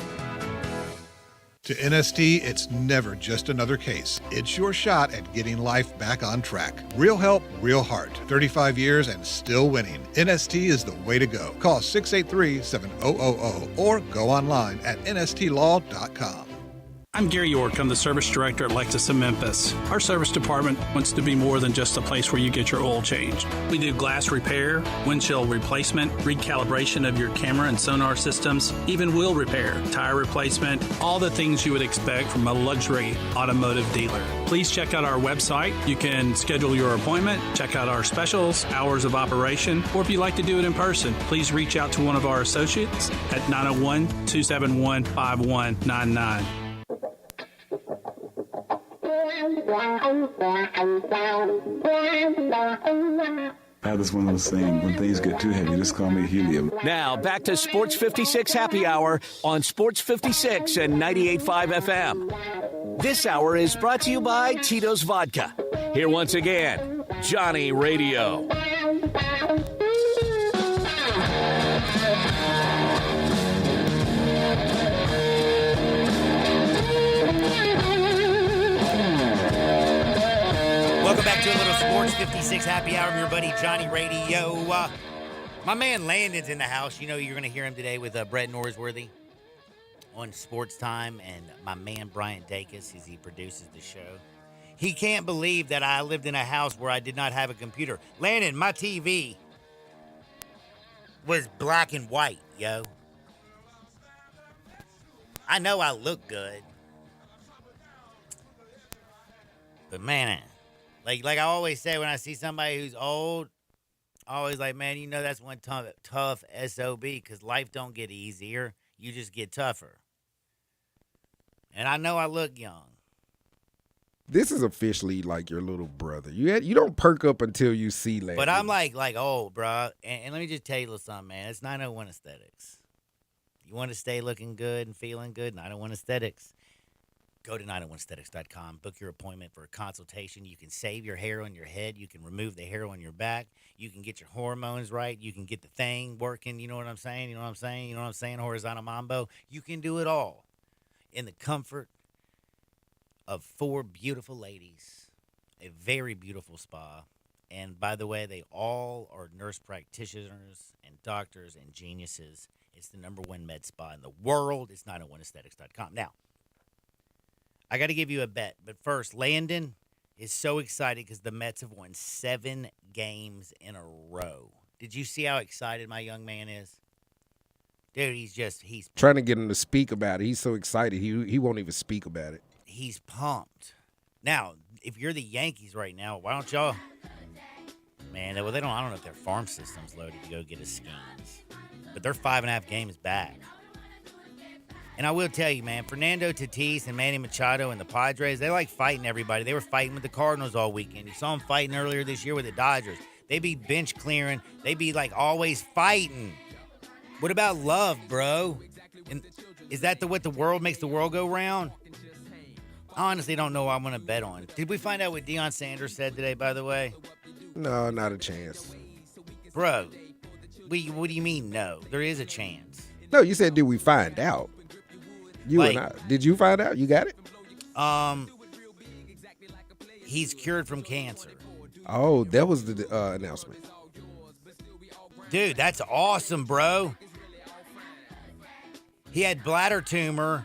Speaker 19: To NST, it's never just another case. It's your shot at getting life back on track. Real help, real heart. 35 years and still winning. NST is the way to go. Call 683-7000 or go online at nstlaw.com.
Speaker 11: I'm Gary York. I'm the service director at Lexus of Memphis. Our service department wants to be more than just a place where you get your oil changed. We do glass repair, windshield replacement, recalibration of your camera and sonar systems, even wheel repair, tire replacement, all the things you would expect from a luxury automotive dealer. Please check out our website. You can schedule your appointment, check out our specials, hours of operation, or if you'd like to do it in person, please reach out to one of our associates at 901-271-5199.
Speaker 12: That is one of those things. When things get too heavy, just call me helium.
Speaker 1: Now, back to Sports 56 Happy Hour on Sports 56 and 98.5 FM. This hour is brought to you by Tito's Vodka. Here once again, Johnny Radio.
Speaker 2: Welcome back to a little Sports 56 Happy Hour with your buddy Johnny Radio. My man Landon's in the house. You know you're going to hear him today with Brett Norsworthy on Sports Time, and my man Brian Dacus, as he produces the show. He can't believe that I lived in a house where I did not have a computer. Landon, my TV was black and white, yo. I know I look good. But man, like I always say when I see somebody who's old, always like, man, you know that's one tough SOB because life don't get easier. You just get tougher. And I know I look young.
Speaker 3: This is officially like your little brother. You don't perk up until you see Landon.
Speaker 2: But I'm like old, bro. And let me just tell you a little something, man. It's 901 Aesthetics. You want to stay looking good and feeling good? 901 Aesthetics. Go to 901aesthetics.com. Book your appointment for a consultation. You can save your hair on your head. You can remove the hair on your back. You can get your hormones right. You can get the thing working. You know what I'm saying? You know what I'm saying? You know what I'm saying? Horizontal mambo. You can do it all in the comfort of 4 beautiful ladies, a very beautiful spa. And by the way, they all are nurse practitioners and doctors and geniuses. It's the #1 med spa in the world. It's 901aesthetics.com. Now, I got to give you a bet. But first, Landon is so excited because the Mets have won 7 games in a row. Did you see how excited my young man is? Dude, he's
Speaker 3: trying to get him to speak about it. He's so excited. He won't even speak about it.
Speaker 2: He's pumped. Now, if you're the Yankees right now, why don't y'all? Man, well, I don't know if their farm system's loaded to go get his skins. But they're 5.5 games back. And I will tell you, man, Fernando Tatis and Manny Machado and the Padres, they like fighting everybody. They were fighting with the Cardinals all weekend. You saw them fighting earlier this year with the Dodgers. They be bench clearing. They be like always fighting. What about love, bro? And is that what the world makes the world go round? I honestly don't know what I'm going to bet on. Did we find out what Deion Sanders said today, by the way?
Speaker 3: No, not a chance.
Speaker 2: Bro, what do you mean no? There is a chance.
Speaker 3: No, you said, did we find out? You and I. Did you find out? You got it?
Speaker 2: He's cured from cancer.
Speaker 3: Oh, that was the announcement.
Speaker 2: Dude, that's awesome, bro. He had bladder tumor.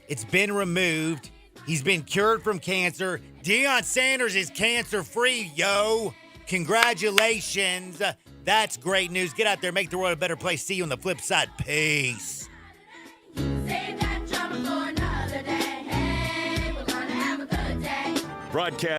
Speaker 2: It's been removed. He's been cured from cancer. Deion Sanders is cancer-free, yo. Congratulations. That's great news. Get out there, make the world a better place. See you on the flip side. Peace.
Speaker 1: Broadcast.